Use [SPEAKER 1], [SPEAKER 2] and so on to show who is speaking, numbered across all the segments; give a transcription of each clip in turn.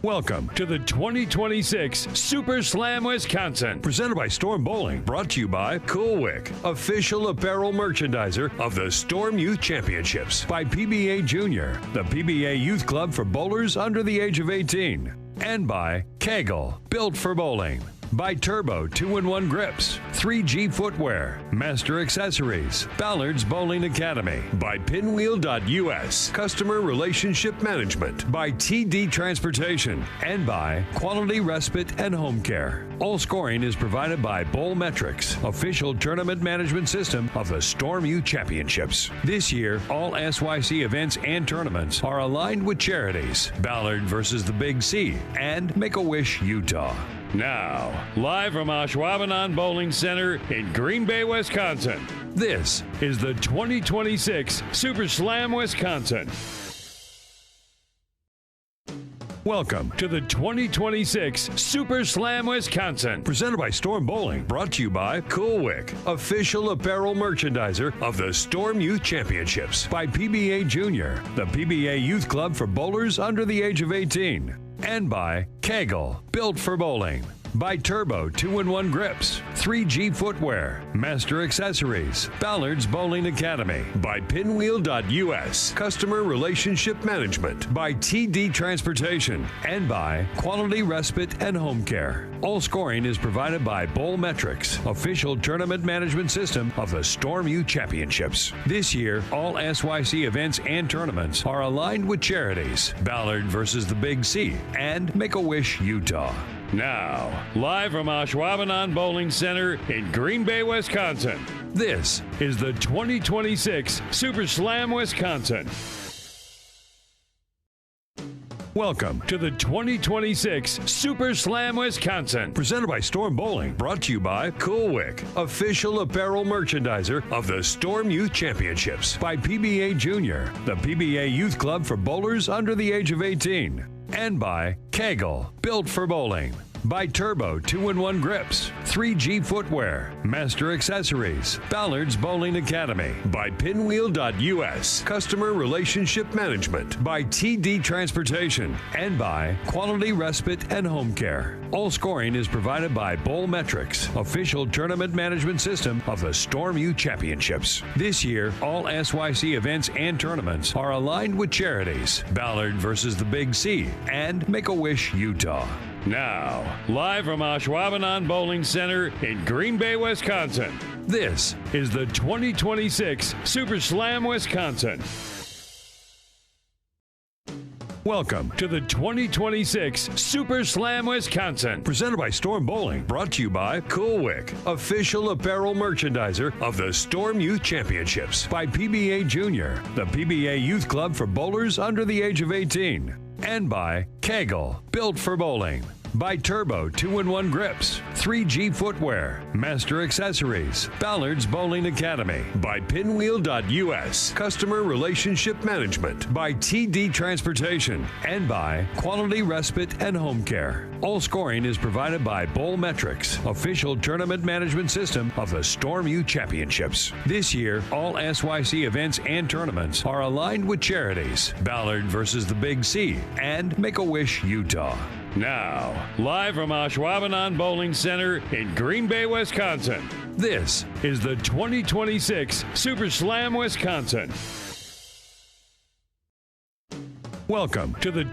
[SPEAKER 1] Welcome to the 2026 Super Slam Wisconsin, presented by Storm Bowling, brought to you by Cool Wick, official apparel merchandiser of the Storm Youth Championships, by PBA Junior, the PBA Youth Club for bowlers under the age of 18, and by KEGEL, built for bowling. By Turbo 2-in-1 Grips, 3G Footwear, Master Accessories, Ballard's Bowling Academy, by Pinwheel.us, Customer Relationship Management, by TD Transportation, and by Quality Respite and Home Care. All scoring is provided by Bowlmetrics, official tournament management system of the Storm Youth Championships. This year, all SYC events and tournaments are aligned with charities, Ballard versus the Big C, and Make-A-Wish Utah. Now, live from Ashwaubenon Bowling Center in Green Bay, Wisconsin, this is the 2026 Super Slam Wisconsin. Welcome to the 2026 Super Slam Wisconsin, presented by Storm Bowling, brought to you by Cool Wick, official apparel merchandiser of the Storm Youth Championships, by PBA Junior, the PBA Youth Club for bowlers under the age of 18, and by KEGEL, built for bowling. By Turbo 2-in-1 Grips, 3G Footwear, Master Accessories, Ballard's Bowling Academy, by Pinwheel.us, Customer Relationship Management, by TD Transportation, and by Quality Respite and Home Care. All scoring is provided by Bowlmetrics, official tournament management system of the Storm Youth Championships. This year, all SYC events and tournaments are aligned with charities, Ballard versus the Big C, and Make-A-Wish Utah. Now, live from Ashwaubenon Bowling Center in Green Bay, Wisconsin, this is the 2026 Super Slam Wisconsin. Welcome to the 2026 Super Slam Wisconsin, presented by Storm Bowling, brought to you by Cool Wick, official apparel merchandiser of the Storm Youth Championships, by PBA Junior, the PBA Youth Club for bowlers under the age of 18, and by KEGEL, built for bowling. By Turbo 2-in-1 Grips, 3G Footwear, Master Accessories, Ballard's Bowling Academy, by Pinwheel.us, Customer Relationship Management, by TD Transportation, and by Quality Respite and Home Care. All scoring is provided by Bowlmetrics, official tournament management system of the Storm Youth Championships. This year, all SYC events and tournaments are aligned with charities, Ballard versus the Big C, and Make-A-Wish Utah. Now, live from Ashwaubenon Bowling Center in Green Bay, Wisconsin, this is the 2026 Super Slam Wisconsin. Welcome to the 2026 Super Slam Wisconsin, presented by Storm Bowling, brought to you by Cool Wick, official apparel merchandiser of the Storm Youth Championships, by PBA Junior, the PBA Youth Club for bowlers under the age of 18, and by KEGEL, built for bowling. By Turbo 2-in-1 Grips, 3G Footwear, Master Accessories, Ballard's Bowling Academy, by Pinwheel.us, Customer Relationship Management, by TD Transportation, and by Quality Respite and Home Care. All scoring is provided by Bowlmetrics, official tournament management system of the Storm Youth Championships. This year, all SYC events and tournaments are aligned with charities, Ballard versus the Big C, and Make-A-Wish Utah. Now, live from Ashwaubenon Bowling Center in Green Bay, Wisconsin, this is the 2026 Super Slam Wisconsin. Welcome to the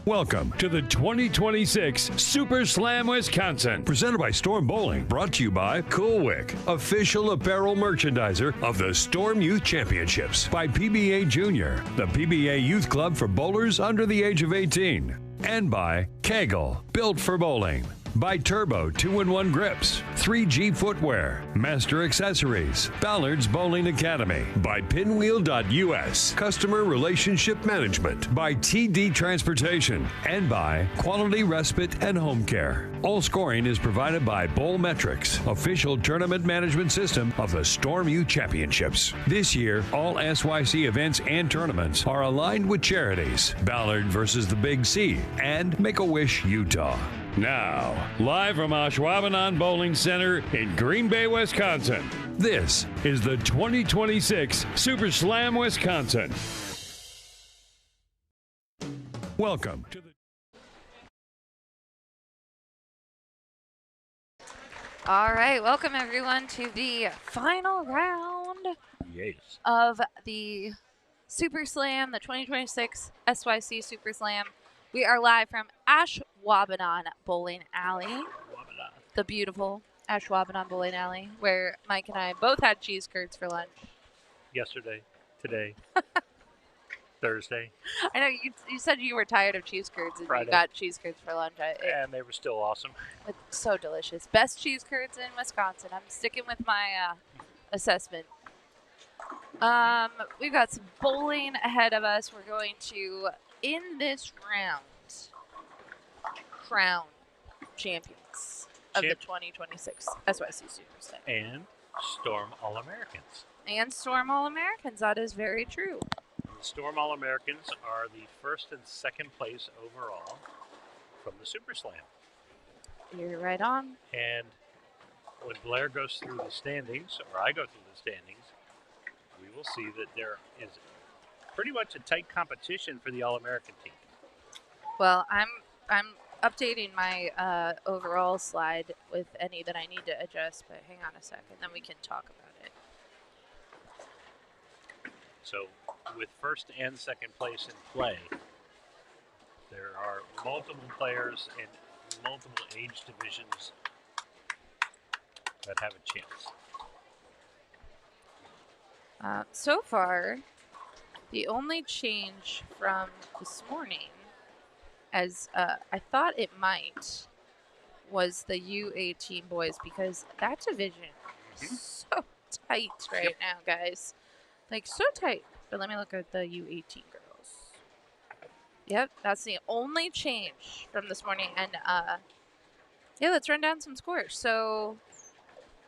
[SPEAKER 1] Welcome to the 2026 Super Slam Wisconsin. Presented by Storm Bowling. Brought to you by Cool Wick, official apparel merchandiser of the Storm Youth Championships. By PBA Junior, the PBA Youth Club for bowlers under the age of 18. And by KEGEL, built for bowling. By Turbo 2-in-1 Grips, 3G Footwear, Master Accessories, Ballard's Bowling Academy. By Pinwheel.us, Customer Relationship Management. By TD Transportation. And by Quality Respite and Home Care. All scoring is provided by Bowlmetrics, official tournament management system of the Storm Youth Championships. This year, all SYC events and tournaments are aligned with charities. Ballard versus the Big C and Make-A-Wish, Utah. Now, live from Ashwaubenon Bowling Center in Green Bay, Wisconsin, this is the 2026 Super Slam Wisconsin. Welcome to the...
[SPEAKER 2] All right, welcome everyone to the final round of the Super Slam, the 2026 SYC Super Slam. We are live from Ashwaubenon Bowling Alley, the beautiful Ashwaubenon Bowling Alley, where Mike and I both had cheese curds for lunch.
[SPEAKER 3] Yesterday, today, Thursday.
[SPEAKER 2] I know you said you were tired of cheese curds and
[SPEAKER 3] Friday.
[SPEAKER 2] You got cheese curds for lunch.
[SPEAKER 3] And they were still awesome.
[SPEAKER 2] It's so delicious. Best cheese curds in Wisconsin. I'm sticking with my assessment. We've got some bowling ahead of us. We're going to, in this round, crown champions of the 2026 SYC Super Slam.
[SPEAKER 3] And Storm All-Americans.
[SPEAKER 2] And Storm All-Americans. That is very true.
[SPEAKER 3] The Storm All-Americans are the first and second place overall from the Super Slam.
[SPEAKER 2] You're right on.
[SPEAKER 3] And when Blair goes through the standings, or I go through the standings, we will see that there is pretty much a tight competition for the All-American team.
[SPEAKER 2] Well, I'm updating my overall slide with any that I need to adjust, but hang on a second, then we can talk about it.
[SPEAKER 3] So with first and second place in play, there are multiple players in multiple age divisions that have a chance.
[SPEAKER 2] So far, the only change from this morning, as I thought it might, was the U18 boys, because that division is so tight right now, guys. Like, so tight. But let me look at the U18 girls. Yep, that's the only change from this morning. And, yeah, let's run down some scores. So,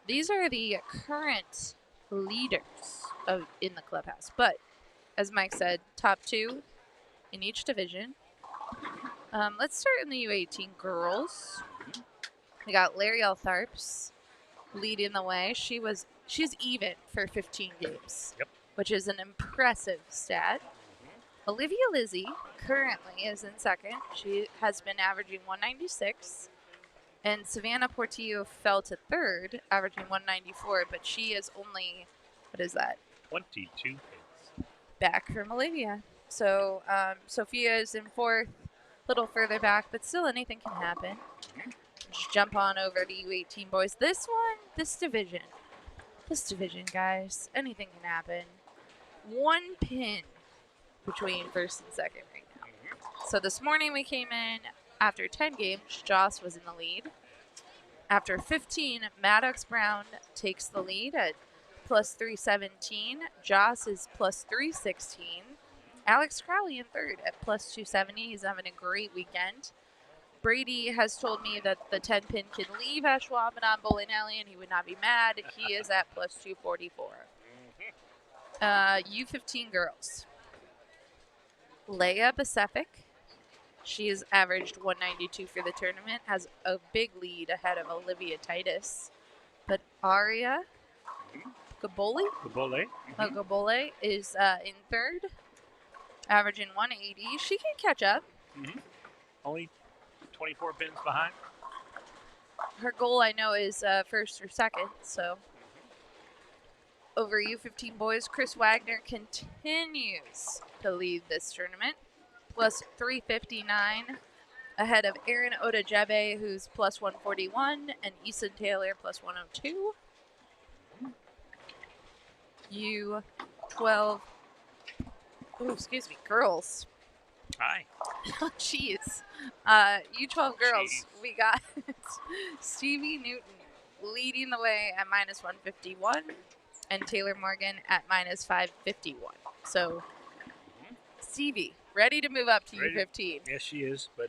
[SPEAKER 2] these are the current leaders in the clubhouse. But, as Mike said, top two in each division. Let's start in the U18 girls. We got Lariel Tharps leading the way. She's even for 15 games, which is an impressive stat. Olivia Lizzie currently is in second. She has been averaging 196. And Savannah Portillo fell to third, averaging 194, but she is only, what is that?
[SPEAKER 3] 22 points.
[SPEAKER 2] Back from Olivia. So Sophia is in fourth, a little further back, but still anything can happen. Just jump on over to U18 boys. This division, guys, anything can happen. One pin between first and second right now. So this morning we came in after 10 games. Joss was in the lead. After 15, Maddox Brown takes the lead at plus 317. Joss is plus 316. Alex Crowley in third at plus 270. He's having a great weekend. Brady has told me that the 10 pin can leave Ashwaubenon Bowling Alley and he would not be mad. He is at plus 244. U15 girls. Leia Pacific. She has averaged 192 for the tournament, has a big lead ahead of Olivia Titus. But Aria Gabole is in third, averaging 180. She can catch up.
[SPEAKER 3] Only 24 pins behind.
[SPEAKER 2] Her goal, I know, is first or second. So over U15 boys, Chris Wagner continues to lead this tournament. plus 359, ahead of Aaron Odajebe, who's plus 141, and Eason Taylor plus 102. U12, girls.
[SPEAKER 3] Hi.
[SPEAKER 2] Oh, jeez. U12 girls,
[SPEAKER 3] Jeez.
[SPEAKER 2] we got Stevie Newton leading the way at minus 151 and Taylor Morgan at minus 551. So, Stevie, ready to move up to U15.
[SPEAKER 3] Yes, she is. But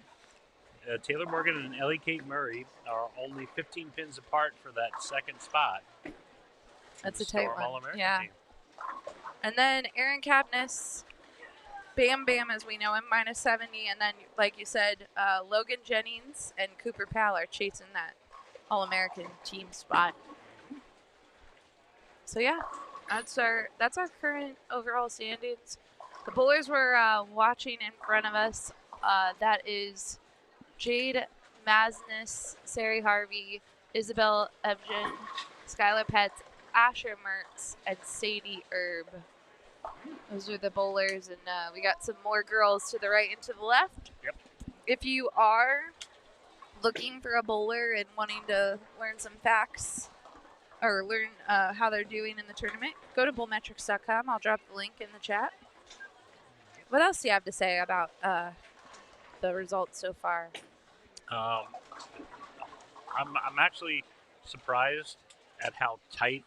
[SPEAKER 3] Taylor Morgan and Ellie Kate Murray are only 15 pins apart for that second spot.
[SPEAKER 2] That's a tight one.
[SPEAKER 3] All-American
[SPEAKER 2] Yeah.
[SPEAKER 3] team.
[SPEAKER 2] And then Aaron Kapnis, Bam Bam as we know him, minus 70. And then, like you said, Logan Jennings and Cooper Powell are chasing that All-American team spot. So, yeah, that's our current overall standings. The bowlers we're watching in front of us, that is Jade Masness, Sari Harvey, Isabel Evgen, Skylar Petz, Asher Mertz, and Sadie Erb. Those are the bowlers, and we got some more girls to the right and to the left.
[SPEAKER 3] Yep.
[SPEAKER 2] If you are looking for a bowler and wanting to learn some facts or learn how they're doing in the tournament, go to bowlmetrics.com. I'll drop the link in the chat. What else do you have to say about the results so far?
[SPEAKER 3] I'm actually surprised at how tight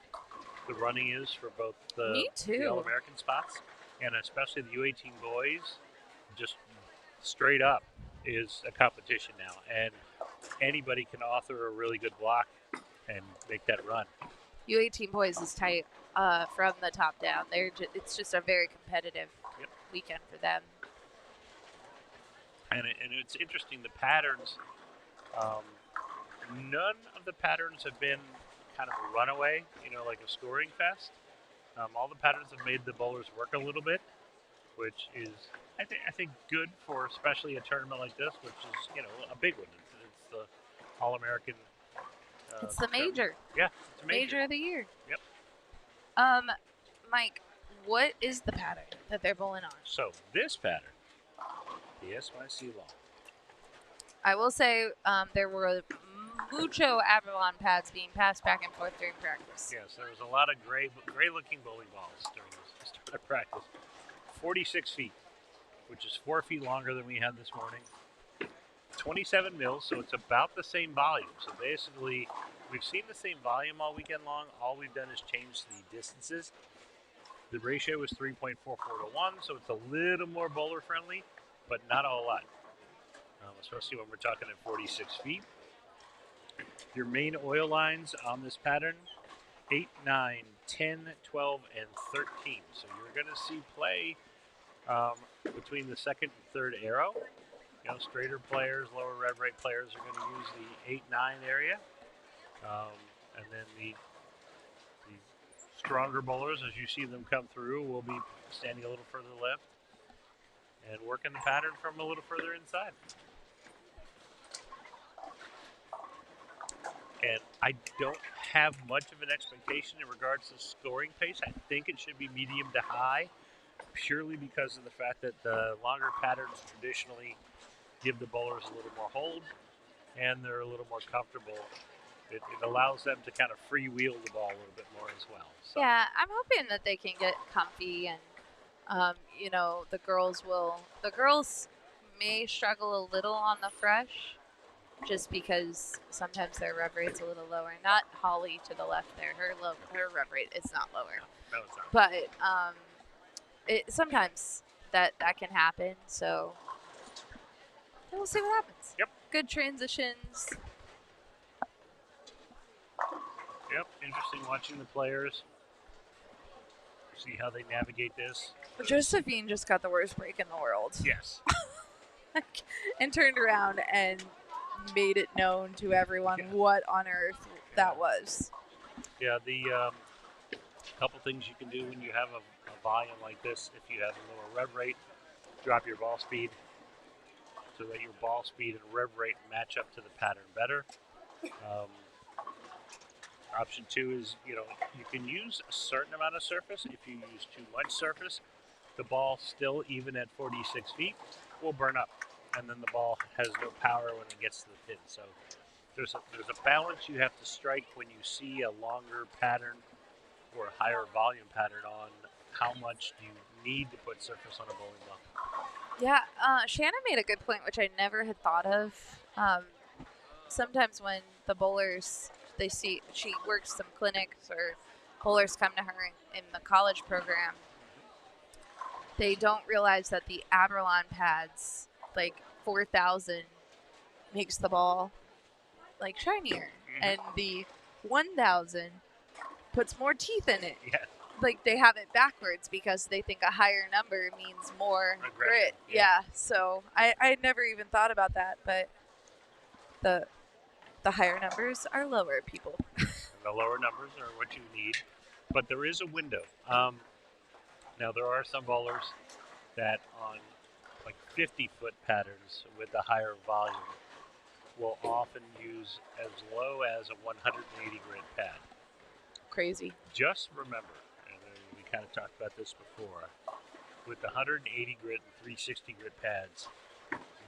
[SPEAKER 3] the running is for both the All-American spots, and especially the U18 boys. Just straight up is a competition now, and anybody can author a really good block and make that run.
[SPEAKER 2] U18 boys is tight from the top down. It's just a very competitive weekend for them.
[SPEAKER 3] And it's interesting, the patterns, none of the patterns have been kind of a runaway, like a scoring fest. All the patterns have made the bowlers work a little bit, which is, I think good for especially a tournament like this, which is, a big one. It's the All-American.
[SPEAKER 2] It's the major.
[SPEAKER 3] Yeah, it's a
[SPEAKER 2] major of the year.
[SPEAKER 3] Yep.
[SPEAKER 2] Mike, what is the pattern that they're bowling on?
[SPEAKER 3] So this pattern, the SYC Law.
[SPEAKER 2] I will say there were mucho Avalon pads being passed back and forth during practice.
[SPEAKER 3] Yes, there was a lot of gray-looking bowling balls during the start of practice. 46 feet, which is 4 feet longer than we had this morning. 27 mils, so it's about the same volume. So basically, we've seen the same volume all weekend long. All we've done is change the distances. The ratio was 3.44 to 1, so it's a little more bowler-friendly, but not a whole lot, especially when we're talking at 46 feet. Your main oil lines on this pattern, 8, 9, 10, 12, and 13. So you're going to see play between the second and third arrow. Straighter players, lower rev rate players are going to use the 8, 9 area. And then the stronger bowlers, as you see them come through, will be standing a little further left and working the pattern from a little further inside. And I don't have much of an expectation in regards to scoring pace. I think it should be medium to high, purely because of the fact that the longer patterns traditionally give the bowlers a little more hold, and they're a little more comfortable. It allows them to kind of freewheel the ball a little bit more as well. So.
[SPEAKER 2] Yeah, I'm hoping that they can get comfy, and the girls may struggle a little on the fresh, just because sometimes their rev rate's a little lower. Not Holly to the left there. Her rev rate is not lower.
[SPEAKER 3] No, it's not.
[SPEAKER 2] But sometimes that can happen. So we'll see what happens.
[SPEAKER 3] Yep.
[SPEAKER 2] Good transitions.
[SPEAKER 3] Yep. Interesting watching the players. See how they navigate this.
[SPEAKER 2] Josephine just got the worst break in the world.
[SPEAKER 3] Yes.
[SPEAKER 2] And turned around and made it known to everyone what on earth that was.
[SPEAKER 3] Yeah, the couple things you can do when you have a volume like this, if you have a lower rev rate, drop your ball speed so that your ball speed and rev rate match up to the pattern better. Option 2 is, you can use a certain amount of surface. If you use too much surface, the ball still, even at 46 feet, will burn up, and then the ball has no power when it gets to the pin. So there's a balance you have to strike when you see a longer pattern or a higher volume pattern on how much do you need to put surface on a bowling ball.
[SPEAKER 2] Yeah, Shannon made a good point, which I never had thought of. Sometimes when the bowlers, she works some clinics or bowlers come to her in the college program, they don't realize that the Abralon pads, like 4,000, makes the ball like shinier, and the 1,000 puts more teeth in it.
[SPEAKER 3] Yeah.
[SPEAKER 2] Like they have it backwards because they think a higher number means more grit. Yeah. So I never even thought about that, but the higher numbers are lower, people.
[SPEAKER 3] The lower numbers are what you need, but there is a window. Now there are some bowlers that on like 50-foot patterns with a higher volume will often use as low as a 180 grit pad.
[SPEAKER 2] Crazy.
[SPEAKER 3] Just remember, and we kind of talked about this before, with the 180 grit and 360 grit pads,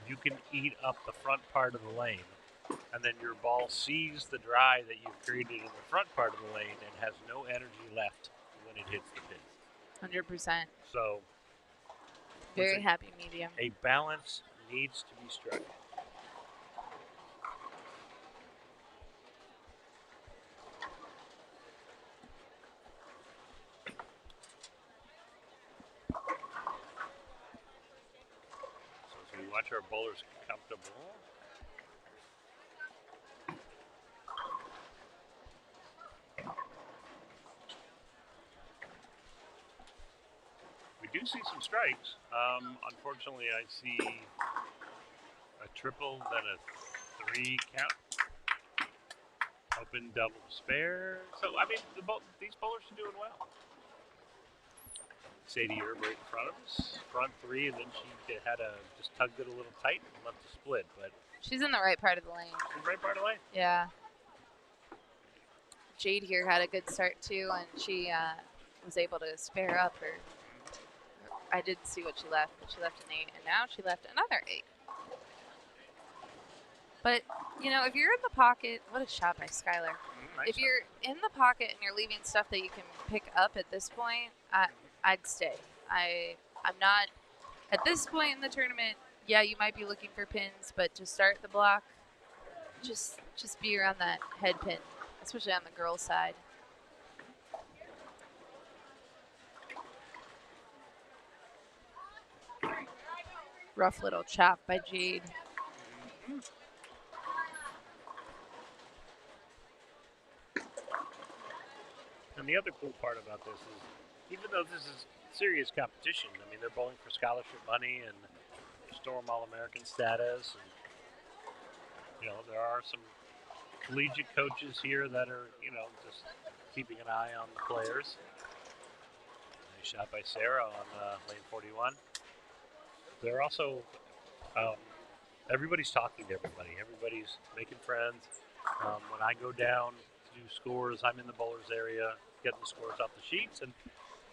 [SPEAKER 3] you can eat up the front part of the lane, and then your ball sees the dry that you've created in the front part of the lane and has no energy left when it hits the pin.
[SPEAKER 2] 100%.
[SPEAKER 3] So,
[SPEAKER 2] very happy medium.
[SPEAKER 3] A balance needs to be struck. So as we watch our bowlers comfortable. We do see some strikes. Unfortunately, I see a triple, then a 3 count. Open double spare. So, I mean, these bowlers are doing well. Sadie Erb right in front of us. Front 3, and then she just tugged it a little tight and left the split. But
[SPEAKER 2] she's in the right part of the lane.
[SPEAKER 3] She's in the right part of the lane.
[SPEAKER 2] Yeah. Jade here had a good start, too, and she was able to spare up her. I didn't see what she left, but she left an 8, and now she left another 8. But, you know, if you're in the pocket, what a shot by Skylar.
[SPEAKER 3] Nice.
[SPEAKER 2] If you're in the pocket and you're leaving stuff that you can pick up at this point, I'd stay. I'm not, at this point in the tournament, yeah, you might be looking for pins, but to start the block, just be around that head pin, especially on the girls' side. Rough little chop by Jade.
[SPEAKER 3] And the other cool part about this is, even though this is serious competition, I mean, they're bowling for scholarship money and Storm All-American status. And, you know, there are some collegiate coaches here that are, you know, just keeping an eye on the players. Nice shot by Sarah on lane 41. They're also, everybody's talking to everybody. Everybody's making friends. When I go down to do scores, I'm in the bowlers area, getting the scores off the sheets, and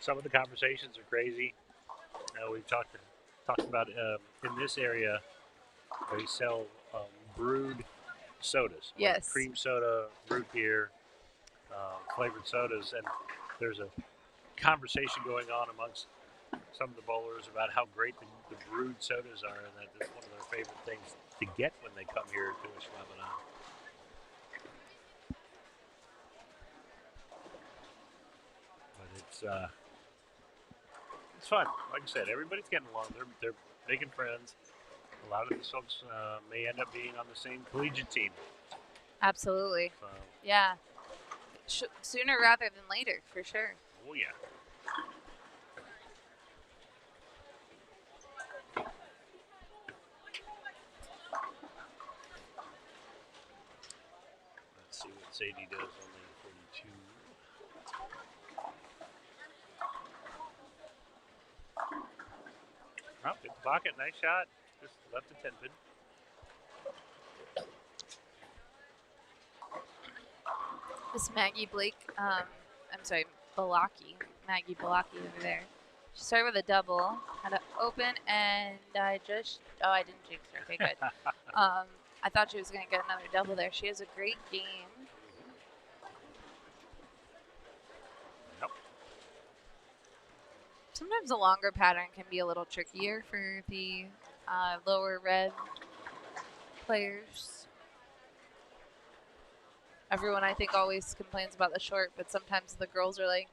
[SPEAKER 3] some of the conversations are crazy. We've talked about in this area, they sell brewed sodas.
[SPEAKER 2] Yes.
[SPEAKER 3] Like cream soda, root beer, flavored sodas, and there's a conversation going on amongst some of the bowlers about how great the brewed sodas are, and that it's one of their favorite things to get when they come here to Ashwaubenon. But it's fun. Like I said, everybody's getting along. They're making friends. A lot of these folks may end up being on the same collegiate team.
[SPEAKER 2] Absolutely.
[SPEAKER 3] So,
[SPEAKER 2] yeah. Sooner rather than later, for sure.
[SPEAKER 3] Oh, yeah. Let's see what Sadie does on lane 42. Oh, good pocket, nice shot. Just left the 10 pin.
[SPEAKER 2] Miss Maggie Blake, I'm sorry, Balaki. Maggie Balaki over there. She started with a double, had to open, and I didn't jinx her. Okay, good. I thought she was going to get another double there. She has a great game.
[SPEAKER 3] Yep.
[SPEAKER 2] Sometimes a longer pattern can be a little trickier for the lower red players. Everyone, I think, always complains about the short, but sometimes the girls are like,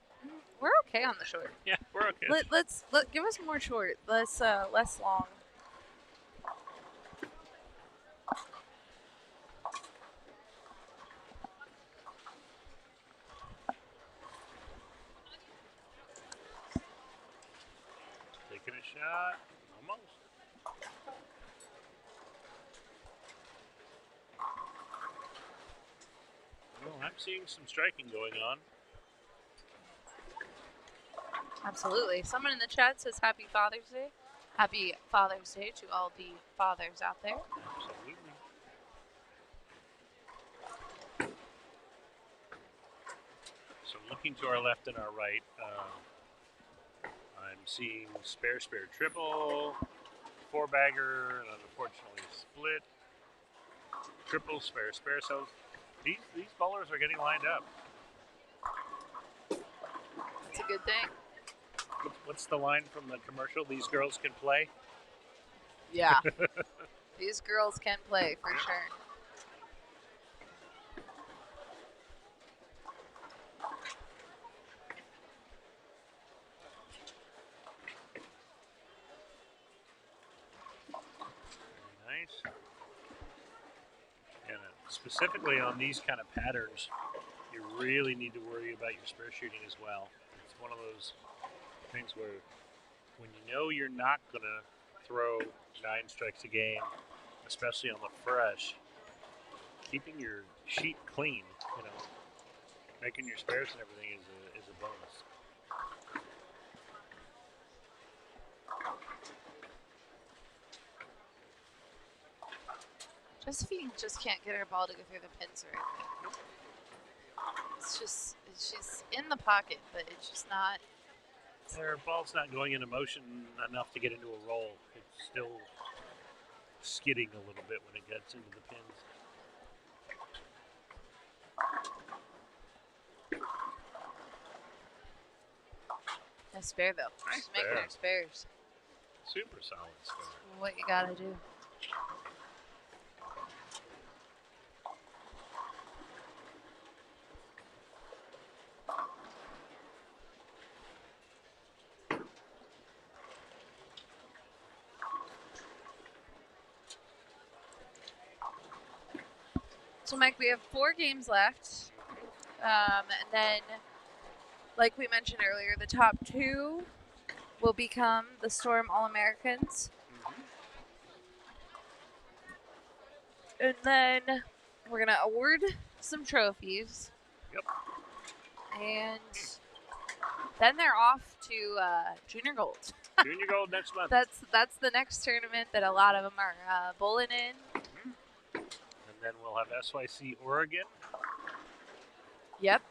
[SPEAKER 2] we're okay on the short.
[SPEAKER 3] Yeah, we're okay.
[SPEAKER 2] Let's give us more short, less long.
[SPEAKER 3] Taking a shot. Almost. Well, I'm seeing some striking going on.
[SPEAKER 2] Absolutely. Someone in the chat says Happy Father's Day. Happy Father's Day to all the fathers out there.
[SPEAKER 3] Absolutely. So looking to our left and our right, I'm seeing spare, triple, four bagger, and unfortunately split, triple, spare. So these bowlers are getting lined up.
[SPEAKER 2] It's a good thing.
[SPEAKER 3] What's the line from the commercial? These girls can play.
[SPEAKER 2] Yeah. These girls can play for sure.
[SPEAKER 3] Very nice. And specifically on these kind of patterns, you really need to worry about your spare shooting as well. It's one of those things where when you know you're not going to throw 9 strikes a game, especially on the fresh, keeping your sheet clean, making your spares and everything is a bonus.
[SPEAKER 2] Josephine just can't get her ball to go through the pins right. She's in the pocket, but it's just not.
[SPEAKER 3] Their ball's not going into motion enough to get into a roll. It's still skidding a little bit when it gets into the pins.
[SPEAKER 2] Nice spare though.
[SPEAKER 3] Nice
[SPEAKER 2] She's making her spares.
[SPEAKER 3] Super solid spare.
[SPEAKER 2] What you gotta do. So, Mike, we have 4 games left. And then, like we mentioned earlier, the top 2 will become the Storm All-Americans. And then we're going to award some trophies.
[SPEAKER 3] Yep.
[SPEAKER 2] And then they're off to Junior Gold.
[SPEAKER 3] Junior Gold next month.
[SPEAKER 2] That's the next tournament that a lot of them are bowling in.
[SPEAKER 3] And then we'll have SYC Oregon.
[SPEAKER 2] Yep.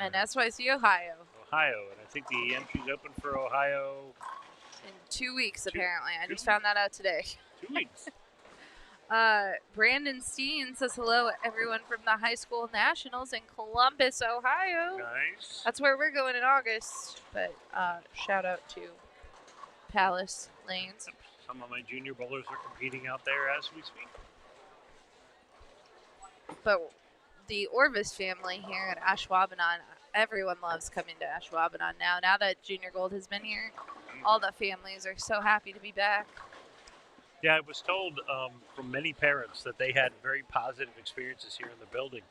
[SPEAKER 2] And SYC Ohio.
[SPEAKER 3] And I think the entry's open for Ohio.
[SPEAKER 2] In 2 weeks, apparently. I just found that out today.
[SPEAKER 3] 2 weeks.
[SPEAKER 2] Brandon Steen says hello, everyone from the High School Nationals in Columbus, Ohio.
[SPEAKER 3] Nice.
[SPEAKER 2] That's where we're going in August. But shout out to Palace Lanes.
[SPEAKER 3] Some of my junior bowlers are competing out there as we speak.
[SPEAKER 2] But the Orvis family here at Ashwaubenon, everyone loves coming to Ashwaubenon now. Now that Junior Gold has been here, all the families are so happy to be back.
[SPEAKER 3] Yeah, I was told from many parents that they had very positive experiences here in the building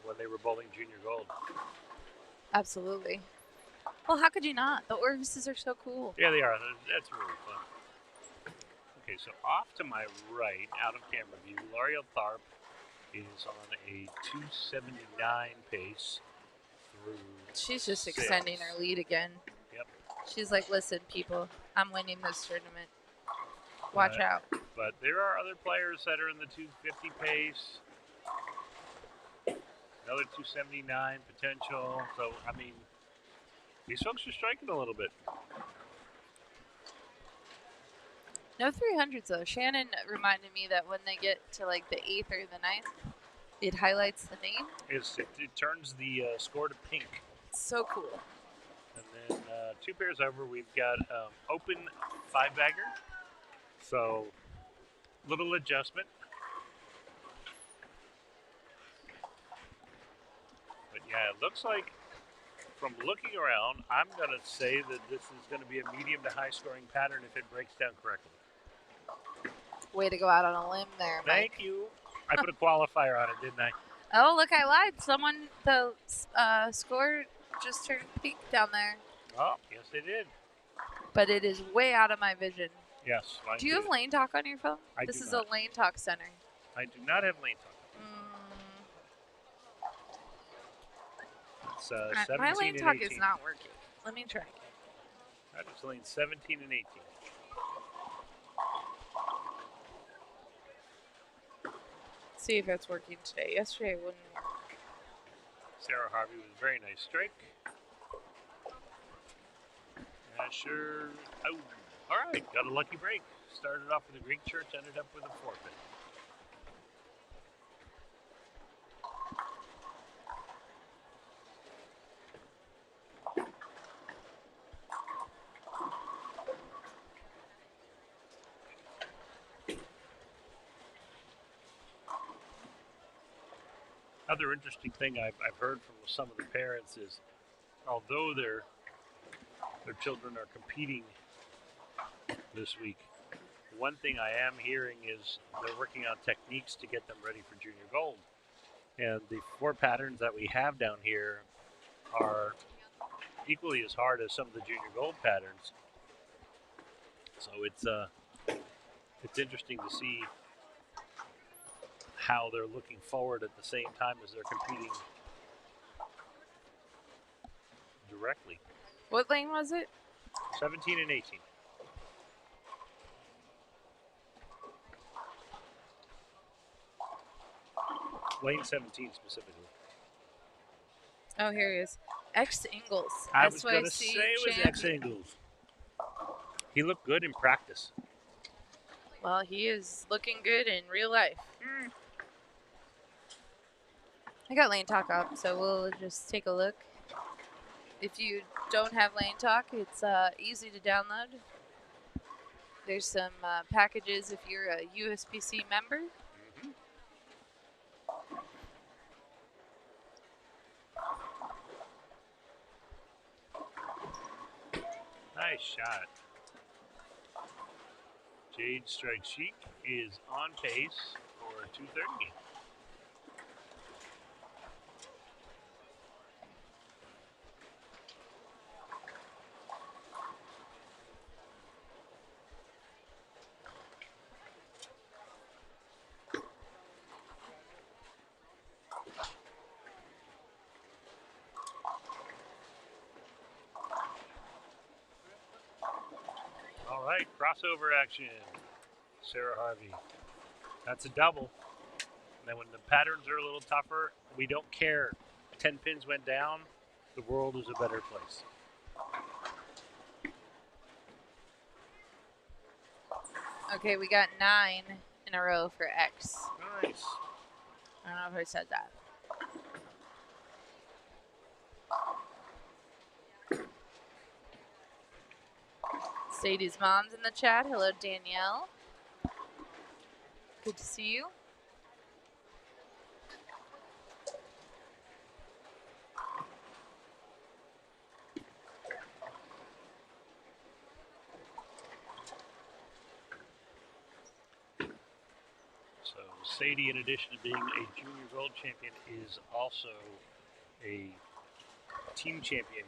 [SPEAKER 3] when they were bowling Junior Gold.
[SPEAKER 2] Absolutely. Well, how could you not? The Orvises are so cool.
[SPEAKER 3] Yeah, they are. That's really fun. Okay, so off to my right, out of camera view, L'Oreal Tharp is on a 279 pace through.
[SPEAKER 2] She's just
[SPEAKER 3] 6.
[SPEAKER 2] extending her lead again.
[SPEAKER 3] Yep.
[SPEAKER 2] She's like, listen, people, I'm winning this tournament. Watch out.
[SPEAKER 3] But there are other players that are in the 250 pace. Another 279 potential. So, I mean, these folks are striking a little bit.
[SPEAKER 2] No 300s though. Shannon reminded me that when they get to like the 8th or the 9th, it highlights the name.
[SPEAKER 3] It turns the score to pink.
[SPEAKER 2] So cool.
[SPEAKER 3] And then 2 pairs over, we've got open 5-bagger. So, little adjustment. But yeah, it looks like from looking around, I'm going to say that this is going to be a medium to high scoring pattern if it breaks down correctly.
[SPEAKER 2] Way to go out on a limb there, Mike.
[SPEAKER 3] Thank you. I put a qualifier on it, didn't I?
[SPEAKER 2] Oh, look, I lied. The score just turned pink down there.
[SPEAKER 3] Oh, yes, they did.
[SPEAKER 2] But it is way out of my vision.
[SPEAKER 3] Yes.
[SPEAKER 2] Do you have Lane Talk on your phone? This is a Lane Talk center.
[SPEAKER 3] I do not have Lane Talk. It's 17
[SPEAKER 2] my Lane
[SPEAKER 3] and
[SPEAKER 2] Talk
[SPEAKER 3] 18.
[SPEAKER 2] is not working. Let me try.
[SPEAKER 3] That is lane 17 and 18.
[SPEAKER 2] See if it's working today. Yesterday it wouldn't work.
[SPEAKER 3] Sarah Harvey with a very nice strike. Asher. Oh, all right. Got a lucky break. Started off with a Greek church, ended up with a forfeit. Another interesting thing I've heard from some of the parents is, although their children are competing this week, one thing I am hearing is they're working on techniques to get them ready for junior gold. And the 4 patterns that we have down here are equally as hard as some of the junior gold patterns. So it's interesting to see how they're looking forward at the same time as they're competing directly.
[SPEAKER 2] What lane was it?
[SPEAKER 3] 17 and 18. Lane 17 specifically.
[SPEAKER 2] Oh, here he is. X Ingles.
[SPEAKER 3] I was going to
[SPEAKER 2] SYC
[SPEAKER 3] say it was
[SPEAKER 2] champion.
[SPEAKER 3] X Ingles. He looked good in practice.
[SPEAKER 2] Well, he is looking good in real life. I got Lane Talk up, so we'll just take a look. If you don't have Lane Talk, it's easy to download. There's some packages if you're a USPC member.
[SPEAKER 3] Nice shot. Jade Strike Chic is on pace for 230. All right, crossover action. Sarah Harvey. That's a double. And then when the patterns are a little tougher, we don't care. 10 pins went down, the world is a better place.
[SPEAKER 2] Okay, we got 9 in a row for X.
[SPEAKER 3] Nice.
[SPEAKER 2] I don't know if I said that. Sadie's mom's in the chat. Hello, Danielle. Good to see you.
[SPEAKER 3] So Sadie, in addition to being a junior gold champion, is also a team champion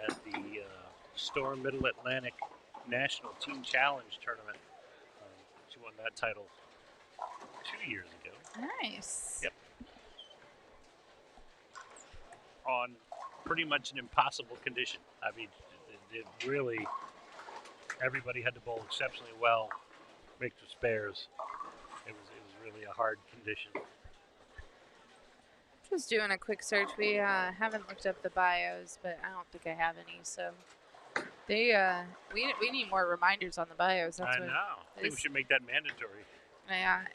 [SPEAKER 3] at the Storm Middle Atlantic National Team Challenge Tournament. She won that title 2 years ago.
[SPEAKER 2] Nice.
[SPEAKER 3] Yep. On pretty much an impossible condition. I mean, it really, everybody had to bowl exceptionally well, make the spares. It was really a hard condition.
[SPEAKER 2] Just doing a quick search. We haven't looked up the bios, but I don't think I have any, so We need more reminders on the bios. That's
[SPEAKER 3] I
[SPEAKER 2] what
[SPEAKER 3] know. I think we should make that mandatory.
[SPEAKER 2] Yeah,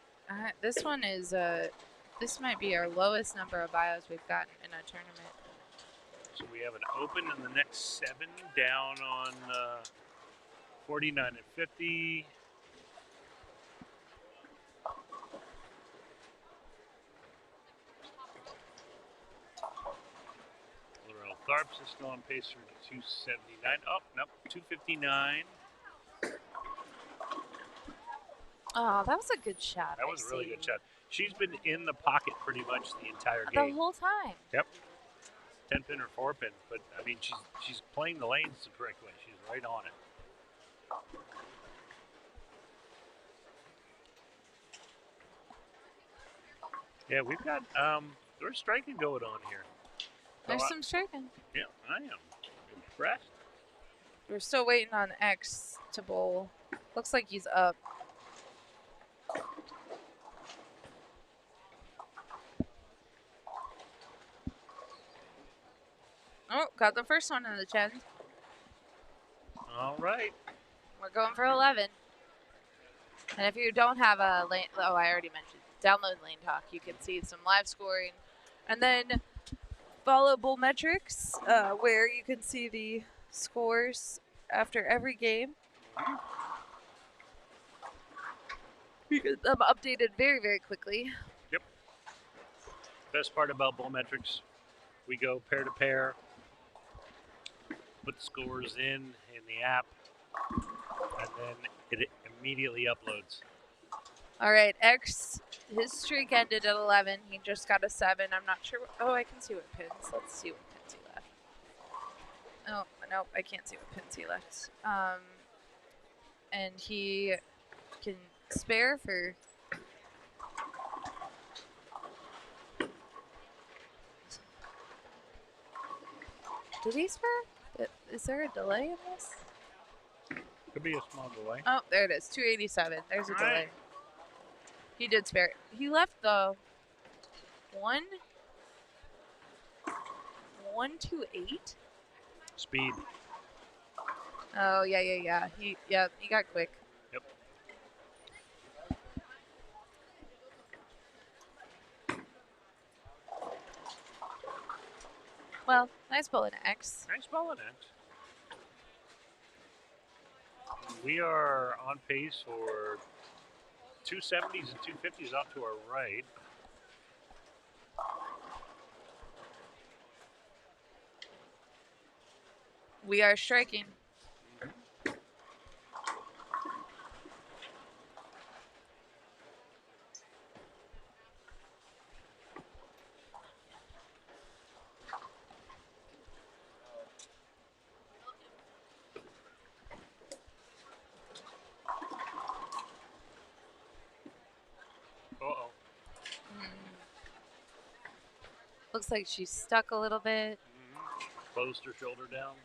[SPEAKER 2] this one is this might be our lowest number of bios we've gotten in a tournament.
[SPEAKER 3] So we have an open in the next 7, down on 49 and 50. Laurel Tharps is still on pace for 279. Oh, nope, 259.
[SPEAKER 2] Oh, that was a good shot.
[SPEAKER 3] That was a really good shot. She's been in the pocket pretty much the entire
[SPEAKER 2] The
[SPEAKER 3] game.
[SPEAKER 2] whole time.
[SPEAKER 3] Yep. 10 pin or 4 pin, but I mean she's playing the lanes the correct way. She's right on it. Yeah, we've got there's striking going on here.
[SPEAKER 2] There's some striking.
[SPEAKER 3] Yeah, I am impressed.
[SPEAKER 2] We're still waiting on X to bowl. Looks like he's up. Oh, got the first one in the 10.
[SPEAKER 3] All right.
[SPEAKER 2] We're going for 11. And if you don't have a lane, oh, I already mentioned, download Lane Talk. You can see some live scoring. And then follow Bull Metrics, where you can see the scores after every game. You get them updated very, very quickly.
[SPEAKER 3] Yep. Best part about Bull Metrics, we go pair to pair, put the scores in the app, and then it immediately uploads.
[SPEAKER 2] All right, X, his streak ended at 11. He just got a 7. I'm not sure. Oh, I can see what pins. Let's see what pins he left. Oh, nope, I can't see what pins he left. And he can spare for... Did he spare? Is there a delay in this?
[SPEAKER 3] Could be a small delay.
[SPEAKER 2] Oh, there it is. 287. There's a delay. He did spare it. He left the 128
[SPEAKER 3] Speed.
[SPEAKER 2] Oh yeah. He got quick.
[SPEAKER 3] Yep.
[SPEAKER 2] Well, nice ball in X.
[SPEAKER 3] Nice ball in X. We are on pace for 270s and 250s off to our right.
[SPEAKER 2] We are striking. Looks like she's stuck a little bit.
[SPEAKER 3] Closed her shoulder down.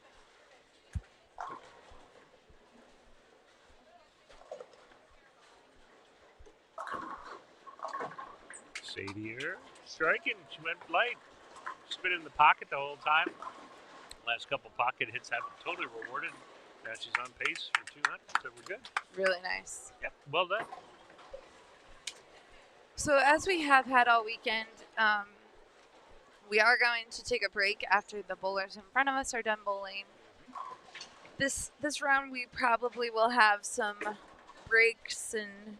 [SPEAKER 3] Sadier striking. She went light. She's been in the pocket the whole time. Last couple pocket hits haven't totally rewarded. Now she's on pace for 200, so we're good.
[SPEAKER 2] Really nice.
[SPEAKER 3] Yep, well done.
[SPEAKER 2] So as we have had all weekend, we are going to take a break after the bowlers in front of us are done bowling. This round we probably will have some breaks and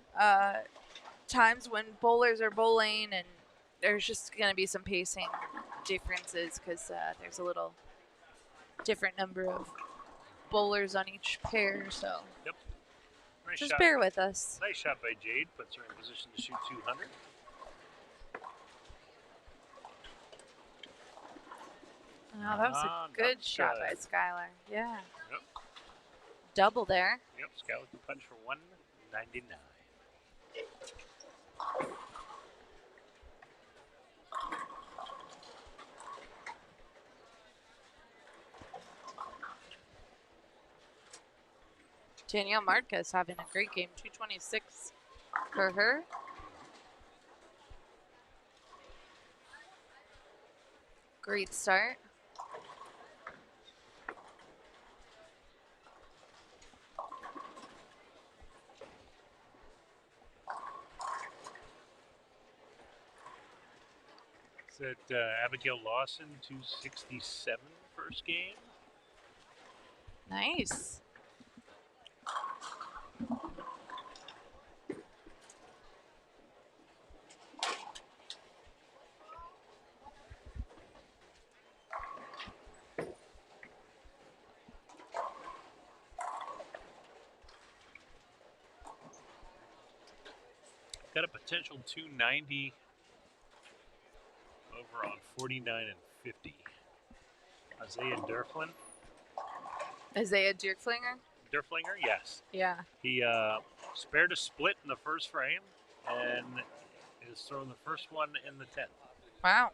[SPEAKER 2] times when bowlers are bowling, and there's just going to be some pacing differences because there's a little different number of bowlers on each pair. So
[SPEAKER 3] yep. Nice
[SPEAKER 2] just
[SPEAKER 3] shot.
[SPEAKER 2] Bear with us.
[SPEAKER 3] Nice shot by Jade. Puts her in position to shoot 200.
[SPEAKER 2] Oh, that was a good shot by Skylar. Yeah.
[SPEAKER 3] Yep.
[SPEAKER 2] Double there.
[SPEAKER 3] Yep, Skylar can punch for 199.
[SPEAKER 2] Danielle Marquez having a great game. 226 for her. Great start.
[SPEAKER 3] Is it Abigail Lawson, 267 first game?
[SPEAKER 2] Nice.
[SPEAKER 3] Got a potential 290 over on 49 and 50. Isaiah Derflin.
[SPEAKER 2] Isaiah Dirkflinger?
[SPEAKER 3] Derflinger, yes.
[SPEAKER 2] Yeah.
[SPEAKER 3] He spared a split in the first frame and is throwing the first one in the 10th.
[SPEAKER 2] Wow.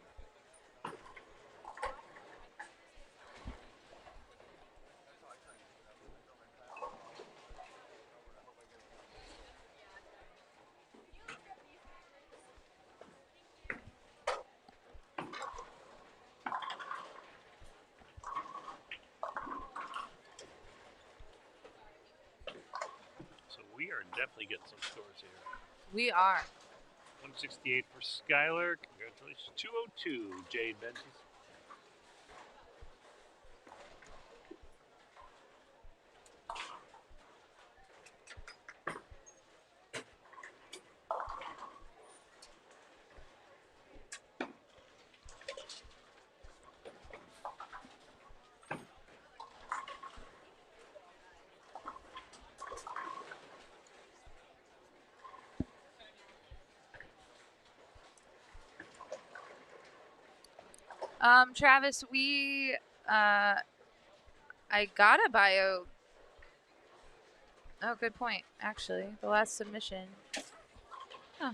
[SPEAKER 3] So we are definitely getting some scores here.
[SPEAKER 2] We are.
[SPEAKER 3] 168 for Skylar. Congratulations. 202, Jade Benches.
[SPEAKER 2] Travis, I got a bio. Oh, good point, actually. The last submission. Huh.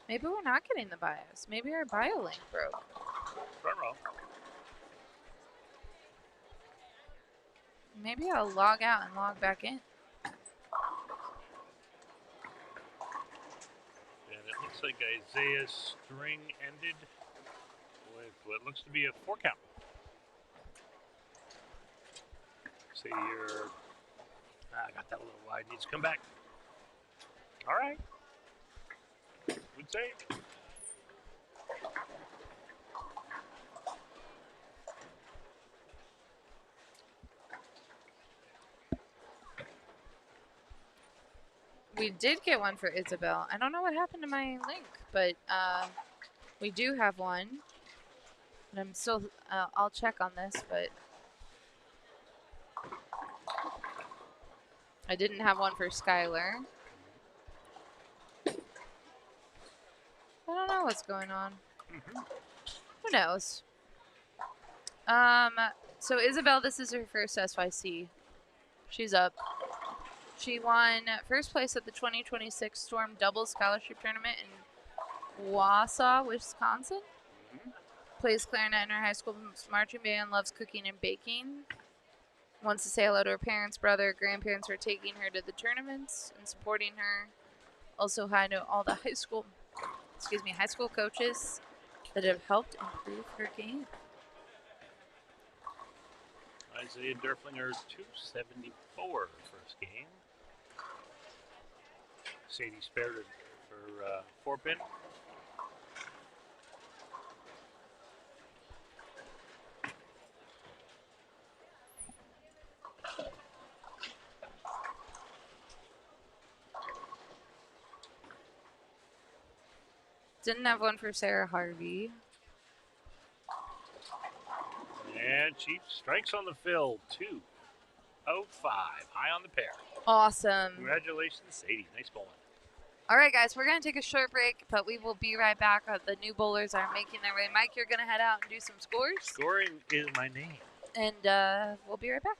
[SPEAKER 2] Maybe we're not getting the bios. Maybe our bio link broke.
[SPEAKER 3] Front row.
[SPEAKER 2] Maybe I'll log out and log back in.
[SPEAKER 3] And it looks like Isaiah's string ended with what looks to be a 4 count. See your. I got that a little wide. Needs to come back. All right. Good save.
[SPEAKER 2] We did get one for Isabel. I don't know what happened to my link, but we do have one. And I'm still, I'll check on this, but I didn't have one for Skylar. I don't know what's going on. Who knows? So Isabel, this is her first SYC. She's up. She won first place at the 2026 Storm Doubles Scholarship Tournament in Wausau, Wisconsin. Plays clarinet in her high school marching band, loves cooking and baking. Wants to say hello to her parents, brother, grandparents for taking her to the tournaments and supporting her. Also hi to all the high school coaches that have helped improve her game.
[SPEAKER 3] Isaiah Derflinger, 274 first game. Sadie spared it for 4 pin.
[SPEAKER 2] Didn't have one for Sarah Harvey.
[SPEAKER 3] And she strikes on the fill, 205, high on the pair.
[SPEAKER 2] Awesome.
[SPEAKER 3] Congratulations, Sadie. Nice bowling.
[SPEAKER 2] All right, guys, we're going to take a short break, but we will be right back. The new bowlers are making their way. Mike, you're going to head out and do some scores.
[SPEAKER 3] Scoring is my name.
[SPEAKER 2] And we'll be right back.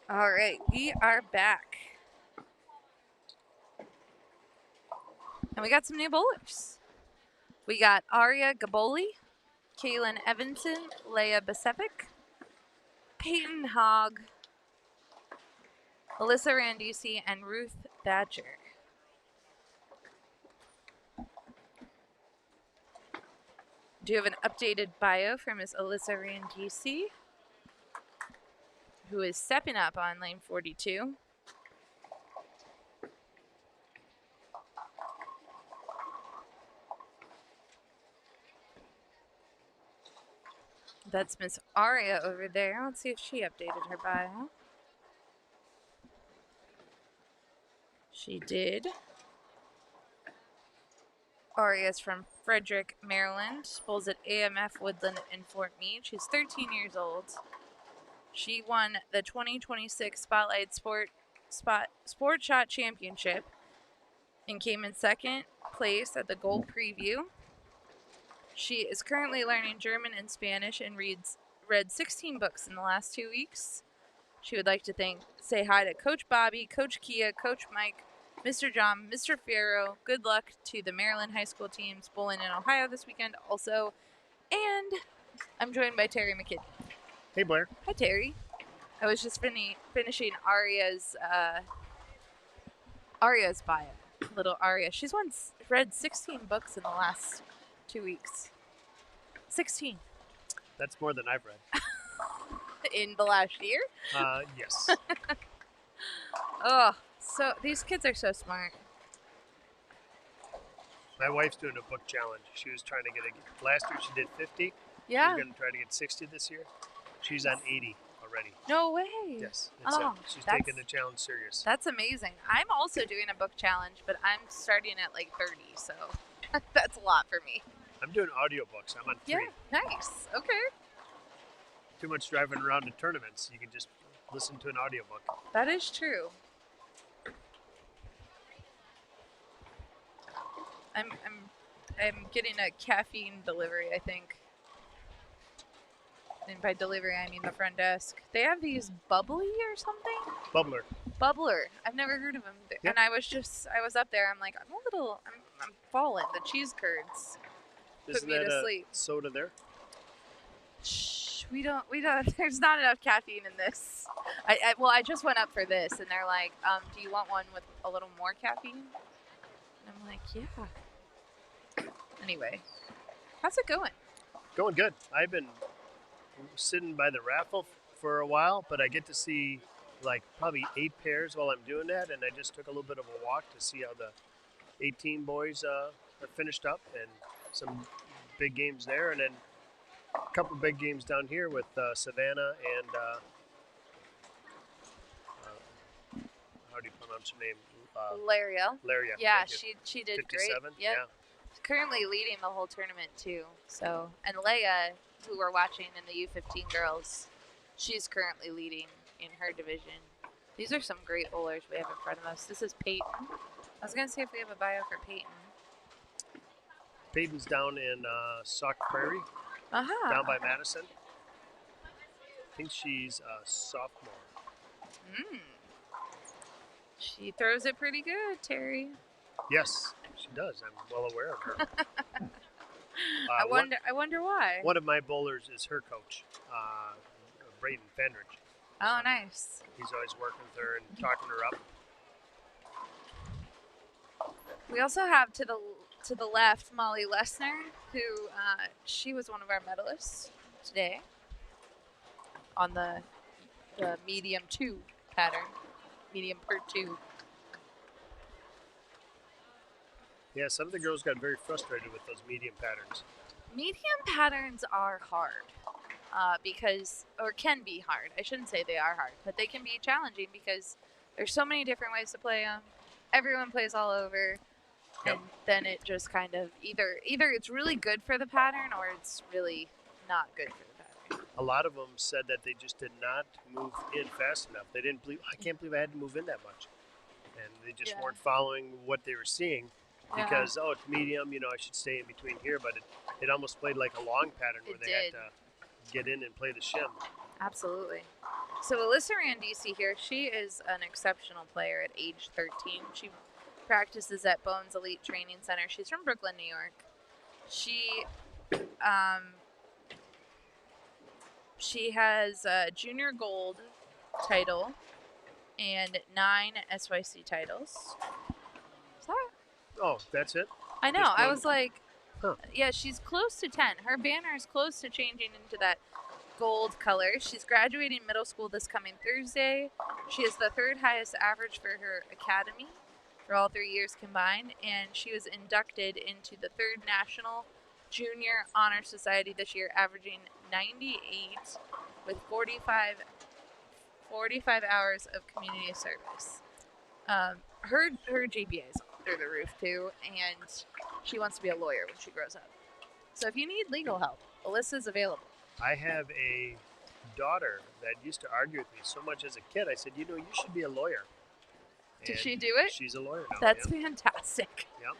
[SPEAKER 2] All right, we are back. And we got some new bowlers. We got Aria Gaboli, Kaylin Evanson, Leia Basevic, Peyton Hogg, Alyssa Randisi, and Ruth Badger. Do you have an updated bio for Miss Alyssa Randisi, who is stepping up on lane 42? That's Miss Aria over there. Let's see if she updated her bio. She did. Aria's from Frederick, Maryland. Bowls at AMF Woodland in Fort Meade. She's 13 years old. She won the 2026 Spotlight Sport Shot Championship and came in second place at the Gold Preview. She is currently learning German and Spanish and read 16 books in the last 2 weeks. She would like to say hi to Coach Bobby, Coach Kia, Coach Mike, Mr. John, Mr. Farrow. Good luck to the Maryland high school teams bowling in Ohio this weekend also. And I'm joined by Terry McKinney.
[SPEAKER 4] Hey, Blair.
[SPEAKER 2] Hi, Terry. I was just finishing Aria's bio. Little Aria. She's read 16 books in the last 2 weeks. 16.
[SPEAKER 4] That's more than I've read.
[SPEAKER 2] In the last year?
[SPEAKER 4] Yes.
[SPEAKER 2] Oh, so these kids are so smart.
[SPEAKER 4] My wife's doing a book challenge. She was trying to get last year she did 50.
[SPEAKER 2] Yeah.
[SPEAKER 4] She's going to try to get 60 this year. She's on 80 already.
[SPEAKER 2] No way.
[SPEAKER 4] Yes. She's taking the challenge serious.
[SPEAKER 2] That's amazing. I'm also doing a book challenge, but I'm starting at like 30, so that's a lot for me.
[SPEAKER 4] I'm doing audiobooks. I'm on 3.
[SPEAKER 2] Yeah, nice. Okay.
[SPEAKER 4] Too much driving around to tournaments. You can just listen to an audiobook.
[SPEAKER 2] That is true. I'm getting a caffeine delivery, I think. And by delivery, I mean the front desk. They have these bubbly or something? Bubbler. I've never heard of them.
[SPEAKER 4] Yep.
[SPEAKER 2] And I was up there. I'm like, I'm falling. The cheese curds put me to sleep.
[SPEAKER 4] Soda there?
[SPEAKER 2] Shh, we don't, there's not enough caffeine in this. I just went up for this and they're like, do you want one with a little more caffeine? And I'm like, yeah. Anyway, how's it going?
[SPEAKER 4] Going good. I've been sitting by the raffle for a while, but I get to see like probably 8 pairs while I'm doing that, and I just took a little bit of a walk to see how the 18 boys are finished up, and some big games there, and then a couple big games down here with Savannah and how do you pronounce her name?
[SPEAKER 2] Laria. Yeah, she did
[SPEAKER 4] 57?
[SPEAKER 2] great. Yep.
[SPEAKER 4] Yeah.
[SPEAKER 2] Currently leading the whole tournament too. So, and Leia, who we're watching in the U15 girls, she's currently leading in her division. These are some great bowlers we have in front of us. This is Peyton. I was gonna see if we have a bio for Peyton.
[SPEAKER 4] Peyton's down in Sauk Prairie, down by Madison. I think she's a sophomore.
[SPEAKER 2] She throws it pretty good, Terry.
[SPEAKER 4] Yes, she does. I'm well aware of her.
[SPEAKER 2] I wonder why.
[SPEAKER 4] One of my bowlers is her coach, Braden Fenridge.
[SPEAKER 2] Oh, nice.
[SPEAKER 4] He's always working with her and talking her up.
[SPEAKER 2] We also have to the left Molly Lesner, who she was one of our medalists today on the medium 2 pattern, medium per 2.
[SPEAKER 4] Yeah, some of the girls got very frustrated with those medium patterns.
[SPEAKER 2] Medium patterns are hard can be hard. I shouldn't say they are hard, but they can be challenging because there's so many different ways to play them. Everyone plays all over, and then it just kind of either it's really good for the pattern or it's really not good for the pattern.
[SPEAKER 4] A lot of them said that they just did not move in fast enough. They didn't believe, I can't believe I had to move in that much. And they just weren't following what they were seeing. Because, it's medium, I should stay in between here, but it almost played like a long pattern where they had to get in and play the shim.
[SPEAKER 2] Absolutely. So Alyssa Randisi here, she is an exceptional player at age 13. She practices at Bones Elite Training Center. She's from Brooklyn, New York. She has a junior gold title and 9 SYC titles. Is that?
[SPEAKER 4] Oh, that's it?
[SPEAKER 2] I know. I was like,
[SPEAKER 4] Huh.
[SPEAKER 2] yeah, she's close to 10. Her banner is close to changing into that gold color. She's graduating middle school this coming Thursday. She has the 3rd highest average for her academy for all 3 years combined, and she was inducted into the 3rd National Junior Honor Society this year, averaging 98 with 45 hours of community service. Her GPA is through the roof too, and she wants to be a lawyer when she grows up. So if you need legal help, Alyssa's available.
[SPEAKER 4] I have a daughter that used to argue with me so much as a kid. I said, you should be a lawyer.
[SPEAKER 2] Did
[SPEAKER 4] And
[SPEAKER 2] she do it?
[SPEAKER 4] She's a lawyer now.
[SPEAKER 2] That's
[SPEAKER 4] yeah.
[SPEAKER 2] fantastic.
[SPEAKER 4] Yep.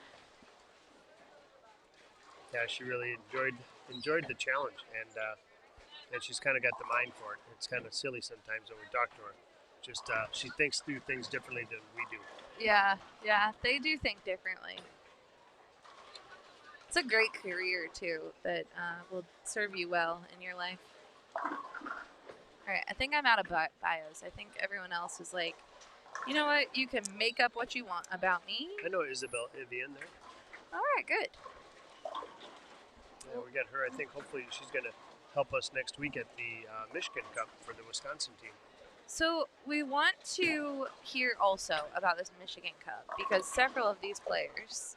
[SPEAKER 4] Yeah, she really enjoyed the challenge, and she's kind of got the mind for it. It's kind of silly sometimes when we talk to her. Just she thinks through things differently than we do.
[SPEAKER 2] Yeah, they do think differently. It's a great career too that will serve you well in your life. All right, I think I'm out of bios. I think everyone else is like, you know what? You can make up what you want about me.
[SPEAKER 4] I know Isabel Ivy in there.
[SPEAKER 2] All right, good.
[SPEAKER 4] Yeah, we got her. I think hopefully she's going to help us next week at the Michigan Cup for the Wisconsin team.
[SPEAKER 2] So we want to hear also about this Michigan Cup because several of these players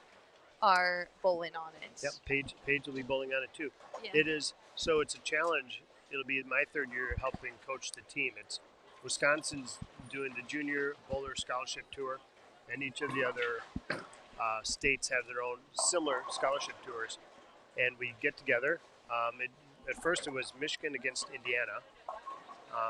[SPEAKER 2] are bowling on it.
[SPEAKER 4] Yep, Paige will be bowling on it too.
[SPEAKER 2] Yeah.
[SPEAKER 4] It's a challenge. It'll be my 3rd year helping coach the team. It's Wisconsin's doing the Junior Bowler Scholarship Tour, and each of the other states have their own similar scholarship tours. And we get together. At first it was Michigan against Indiana,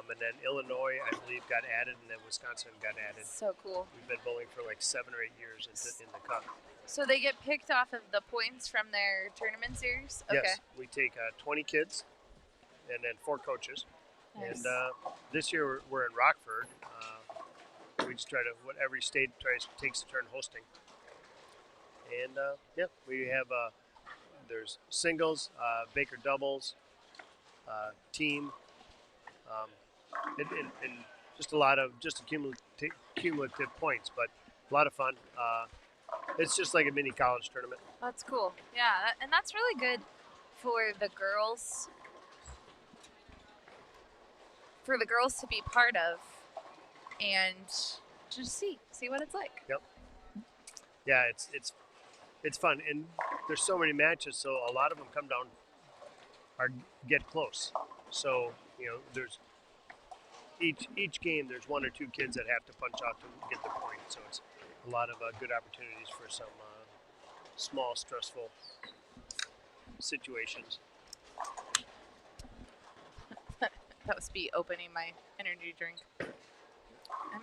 [SPEAKER 4] and then Illinois, I believe, got added, and then Wisconsin got added.
[SPEAKER 2] So cool.
[SPEAKER 4] We've been bowling for like 7 or 8 years in the Cup.
[SPEAKER 2] So they get picked off of the points from their tournament series? Okay.
[SPEAKER 4] Yes, we take 20 kids and then 4 coaches.
[SPEAKER 2] Nice.
[SPEAKER 4] And this year we're in Rockford. We just try to, what every state takes a turn hosting. And we have, there's singles, Baker doubles, team, and just a lot of cumulative points, but a lot of fun. It's just like a mini college tournament.
[SPEAKER 2] That's cool. Yeah, and that's really good for the girls. For the girls to be part of and just see what it's like.
[SPEAKER 4] Yep. Yeah, it's fun, and there's so many matches, so a lot of them come down or get close. So there's each game there's 1 or 2 kids that have to punch out to get the point. So it's a lot of good opportunities for some small stressful situations.
[SPEAKER 2] That was me opening my energy drink.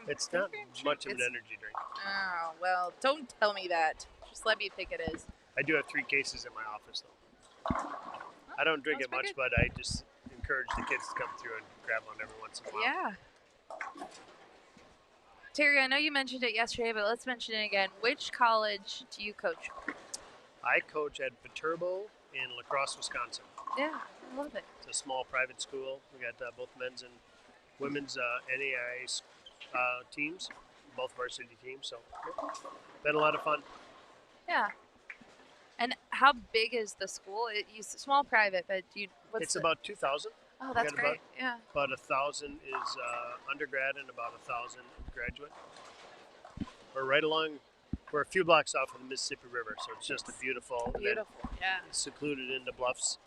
[SPEAKER 4] It's not much of an energy drink.
[SPEAKER 2] Oh, well, don't tell me that. Just let me think it is.
[SPEAKER 4] I do have 3 cases in my office, though. I don't drink it much, but I just encourage the kids to come through and grab one every once in a while.
[SPEAKER 2] Yeah. Terry, I know you mentioned it yesterday, but let's mention it again. Which college do you coach?
[SPEAKER 4] I coach at Viterbo in La Crosse, Wisconsin.
[SPEAKER 2] Yeah, I love it.
[SPEAKER 4] It's a small private school. We got both men's and women's NAIA teams, both varsity teams. So, been a lot of fun.
[SPEAKER 2] Yeah. And how big is the school? It's small private, but
[SPEAKER 4] it's about 2,000.
[SPEAKER 2] Oh, that's great. Yeah.
[SPEAKER 4] About 1,000 is undergrad and about 1,000 graduate. We're right along. We're a few blocks off of the Mississippi River, so it's just a beautiful.
[SPEAKER 2] Beautiful. Yeah.
[SPEAKER 4] Secluded in the bluffs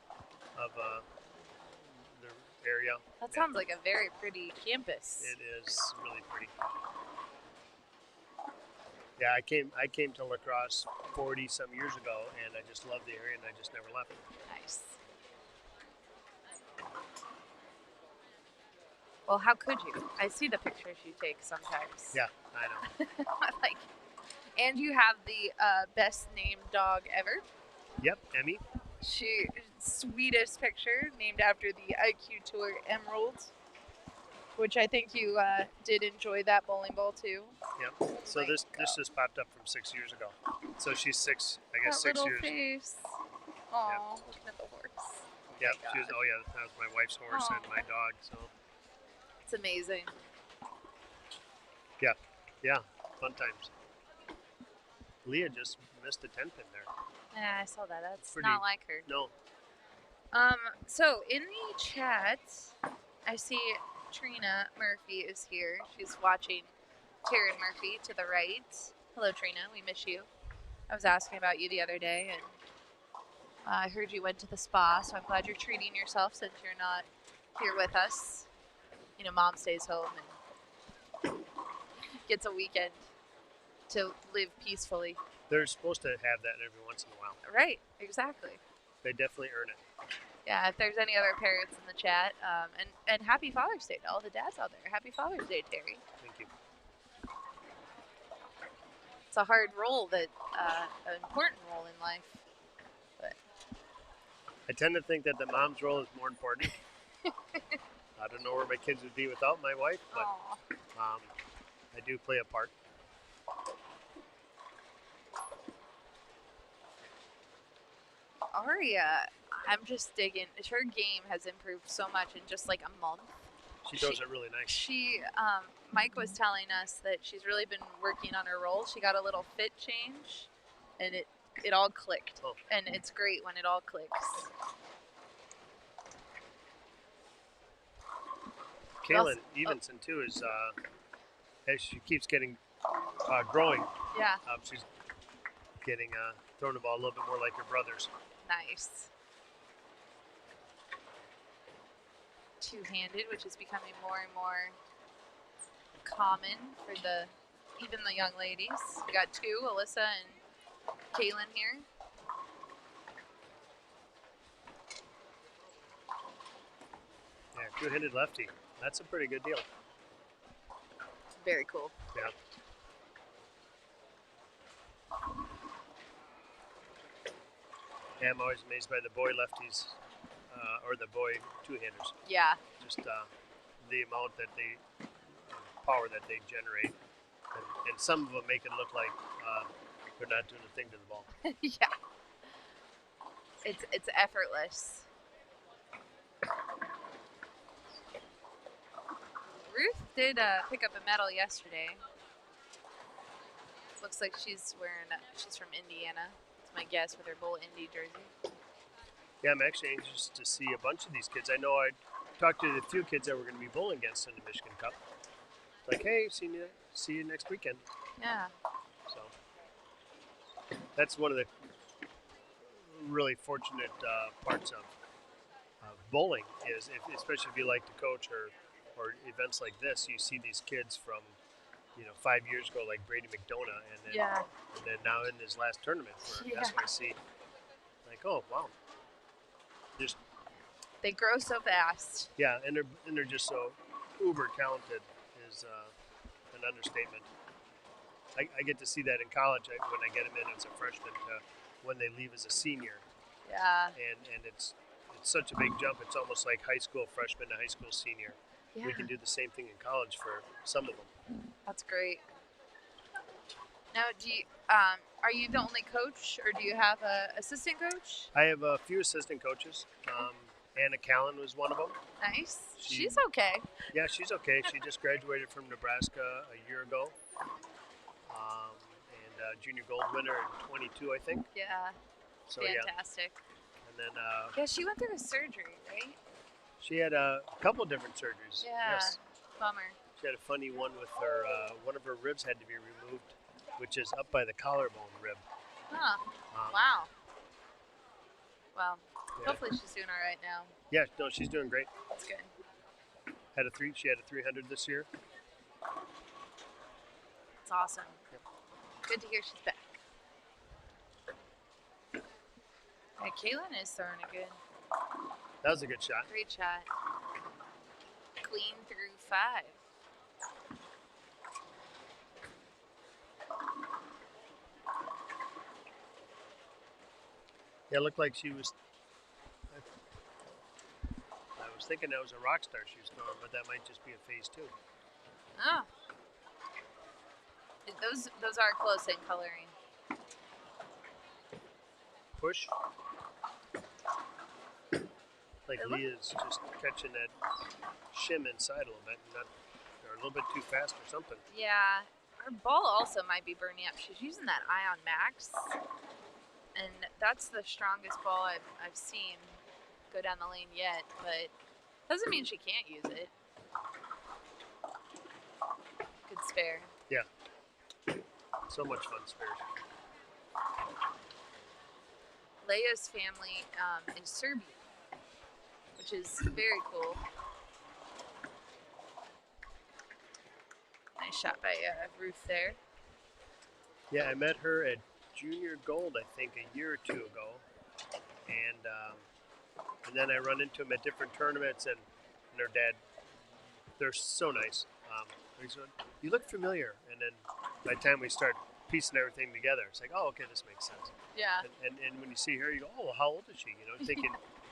[SPEAKER 4] of the area.
[SPEAKER 2] That sounds like a very pretty campus.
[SPEAKER 4] It is really pretty. Yeah, I came to La Crosse 40 some years ago, and I just loved the area, and I just never left.
[SPEAKER 2] Nice. Well, how could you? I see the pictures you take sometimes.
[SPEAKER 4] Yeah, I know.
[SPEAKER 2] I like it. And you have the best named dog ever.
[SPEAKER 4] Yep, Emmy.
[SPEAKER 2] Sweetest picture, named after the IQ Tour Emerald. which I think you did enjoy that bowling ball too.
[SPEAKER 4] Yep. So
[SPEAKER 2] My
[SPEAKER 4] this
[SPEAKER 2] God.
[SPEAKER 4] just popped up from 6 years ago. So she's 6, I guess
[SPEAKER 2] That
[SPEAKER 4] 6
[SPEAKER 2] little
[SPEAKER 4] years.
[SPEAKER 2] face. Aw, looking at the horse.
[SPEAKER 4] Yep.
[SPEAKER 2] my
[SPEAKER 4] She was.
[SPEAKER 2] God.
[SPEAKER 4] Oh yeah, that was my wife's horse and my
[SPEAKER 2] Aw.
[SPEAKER 4] dog. So
[SPEAKER 2] It's amazing.
[SPEAKER 4] yeah, fun times. Leah just missed a 10-pin there.
[SPEAKER 2] Yeah, I saw that. That's
[SPEAKER 4] Pretty-
[SPEAKER 2] not like her.
[SPEAKER 4] No.
[SPEAKER 2] So in the chat, I see Trina Murphy is here. She's watching Taryn Murphy to the right. Hello, Trina. We miss you. I was asking about you the other day, and I heard you went to the spa, so I'm glad you're treating yourself since you're not here with us. You know, Mom stays home and gets a weekend to live peacefully.
[SPEAKER 4] They're supposed to have that every once in a while.
[SPEAKER 2] Right, exactly.
[SPEAKER 4] They definitely earn it.
[SPEAKER 2] Yeah, if there's any other parents in the chat, and happy Father's Day to all the dads out there. Happy Father's Day, Terry.
[SPEAKER 4] Thank you.
[SPEAKER 2] It's a hard role, that an important role in life. But
[SPEAKER 4] I tend to think that the mom's role is more important. I don't know where my kids would be without my wife, but
[SPEAKER 2] aw,
[SPEAKER 4] I do play a part.
[SPEAKER 2] Aria, I'm just digging. Her game has improved so much in just like a month.
[SPEAKER 4] She does it really nice.
[SPEAKER 2] She, Mike was telling us that she's really been working on her role. She got a little fit change, and it all clicked.
[SPEAKER 4] Oh.
[SPEAKER 2] And it's great when it all clicks.
[SPEAKER 4] Kaylin Evenson too is as she keeps getting growing,
[SPEAKER 2] Yeah,
[SPEAKER 4] she's getting throwing the ball a little bit more like her brothers.
[SPEAKER 2] nice. Two-handed, which is becoming more and more common for even the young ladies. We got two, Alyssa and Kaylin here.
[SPEAKER 4] Yeah, two-handed lefty. That's a pretty good deal.
[SPEAKER 2] Very cool.
[SPEAKER 4] Yeah. Yeah, I'm always amazed by the boy lefties or the boy two-handers.
[SPEAKER 2] Yeah,
[SPEAKER 4] Just the amount that power that they generate, and some of them make it look like they're not doing a thing to the ball.
[SPEAKER 2] yeah. It's effortless. Ruth did pick up a medal yesterday. Looks like she's from Indiana. That's my guess with her Bowl Indy jersey.
[SPEAKER 4] Yeah, I'm actually anxious to see a bunch of these kids. I know I talked to the few kids that we're going to be bowling against in the Michigan Cup. It's like, hey, see you next weekend.
[SPEAKER 2] Yeah.
[SPEAKER 4] So that's one of the really fortunate parts of bowling is, especially if you like to coach or events like this, you see these kids from 5 years ago, like Brady McDonough, and then now in his last tournament for SYC. Like, oh wow, just
[SPEAKER 2] They grow so fast.
[SPEAKER 4] yeah, and they're just so uber talented is an understatement. I get to see that in college when I get them in as a freshman to when they leave as a senior,
[SPEAKER 2] Yeah.
[SPEAKER 4] and it's such a big jump. It's almost like high school freshman to high school senior.
[SPEAKER 2] Yeah.
[SPEAKER 4] We can do the same thing in college for some of them.
[SPEAKER 2] That's great. Now, are you the only coach, or do you have a assistant coach?
[SPEAKER 4] I have a few assistant coaches. Anna Callan was one of them.
[SPEAKER 2] Nice.
[SPEAKER 4] She-
[SPEAKER 2] She's okay.
[SPEAKER 4] Yeah, she's okay. She just graduated from Nebraska a year ago. And junior gold winner in 22, I think.
[SPEAKER 2] Yeah.
[SPEAKER 4] So
[SPEAKER 2] Fantastic.
[SPEAKER 4] yeah. And then
[SPEAKER 2] Yeah, she went through a surgery, right?
[SPEAKER 4] she had a couple different surgeries.
[SPEAKER 2] Yeah.
[SPEAKER 4] Yes.
[SPEAKER 2] Bummer.
[SPEAKER 4] She had a funny one with her, one of her ribs had to be removed, which is up by the collarbone rib.
[SPEAKER 2] Huh.
[SPEAKER 4] Um,
[SPEAKER 2] Wow. Well,
[SPEAKER 4] Yeah.
[SPEAKER 2] hopefully she's doing all right now.
[SPEAKER 4] Yeah, no, she's doing great.
[SPEAKER 2] That's good.
[SPEAKER 4] She had a 300 this year.
[SPEAKER 2] It's awesome.
[SPEAKER 4] Yep.
[SPEAKER 2] Good to hear she's back. Yeah, Kaylin is throwing a good,
[SPEAKER 4] That was a good shot.
[SPEAKER 2] great shot. Clean through 5.
[SPEAKER 4] Yeah, it looked like she was. was thinking that was a rock star she was throwing, but that might just be a phase 2.
[SPEAKER 2] Oh. Those are close in coloring.
[SPEAKER 4] Push. Like Leah's just catching that shim inside a little bit, and or a little bit too fast or something.
[SPEAKER 2] Yeah, her ball also might be burning up. She's using that Ion Max, and that's the strongest ball I've seen go down the lane yet, but doesn't mean she can't use it. Good spare.
[SPEAKER 4] Yeah. So much fun spares.
[SPEAKER 2] Leia's family is Serbian, which is very cool. Nice shot by Ruth there.
[SPEAKER 4] Yeah, I met her at Junior Gold, I think, a year or two ago, and then I run into them at different tournaments, and their dad. They're so nice. You look familiar, and then by the time we start piecing everything together, it's like, oh, okay, this makes sense.
[SPEAKER 2] Yeah.
[SPEAKER 4] And when you see her, you go, oh, how old is she? You know, thinking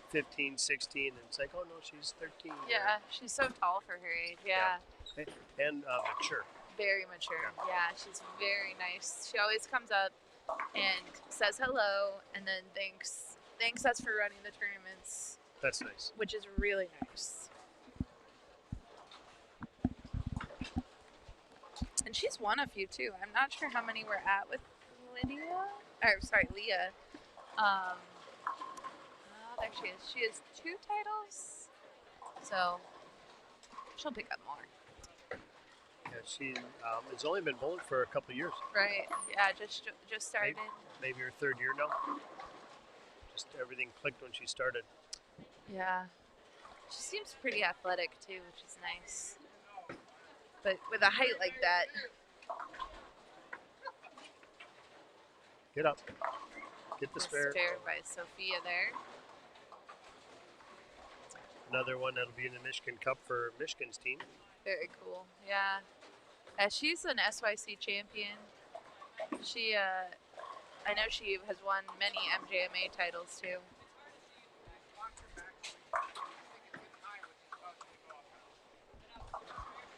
[SPEAKER 4] 15, 16, and it's like, oh no, she's 13.
[SPEAKER 2] Yeah, she's so tall for her age. Yeah.
[SPEAKER 4] And mature.
[SPEAKER 2] Very mature. Yeah, she's very nice. She always comes up and says hello, and then thanks us for running the tournaments.
[SPEAKER 4] That's nice.
[SPEAKER 2] Which is really nice. And she's won a few too. I'm not sure how many we're at with Leah. Oh, there she is. She has 2 titles, so she'll pick up more.
[SPEAKER 4] Yeah, she has only been bowling for a couple of years.
[SPEAKER 2] Right. Yeah, just started.
[SPEAKER 4] Maybe her 3rd year now. Just everything clicked when she started.
[SPEAKER 2] Yeah. She seems pretty athletic too, which is nice. But with a height like that.
[SPEAKER 4] Get up. Get the spare.
[SPEAKER 2] Spare by Sophia there.
[SPEAKER 4] Another one that'll be in the Michigan Cup for Michigan's team.
[SPEAKER 2] Very cool. Yeah. She's an SYC champion. She, I know she has won many MJMA titles too.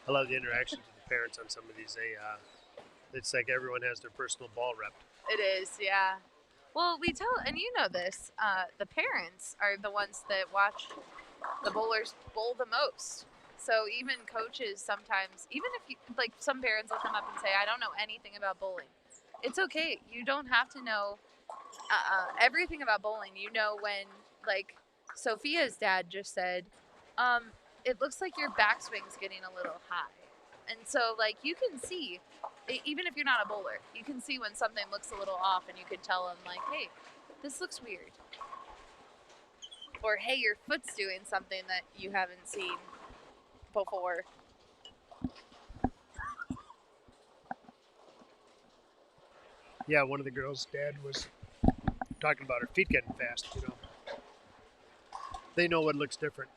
[SPEAKER 4] I love the interactions with the parents on some of these. It's like everyone has their personal ball rep.
[SPEAKER 2] It is, yeah. Well, we tell, and you know this, the parents are the ones that watch the bowlers bowl the most. So even coaches sometimes, even if you, like some parents will come up and say, I don't know anything about bowling. It's okay. You don't have to know everything about bowling. You know when, like Sophia's dad just said, it looks like your backswing's getting a little high. And so like you can see, even if you're not a bowler, you can see when something looks a little off and you can tell them like, hey, this looks weird. Or hey, your foot's doing something that you haven't seen before.
[SPEAKER 4] Yeah, one of the girls' dad was talking about her feet getting fast, you know. They know what looks different.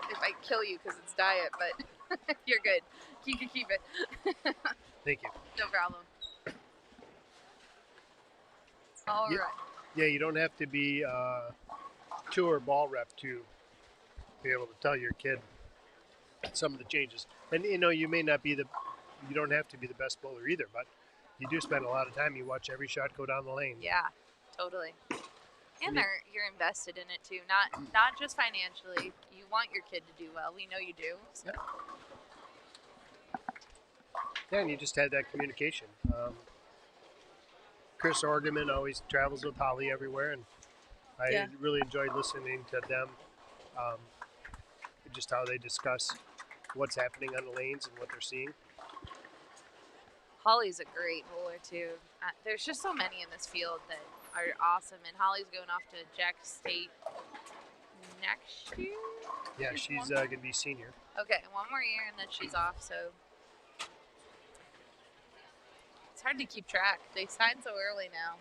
[SPEAKER 2] It might kill you because it's diet, but you're good. You can keep it.
[SPEAKER 4] Thank you.
[SPEAKER 2] No problem. All right.
[SPEAKER 4] Yeah, you don't have to be tour ball rep to be able to tell your kid some of the changes. And you know, you may not be you don't have to be the best bowler either, but you do spend a lot of time. You watch every shot go down the lane.
[SPEAKER 2] Yeah, totally. And you're invested in it too, not just financially. You want your kid to do well. We know you do. So.
[SPEAKER 4] Yeah, and you just had that communication. Chris Orgeman always travels with Holly everywhere, and I really enjoyed listening to them, just how they discuss what's happening on the lanes and what they're seeing.
[SPEAKER 2] Holly's a great bowler too. There's just so many in this field that are awesome, and Holly's going off to Jack State next year?
[SPEAKER 4] Yeah, she's going to be senior.
[SPEAKER 2] Okay, one more year and then she's off, so it's hard to keep track. They signed so early now.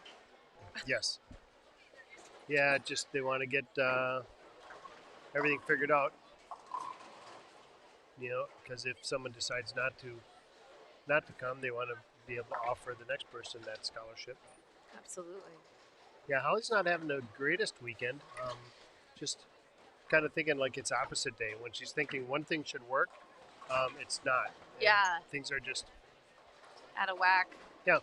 [SPEAKER 4] Yes. Yeah, just they want to get everything figured out. You know, because if someone decides not to come, they want to be able to offer the next person that scholarship.
[SPEAKER 2] Absolutely.
[SPEAKER 4] Yeah, Holly's not having the greatest weekend. Just kind of thinking like it's opposite day. When she's thinking one thing should work, it's not. And
[SPEAKER 2] Yeah.
[SPEAKER 4] things are just,
[SPEAKER 2] Out of whack.
[SPEAKER 4] yeah.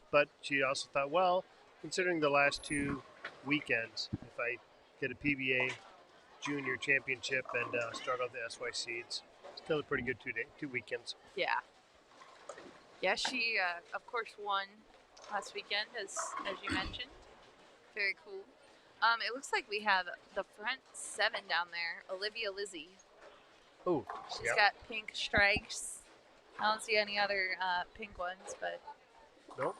[SPEAKER 4] But she also thought, well, considering the last 2 weekends, if I get a PBA junior championship and start out the SYC, it's still a pretty good 2 weekends.
[SPEAKER 2] Yeah. Yeah, she, of course, won last weekend, as you mentioned. Very cool. It looks like we have the front 7 down there. Olivia Lizzie.
[SPEAKER 4] Oh,
[SPEAKER 2] She's got pink stripes. I don't see any other pink ones, but
[SPEAKER 4] nope.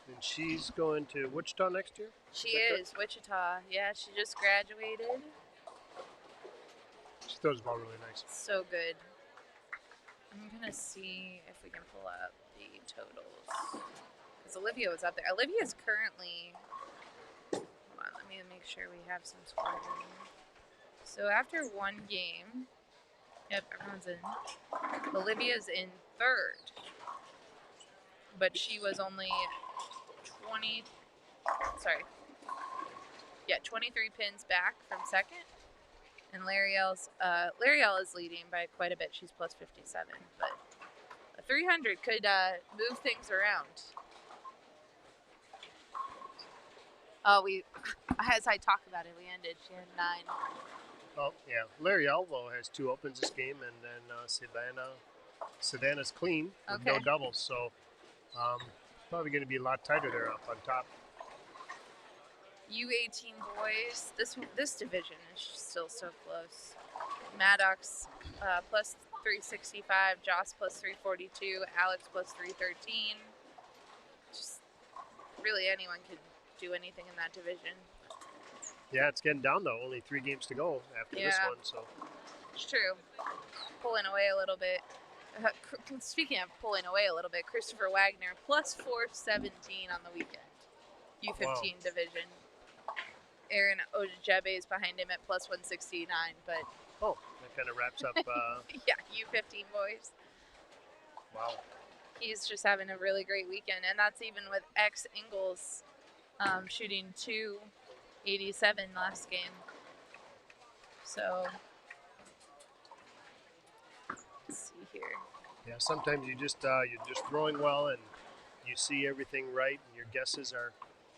[SPEAKER 4] And she's going to Wichita next year?
[SPEAKER 2] she is. Wichita. Yeah, she just graduated.
[SPEAKER 4] She throws the ball really nice.
[SPEAKER 2] So good. I'm going to see if we can pull up the totals. Because Olivia was up there. Olivia's currently... Hold on, let me make sure we have some scores in here. So after one game... Yep, everyone's in. Olivia's in 3rd. But she was only 23 pins back from 2nd. And Larielle is leading by quite a bit. She's plus 57. But a 300 could move things around. Oh, as I talk about it, we ended. She had 9.
[SPEAKER 4] Oh, yeah. Larry Alvo has 2 opens this game, and then Savannah's clean with no doubles. So probably going to be a lot tighter there up on top.
[SPEAKER 2] U18 boys, this division is still so close. Maddox plus 365, Joss plus 342, Alex plus 313. Just really anyone can do anything in that division.
[SPEAKER 4] Yeah, it's getting down though. Only 3 games to go after this one. So
[SPEAKER 2] it's true. Pulling away a little bit. Speaking of pulling away a little bit, Christopher Wagner plus 417 on the weekend. U15 division. Aaron Ojebe is behind him at plus 169, but
[SPEAKER 4] that kind of wraps up.
[SPEAKER 2] Yeah, U15 boys.
[SPEAKER 4] Wow.
[SPEAKER 2] He's just having a really great weekend, and that's even with ex Ingles shooting 287 last game. So let's see here.
[SPEAKER 4] Yeah, sometimes you're just throwing well, and you see everything right, and your guesses are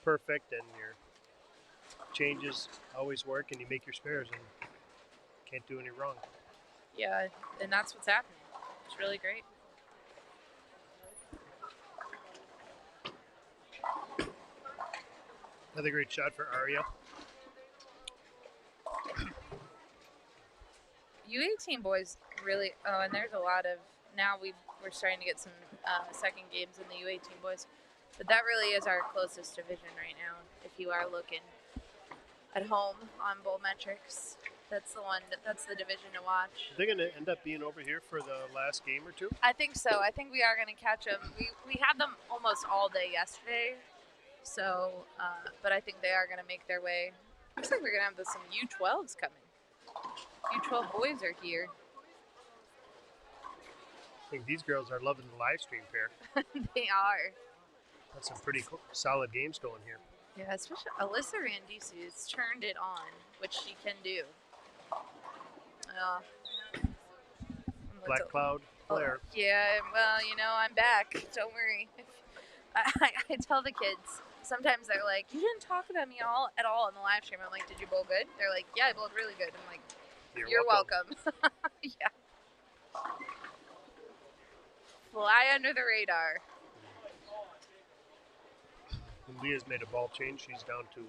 [SPEAKER 4] perfect, and your changes always work, and you make your spares and can't do any wrong.
[SPEAKER 2] Yeah, and that's what's happening. It's really great.
[SPEAKER 4] Another great shot for Aria.
[SPEAKER 2] U18 boys really, and there's a lot of, now we're starting to get some second games in the U18 boys, but that really is our closest division right now. If you are looking at home on Bowl Metrics, that's the division to watch.
[SPEAKER 4] They're going to end up being over here for the last game or 2?
[SPEAKER 2] I think so. I think we are going to catch them. We had them almost all day yesterday, so, but I think they are going to make their way. Looks like we're going to have some U12s coming. U12 boys are here.
[SPEAKER 4] I think these girls are loving the live stream pair.
[SPEAKER 2] They are.
[SPEAKER 4] That's some pretty solid games going here.
[SPEAKER 2] Yeah, especially Alyssa Randisi has turned it on, which she can do.
[SPEAKER 4] Black Cloud, Blair.
[SPEAKER 2] Yeah, well, I'm back. Don't worry. I tell the kids, sometimes they're like, you didn't talk about me at all in the live stream. I'm like, did you bowl good? They're like, yeah, I bowled really good. I'm like, you're welcome. Yeah. Fly under the radar.
[SPEAKER 4] And Leah's made a ball change. She's down to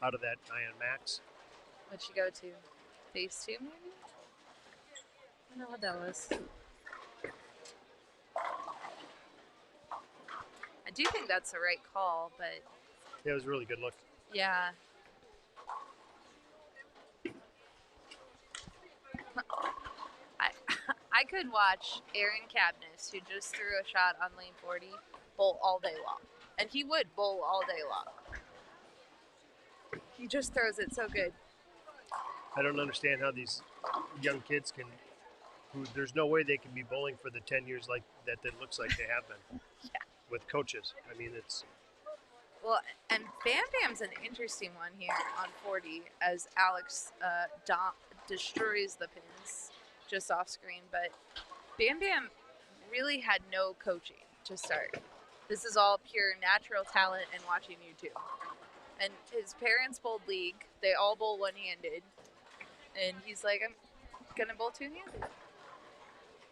[SPEAKER 4] out of that Ion Max.
[SPEAKER 2] What'd she go to? Phase 2, maybe? I don't know what that was. I do think that's the right call, but...
[SPEAKER 4] Yeah, it was a really good look.
[SPEAKER 2] Yeah. I could watch Aaron Cabness, who just threw a shot on lane 40, bowl all day long. And he would bowl all day long. He just throws it so good.
[SPEAKER 4] I don't understand how these young kids there's no way they can be bowling for the 10 years like that looks like they have been.
[SPEAKER 2] Yeah.
[SPEAKER 4] with coaches. I mean, it's
[SPEAKER 2] Well, and Bam Bam's an interesting one here on 40 as Alex destroys the pins just off screen. But Bam Bam really had no coaching to start. This is all pure natural talent and watching YouTube. And his parents bowled league. They all bowl one-handed. And he's like, I'm going to bowl two-handed.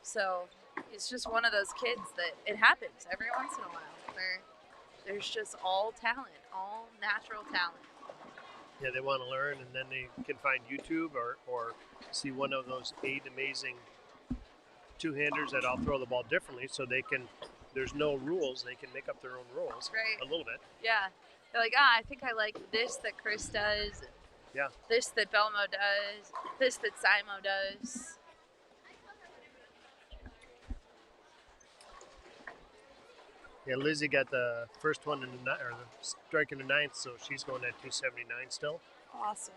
[SPEAKER 2] So he's just one of those kids that it happens every once in a while where there's just all talent, all natural talent.
[SPEAKER 4] yeah, they want to learn, and then they can find YouTube or see one of those 8 amazing two-handers that all throw the ball differently, so they can. There's no rules; they can make up their own rules
[SPEAKER 2] Right.
[SPEAKER 4] a little bit.
[SPEAKER 2] Yeah. They're like, I think I like this that Chris does.
[SPEAKER 4] Yeah.
[SPEAKER 2] This that Belmo does. This that Simo does.
[SPEAKER 4] Yeah, Lizzie got the first one in the or the strike in the 9th, so she's going at 279 still.
[SPEAKER 2] Awesome.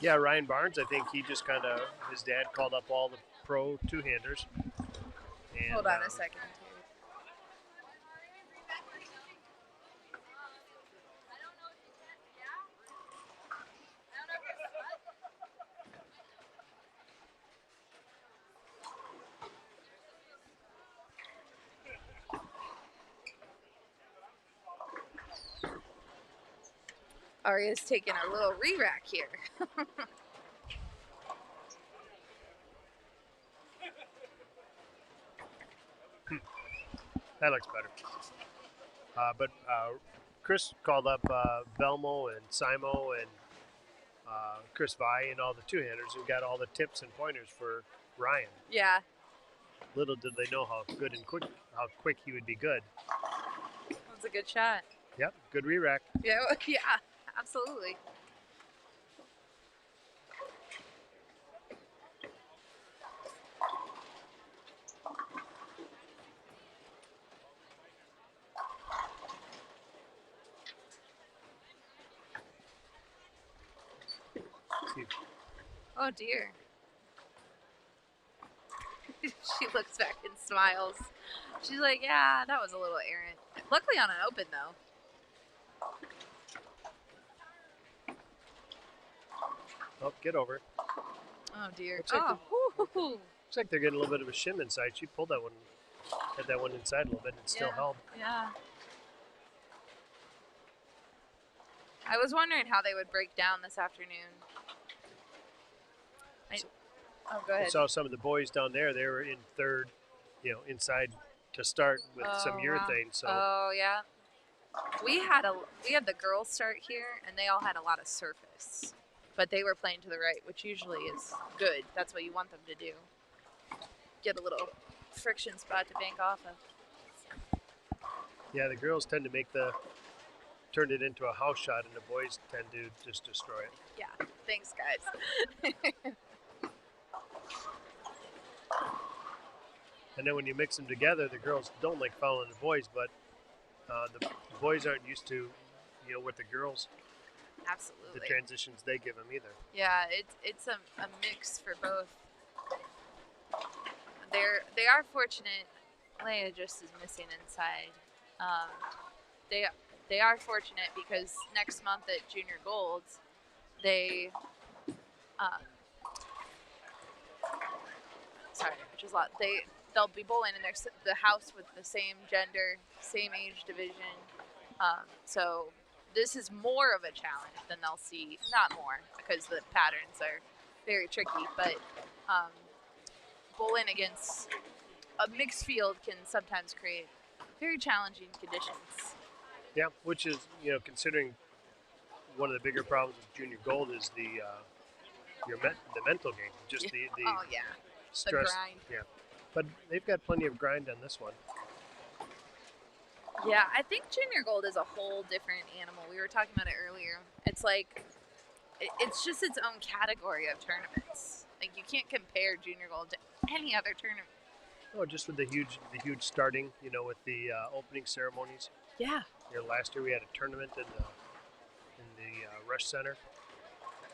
[SPEAKER 4] Yeah, Ryan Barnes, I think he just kind of, his dad called up all the pro two-handers. And,
[SPEAKER 2] Hold on a second. Aria's taking a little re-rack here.
[SPEAKER 4] That looks better. But Chris called up Belmo and Simo and Chris Vi and all the two-handers and got all the tips and pointers for Ryan.
[SPEAKER 2] Yeah.
[SPEAKER 4] Little did they know how good and quick he would be good.
[SPEAKER 2] That's a good shot.
[SPEAKER 4] Yep, good re-rack.
[SPEAKER 2] Yeah, yeah, absolutely. Oh dear. She looks back and smiles. She's like, yeah, that was a little errant. Luckily on an open though.
[SPEAKER 4] Oh, get over.
[SPEAKER 2] Oh dear.
[SPEAKER 4] Looks like
[SPEAKER 2] Woo-hoo-hoo.
[SPEAKER 4] Looks like they're getting a little bit of a shim inside. She pulled that one, had that one inside a little bit, and it still held.
[SPEAKER 2] Yeah. I was wondering how they would break down this afternoon. Oh, go
[SPEAKER 4] I
[SPEAKER 2] ahead.
[SPEAKER 4] saw some of the boys down there. They were in third, inside to start with some urethane. So
[SPEAKER 2] Oh yeah. We had the girls start here, and they all had a lot of surface, but they were playing to the right, which usually is good. That's what you want them to do. Get a little friction spot to bank off of.
[SPEAKER 4] yeah, the girls tend to turn it into a house shot, and the boys tend to just destroy it.
[SPEAKER 2] Yeah. Thanks, guys.
[SPEAKER 4] And then when you mix them together, the girls don't like following the boys, but the boys aren't used to, what the girls,
[SPEAKER 2] Absolutely.
[SPEAKER 4] the transitions they give them either.
[SPEAKER 2] Yeah, it's a mix for both. They are fortunate. Leia just is missing inside. They are fortunate because next month at Junior Golds, they sorry, I just lost. They'll be bowling in the house with the same gender, same age division. So this is more of a challenge than they'll see. Not more, because the patterns are very tricky, but bowling against a mixed field can sometimes create very challenging conditions.
[SPEAKER 4] Yeah, which is, considering one of the bigger problems with Junior Gold is the mental game, just the
[SPEAKER 2] oh yeah,
[SPEAKER 4] stress.
[SPEAKER 2] the grind.
[SPEAKER 4] Yeah, but they've got plenty of grind on this one.
[SPEAKER 2] Yeah, I think Junior Gold is a whole different animal. We were talking about it earlier. It's like, it's just its own category of tournaments. Like, you can't compare Junior Gold to any other tournament.
[SPEAKER 4] Oh, just with the huge starting, with the opening ceremonies.
[SPEAKER 2] Yeah.
[SPEAKER 4] Last year we had a tournament in the Rush Center.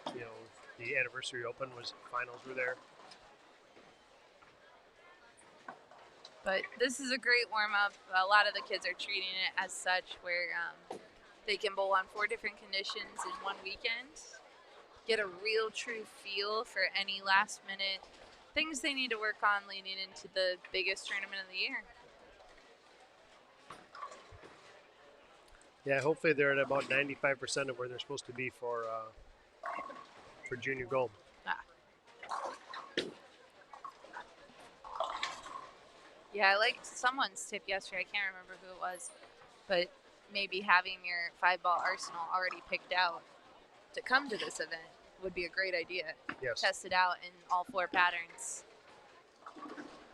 [SPEAKER 4] The Anniversary Open finals were there.
[SPEAKER 2] But this is a great warm-up. A lot of the kids are treating it as such, where they can bowl on 4 different conditions in one weekend, get a real true feel for any last-minute things they need to work on leading into the biggest tournament of the year.
[SPEAKER 4] Yeah, hopefully they're at about 95% of where they're supposed to be for junior gold.
[SPEAKER 2] Yeah, I liked someone's tip yesterday. I can't remember who it was, but maybe having your 5-ball arsenal already picked out to come to this event would be a great idea.
[SPEAKER 4] Yes.
[SPEAKER 2] Test it out in all 4 patterns.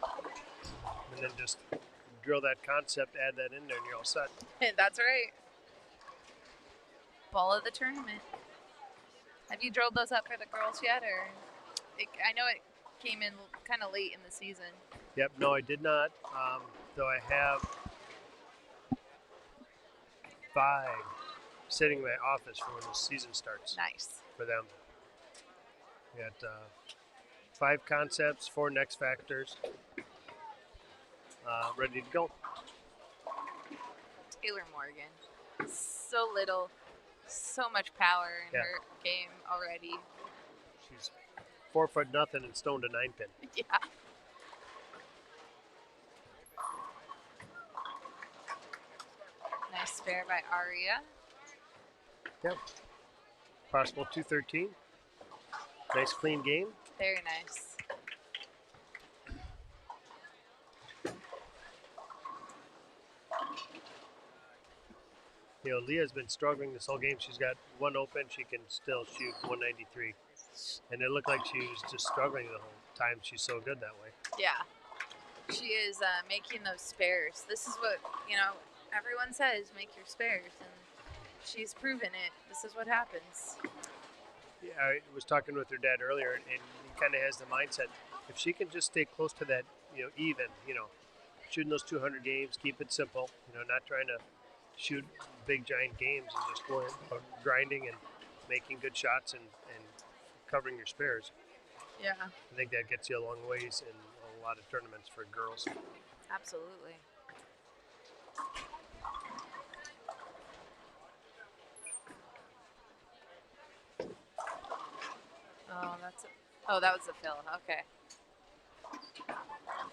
[SPEAKER 4] And then just drill that concept, add that in there, and you're all set.
[SPEAKER 2] That's right. Ball of the tournament. Have you drilled those up for the girls yet, or I know it came in kind of late in the season.
[SPEAKER 4] Yep, no, I did not. Though I have 5 sitting in my office for when the season starts.
[SPEAKER 2] Nice.
[SPEAKER 4] For them. We got 5 concepts, 4 next factors, ready to go.
[SPEAKER 2] Taylor Morgan, so little, so much power in her game already.
[SPEAKER 4] She's 4 foot nothing and stoned a 9-pin.
[SPEAKER 2] Yeah. Nice spare by Aria.
[SPEAKER 4] Yep. Possible 213. Nice clean game.
[SPEAKER 2] Very nice.
[SPEAKER 4] You know, Leah's been struggling this whole game. She's got 1 open. She can still shoot 193. And it looked like she was just struggling the whole time. She's so good that way.
[SPEAKER 2] Yeah. She is making those spares. This is what, everyone says, make your spares. And she's proven it. This is what happens.
[SPEAKER 4] Yeah, I was talking with her dad earlier, and he kind of has the mindset, if she can just stay close to that, even, shooting those 200 games, keep it simple, not trying to shoot big giant games and just going grinding and making good shots and covering your spares.
[SPEAKER 2] Yeah.
[SPEAKER 4] I think that gets you a long ways in a lot of tournaments for girls.
[SPEAKER 2] Absolutely. That was a fill. Okay.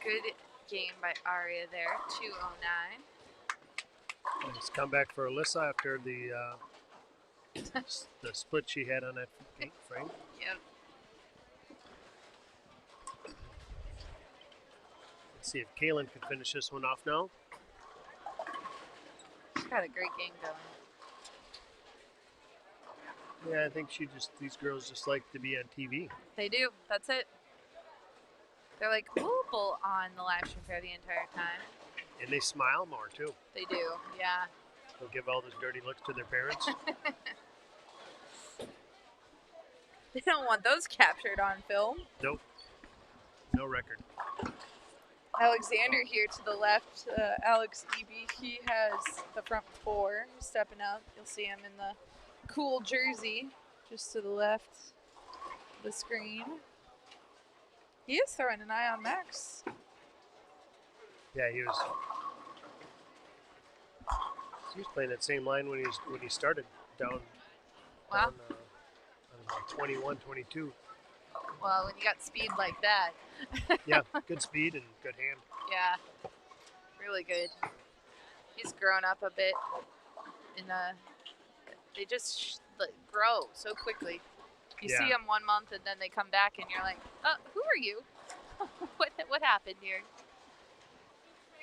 [SPEAKER 2] Good game by Aria there. 209.
[SPEAKER 4] Nice comeback for Alyssa after the split she had on that frame.
[SPEAKER 2] Yep.
[SPEAKER 4] Let's see if Kaylin can finish this one off now.
[SPEAKER 2] She's got a great game going.
[SPEAKER 4] Yeah, I think these girls just like to be on TV.
[SPEAKER 2] They do. That's it. They're like, we'll bowl on the live stream for the entire time.
[SPEAKER 4] And they smile more, too.
[SPEAKER 2] They do, yeah.
[SPEAKER 4] They'll give all those dirty looks to their parents.
[SPEAKER 2] They don't want those captured on film.
[SPEAKER 4] Nope. No record.
[SPEAKER 2] Alexander here to the left, Alex Eby, he has the front 4 stepping up. You'll see him in the cool jersey just to the left of the screen. He is throwing an eye on Max.
[SPEAKER 4] Yeah, he was playing that same line when he started down
[SPEAKER 2] Wow.
[SPEAKER 4] on about 21, 22.
[SPEAKER 2] Well, when you got speed like that.
[SPEAKER 4] Yeah, good speed and good hand.
[SPEAKER 2] Yeah, really good. He's grown up a bit. They just grow so quickly. You see them 1 month and then they come back and you're like, oh, who are you? What happened here?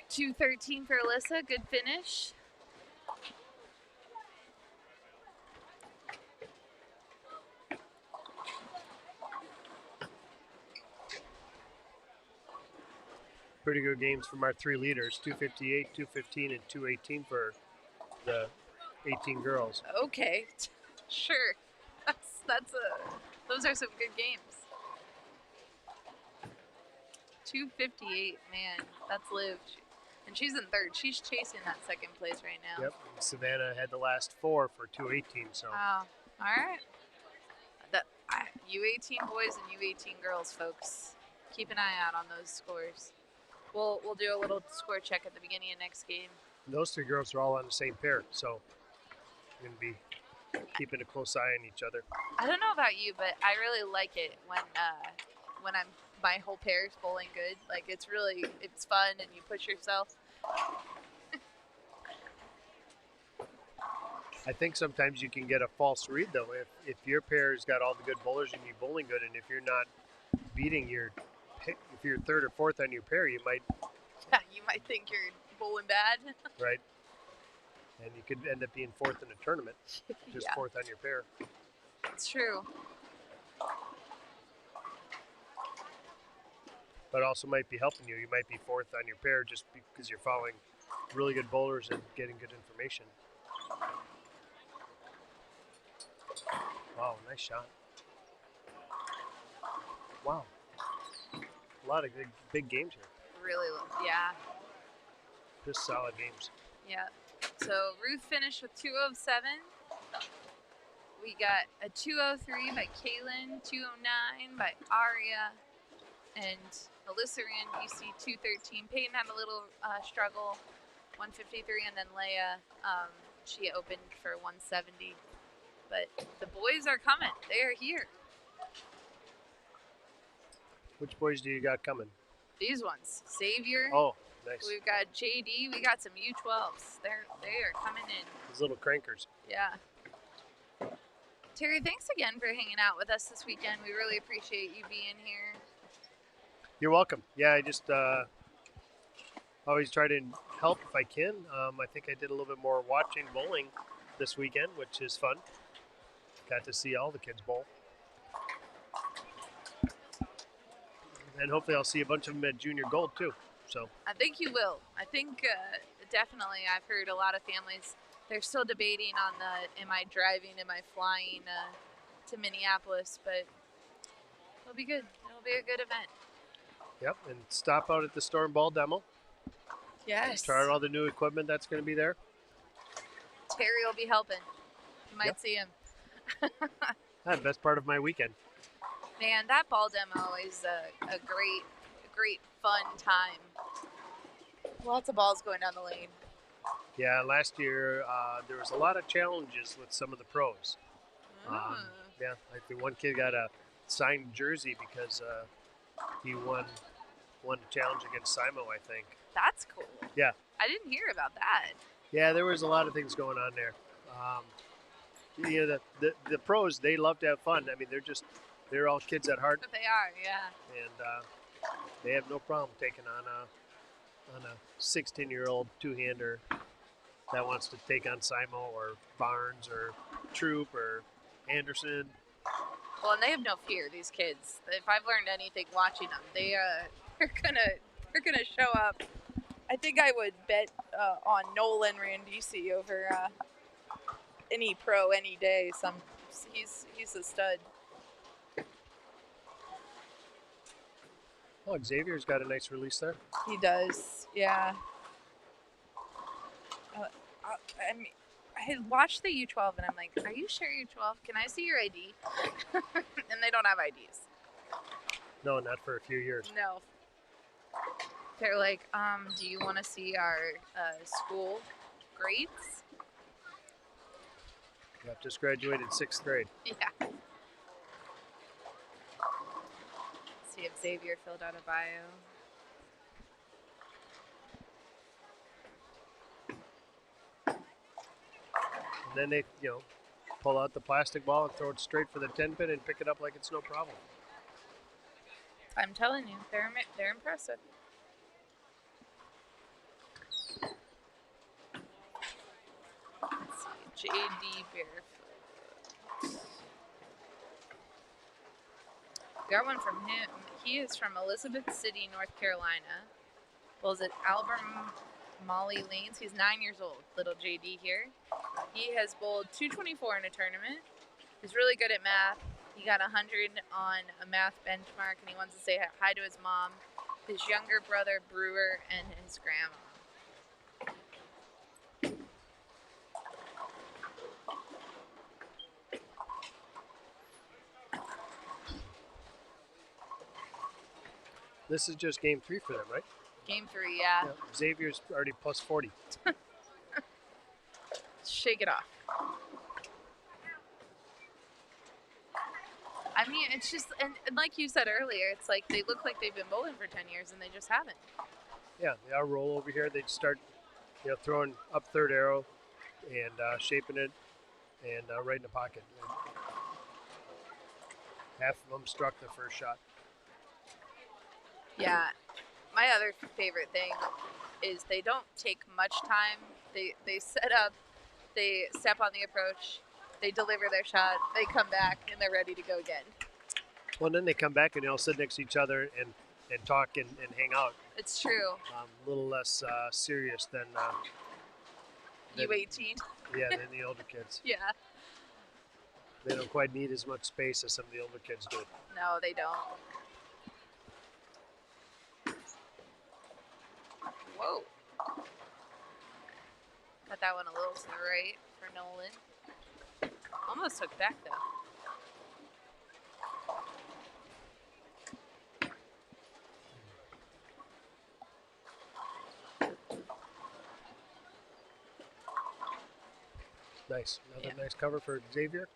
[SPEAKER 2] 213 for Alyssa, good finish.
[SPEAKER 4] Pretty good games from our 3 leaders, 258, 215, and 218 for the 18 girls.
[SPEAKER 2] Okay, sure. Those are some good games. 258, man, that's Liv. And she's in 3rd. She's chasing that 2nd place right now.
[SPEAKER 4] Yep, and Savannah had the last 4 for 218, so.
[SPEAKER 2] Wow, all right. U18 boys and U18 girls, folks. Keep an eye out on those scores. We'll do a little score check at the beginning of next game.
[SPEAKER 4] Those 3 girls are all on the same pair, so we're going to be keeping a close eye on each other.
[SPEAKER 2] I don't know about you, but I really like it when my whole pair is bowling good. Like it's fun and you push yourself.
[SPEAKER 4] I think sometimes you can get a false read though if your pair's got all the good bowlers and you bowling good, and if you're not beating if you're 3rd or 4th on your pair, you might
[SPEAKER 2] think you're bowling bad.
[SPEAKER 4] Right. And you could end up being 4th in a tournament, just
[SPEAKER 2] Yeah.
[SPEAKER 4] 4th on your pair.
[SPEAKER 2] It's true.
[SPEAKER 4] But also might be helping you. You might be 4th on your pair just because you're following really good bowlers and getting good information. Wow, nice shot. Wow. A lot of big games here.
[SPEAKER 2] Really, yeah.
[SPEAKER 4] Just solid games.
[SPEAKER 2] Yeah. So Ruth finished with 207. We got a 203 by Kaylin, 209 by Aria, and Alyssa ran UC 213. Peyton had a little struggle, 153, and then Leia, she opened for 170. But the boys are coming. They are here.
[SPEAKER 4] Which boys do you got coming?
[SPEAKER 2] These ones. Xavier.
[SPEAKER 4] Oh, nice.
[SPEAKER 2] We've got JD. We got some U12s. They are coming in.
[SPEAKER 4] These little crankers.
[SPEAKER 2] Yeah. Terry, thanks again for hanging out with us this weekend. We really appreciate you being here.
[SPEAKER 4] You're welcome. Yeah, I just always try to help if I can. I think I did a little bit more watching bowling this weekend, which is fun. Got to see all the kids bowl. And hopefully I'll see a bunch of them at Junior Gold too. So
[SPEAKER 2] I think you will. I think definitely. I've heard a lot of families, they're still debating on am I driving, am I flying to Minneapolis, but it'll be good. It'll be a good event.
[SPEAKER 4] Yep, and stop out at the Storm Ball demo.
[SPEAKER 2] Yes.
[SPEAKER 4] Try out all the new equipment that's going to be there.
[SPEAKER 2] Terry will be helping. You might see him.
[SPEAKER 4] That's the best part of my weekend.
[SPEAKER 2] Man, that ball demo is a great fun time. Lots of balls going down the lane.
[SPEAKER 4] Yeah, last year there was a lot of challenges with some of the pros. Yeah, like the one kid got a signed jersey because he won a challenge against Simo, I think.
[SPEAKER 2] That's cool.
[SPEAKER 4] Yeah.
[SPEAKER 2] I didn't hear about that.
[SPEAKER 4] Yeah, there was a lot of things going on there. You know, the pros, they love to have fun. I mean, they're all kids at heart.
[SPEAKER 2] But they are, yeah.
[SPEAKER 4] And they have no problem taking on a 16-year-old two-hander that wants to take on Simo or Barnes or Troop or Anderson.
[SPEAKER 2] Well, and they have no fear, these kids. If I've learned anything watching them, they're gonna show up. I think I would bet on Nolan Randisi over any pro any day. He's a stud.
[SPEAKER 4] Oh, Xavier's got a nice release there.
[SPEAKER 2] He does, yeah. I mean, I had watched the U12 and I'm like, are you sure you're 12? Can I see your ID? And they don't have IDs.
[SPEAKER 4] No, not for a few years.
[SPEAKER 2] No. They're like, do you want to see our school grades?
[SPEAKER 4] Yeah, just graduated 6th grade.
[SPEAKER 2] Yeah. Let's see if Xavier filled out a bio.
[SPEAKER 4] And then they, pull out the plastic ball and throw it straight for the 10 pin and pick it up like it's no problem.
[SPEAKER 2] I'm telling you, they're impressive. Let's see, JD Barefoot. Got one from him. He is from Elizabeth City, North Carolina. Bowls at Molly Lanes. He's 9 years old, little JD here. He has bowled 224 in a tournament. He's really good at math. He got 100 on a math benchmark, and he wants to say hi to his mom, his younger brother Brewer, and his grandma.
[SPEAKER 4] This is just game 3 for them, right?
[SPEAKER 2] Game 3, yeah.
[SPEAKER 4] Xavier's already plus 40.
[SPEAKER 2] Shake it off. I mean, it's just, and like you said earlier, it's like they look like they've been bowling for 10 years and they just haven't.
[SPEAKER 4] Yeah, they all roll over here. They start, throwing up third arrow and shaping it and right in the pocket. And half of them struck the first shot.
[SPEAKER 2] Yeah. My other favorite thing is they don't take much time. They set up, they step on the approach, they deliver their shot, they come back, and they're ready to go again.
[SPEAKER 4] Well, and then they come back and they'll sit next to each other and talk and hang out.
[SPEAKER 2] It's true.
[SPEAKER 4] A little less serious than
[SPEAKER 2] U18.
[SPEAKER 4] Yeah, than the older kids.
[SPEAKER 2] Yeah.
[SPEAKER 4] They don't quite need as much space as some of the older kids do.
[SPEAKER 2] No, they don't. Whoa. Got that one a little to the right for Nolan. Almost took back though.
[SPEAKER 4] Nice. Another nice cover for Xavier.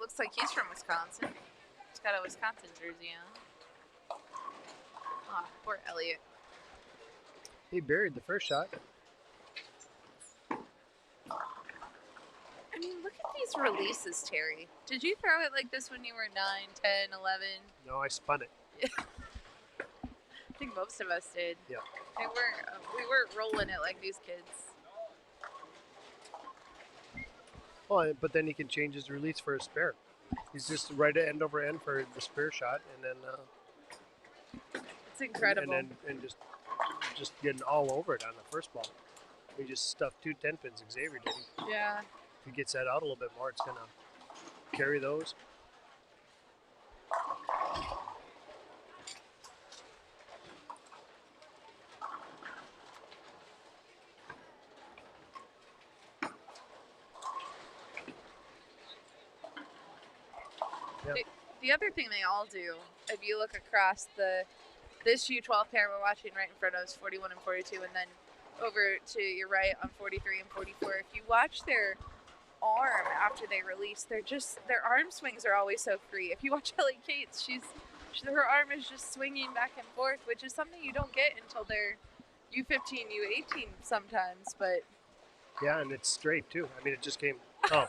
[SPEAKER 2] Looks like he's from Wisconsin. He's got a Wisconsin jersey on. Oh, poor Elliot.
[SPEAKER 4] He buried the first shot.
[SPEAKER 2] I mean, look at these releases, Terry. Did you throw it like this when you were 9, 10, 11?
[SPEAKER 4] No, I spun it.
[SPEAKER 2] I think most of us did.
[SPEAKER 4] Yeah.
[SPEAKER 2] We weren't rolling it like these kids.
[SPEAKER 4] Oh, but then he can change his release for a spare. He's just right at end over end for the spare shot, and then
[SPEAKER 2] it's incredible.
[SPEAKER 4] And just getting all over it on the first ball. He just stuffed 2 10 pins. Xavier did.
[SPEAKER 2] Yeah.
[SPEAKER 4] If he gets that out a little bit more, it's gonna carry those.
[SPEAKER 2] The other thing they all do, if you look across this U12 pair we're watching right in front of us, 41 and 42, and then over to your right on 43 and 44, if you watch their arm after they release, their arm swings are always so free. If you watch Ellie Cates, her arm is just swinging back and forth, which is something you don't get until they're U15, U18 sometimes, but...
[SPEAKER 4] Yeah, and it's straight, too. I mean, it just came... Oh.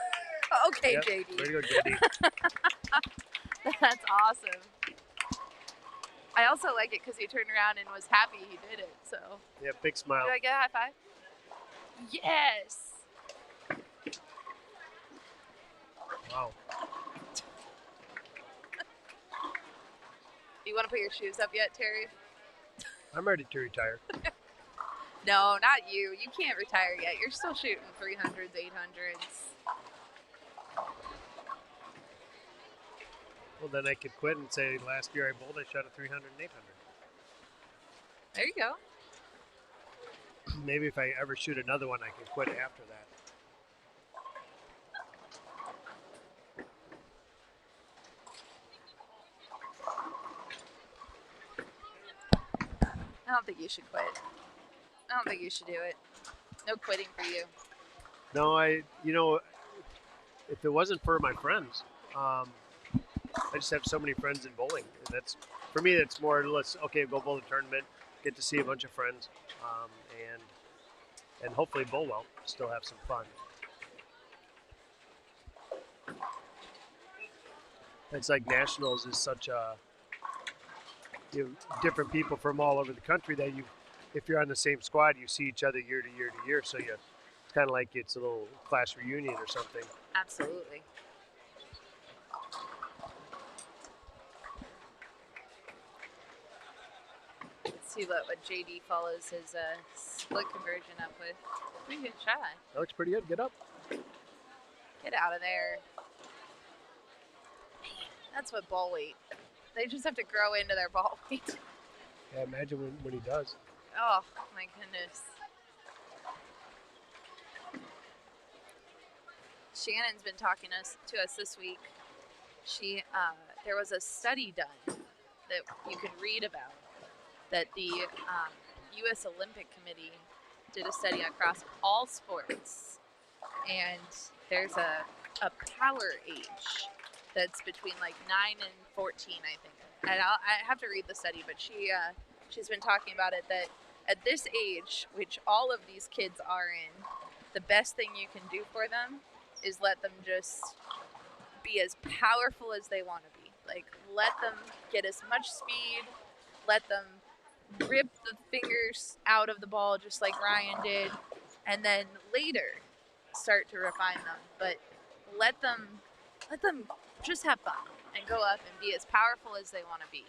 [SPEAKER 2] Okay,
[SPEAKER 4] yep.
[SPEAKER 2] JD.
[SPEAKER 4] Way to go, JD.
[SPEAKER 2] That's awesome. I also like it because he turned around and was happy he did it, so...
[SPEAKER 4] Yeah, big smile.
[SPEAKER 2] Did I get a high five? Yes!
[SPEAKER 4] Wow.
[SPEAKER 2] You want to put your shoes up yet, Terry?
[SPEAKER 4] I'm ready to retire.
[SPEAKER 2] No, not you. You can't retire yet. You're still shooting 300s, 800s.
[SPEAKER 4] Well, then I could quit and say last year I bowled, I shot a 300 and 800.
[SPEAKER 2] There you go.
[SPEAKER 4] Maybe if I ever shoot another one, I can quit after that.
[SPEAKER 2] I don't think you should quit. I don't think you should do it. No quitting for you.
[SPEAKER 4] No, if it wasn't for my friends, I just have so many friends in bowling. For me, that's more, go bowl the tournament, get to see a bunch of friends, and hopefully bowl well, still have some fun. It's like Nationals is such a, different people from all over the country that if you're on the same squad, you see each other year to year to year, so it's kind of like it's a little class reunion or something.
[SPEAKER 2] Absolutely. Let's see what JD follows his split conversion up with. Pretty good shot.
[SPEAKER 4] That looks pretty good. Get up.
[SPEAKER 2] Get out of there. That's what ball weight. They just have to grow into their ball weight.
[SPEAKER 4] Yeah, imagine when he does.
[SPEAKER 2] Oh, my goodness. Shannon's been talking to us this week. There was a study done that you can read about, that the U.S. Olympic Committee did a study across all sports, and there's a power age that's between like 9 and 14, I think. And I have to read the study, but she's been talking about it, that at this age, which all of these kids are in, the best thing you can do for them is let them just be as powerful as they want to be. Like, let them get as much speed, let them rip the fingers out of the ball just like Ryan did, and then later start to refine them. But let them just have fun and go up and be as powerful as they want to be.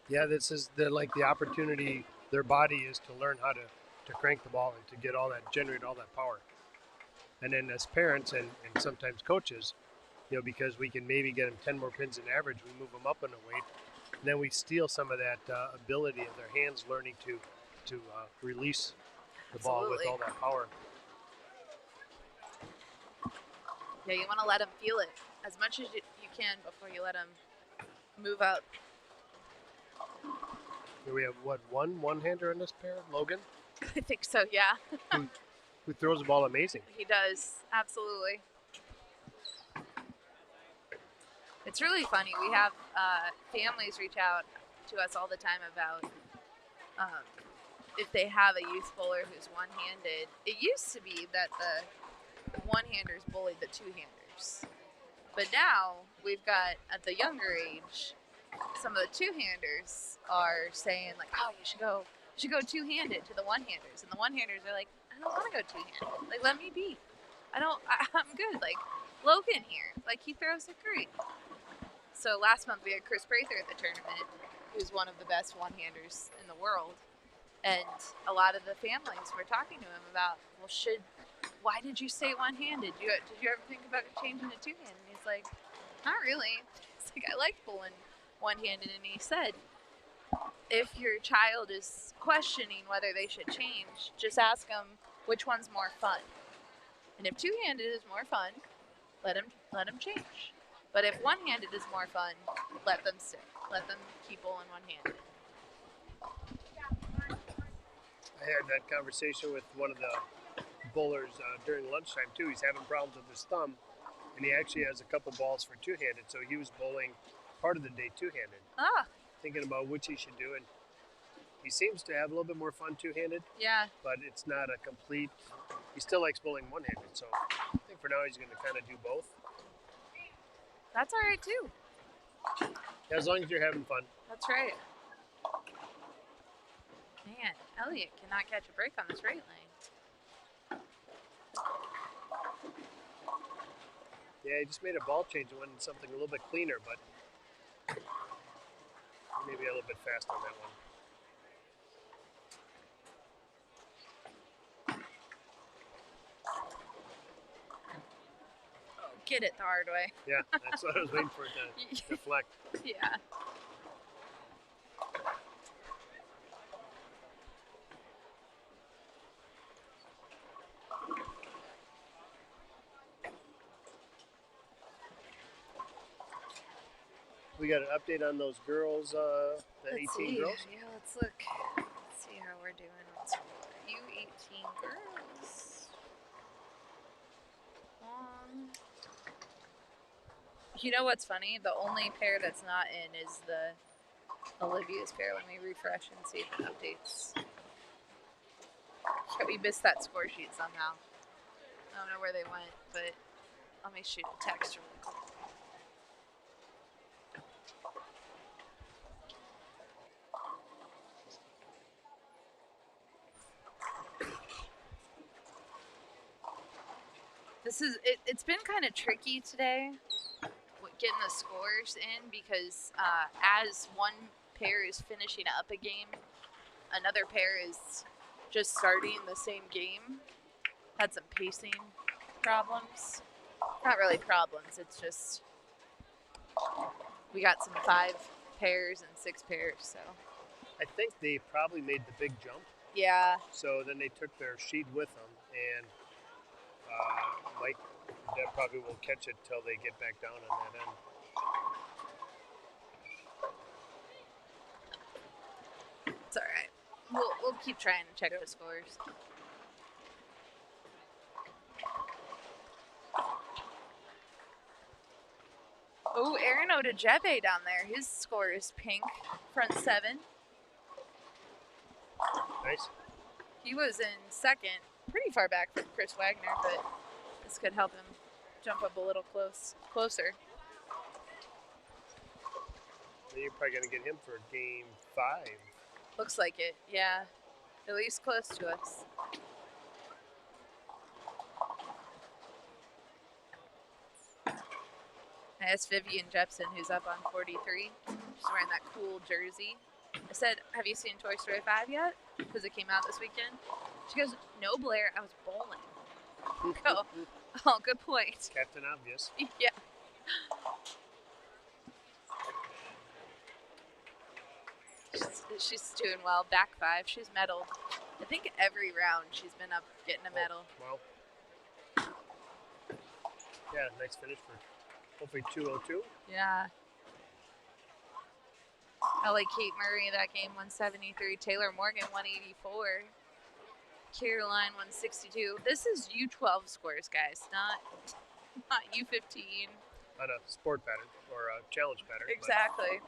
[SPEAKER 4] Yeah, this is the opportunity. Their body is to learn how to crank the ball and to get generate all that power. And then as parents and sometimes coaches, because we can maybe get them 10 more pins than average, we move them up in a weight, and then we steal some of that ability of their hands learning to release the ball with all that power.
[SPEAKER 2] Yeah, you want to let them feel it as much as you can before you let them move up.
[SPEAKER 4] We have one-hander in this pair, Logan?
[SPEAKER 2] I think so, yeah.
[SPEAKER 4] who throws the ball amazing.
[SPEAKER 2] He does, absolutely. It's really funny. We have families reach out to us all the time about if they have a youth bowler who's one-handed. It used to be that the one-handers bullied the two-handers. But now we've got, at the younger age, some of the two-handers are saying, like, oh, you should go two-handed to the one-handers. And the one-handers are like, I don't want to go two-handed. Like, let me be. I'm good. Like, Logan here. Like, he throws it great. So last month we had Chris Prather at the tournament, who's one of the best one-handers in the world. And a lot of the families were talking to him about, well, why did you stay one-handed? Did you ever think about changing to two-handed? And he's like, not really. It's like, I like bowling one-handed. And he said, if your child is questioning whether they should change, just ask them which one's more fun. And if two-handed is more fun, let them change. But if one-handed is more fun, let them stick. Let them keep bowling one-handed.
[SPEAKER 4] I had that conversation with one of the bowlers during lunchtime too. He's having problems with his thumb, and he actually has a couple balls for two-handed. So he was bowling part of the day two-handed. Thinking about which he should do, and he seems to have a little bit more fun two-handed.
[SPEAKER 2] Yeah.
[SPEAKER 4] But it's not a complete. He still likes bowling one-handed. So I think for now he's going to kind of do both.
[SPEAKER 2] That's all right too.
[SPEAKER 4] As long as you're having fun.
[SPEAKER 2] That's right. Man, Elliot cannot catch a break on this right lane.
[SPEAKER 4] Yeah, he just made a ball change and went in something a little bit cleaner, but maybe a little bit fast on that one.
[SPEAKER 2] Get it the hard way.
[SPEAKER 4] Yeah, that's what I was waiting for it to deflect.
[SPEAKER 2] Yeah.
[SPEAKER 4] We got an update on those girls, the
[SPEAKER 2] Let's
[SPEAKER 4] 18
[SPEAKER 2] see.
[SPEAKER 4] girls?
[SPEAKER 2] Yeah, let's look. Let's see how we're doing. U18 girls. You know what's funny? The only pair that's not in is the Olivia's pair. Let me refresh and see if it updates. We missed that score sheet somehow. I don't know where they went, but let me shoot a text really quick. It's been kind of tricky today getting the scores in because as one pair is finishing up a game, another pair is just starting the same game. Had some pacing problems. Not really problems, it's just we got some 5 pairs and 6 pairs, so.
[SPEAKER 4] I think they probably made the big jump.
[SPEAKER 2] Yeah.
[SPEAKER 4] So then they took their sheet with them, and Mike, that probably won't catch it till they get back down on that end.
[SPEAKER 2] keep trying to check the scores. Oh, Aaron Odejebe down there. His score is pink, front 7.
[SPEAKER 4] Nice.
[SPEAKER 2] He was in second, pretty far back from Chris Wagner, but this could help him jump up a little closer.
[SPEAKER 4] You're probably going to get him for game 5.
[SPEAKER 2] Looks like it, yeah. At least close to us. I asked Vivian Jepson, who's up on 43. She's wearing that cool jersey. I said, have you seen Toy Story 5 yet? Because it came out this weekend. She goes, no, Blair, I was bowling. Go. Oh, good point.
[SPEAKER 4] Captain Obvious.
[SPEAKER 2] Yeah. She's doing well. Back 5. She's medaled. I think every round she's been up getting a medal.
[SPEAKER 4] Well. Yeah, nice finish for hopefully 202.
[SPEAKER 2] Yeah. LA Kate Murray, that game 173. Taylor Morgan 184. Caroline 162. This is U12 scores, guys, not U15.
[SPEAKER 4] On a sport pattern or a challenge pattern.
[SPEAKER 2] Exactly.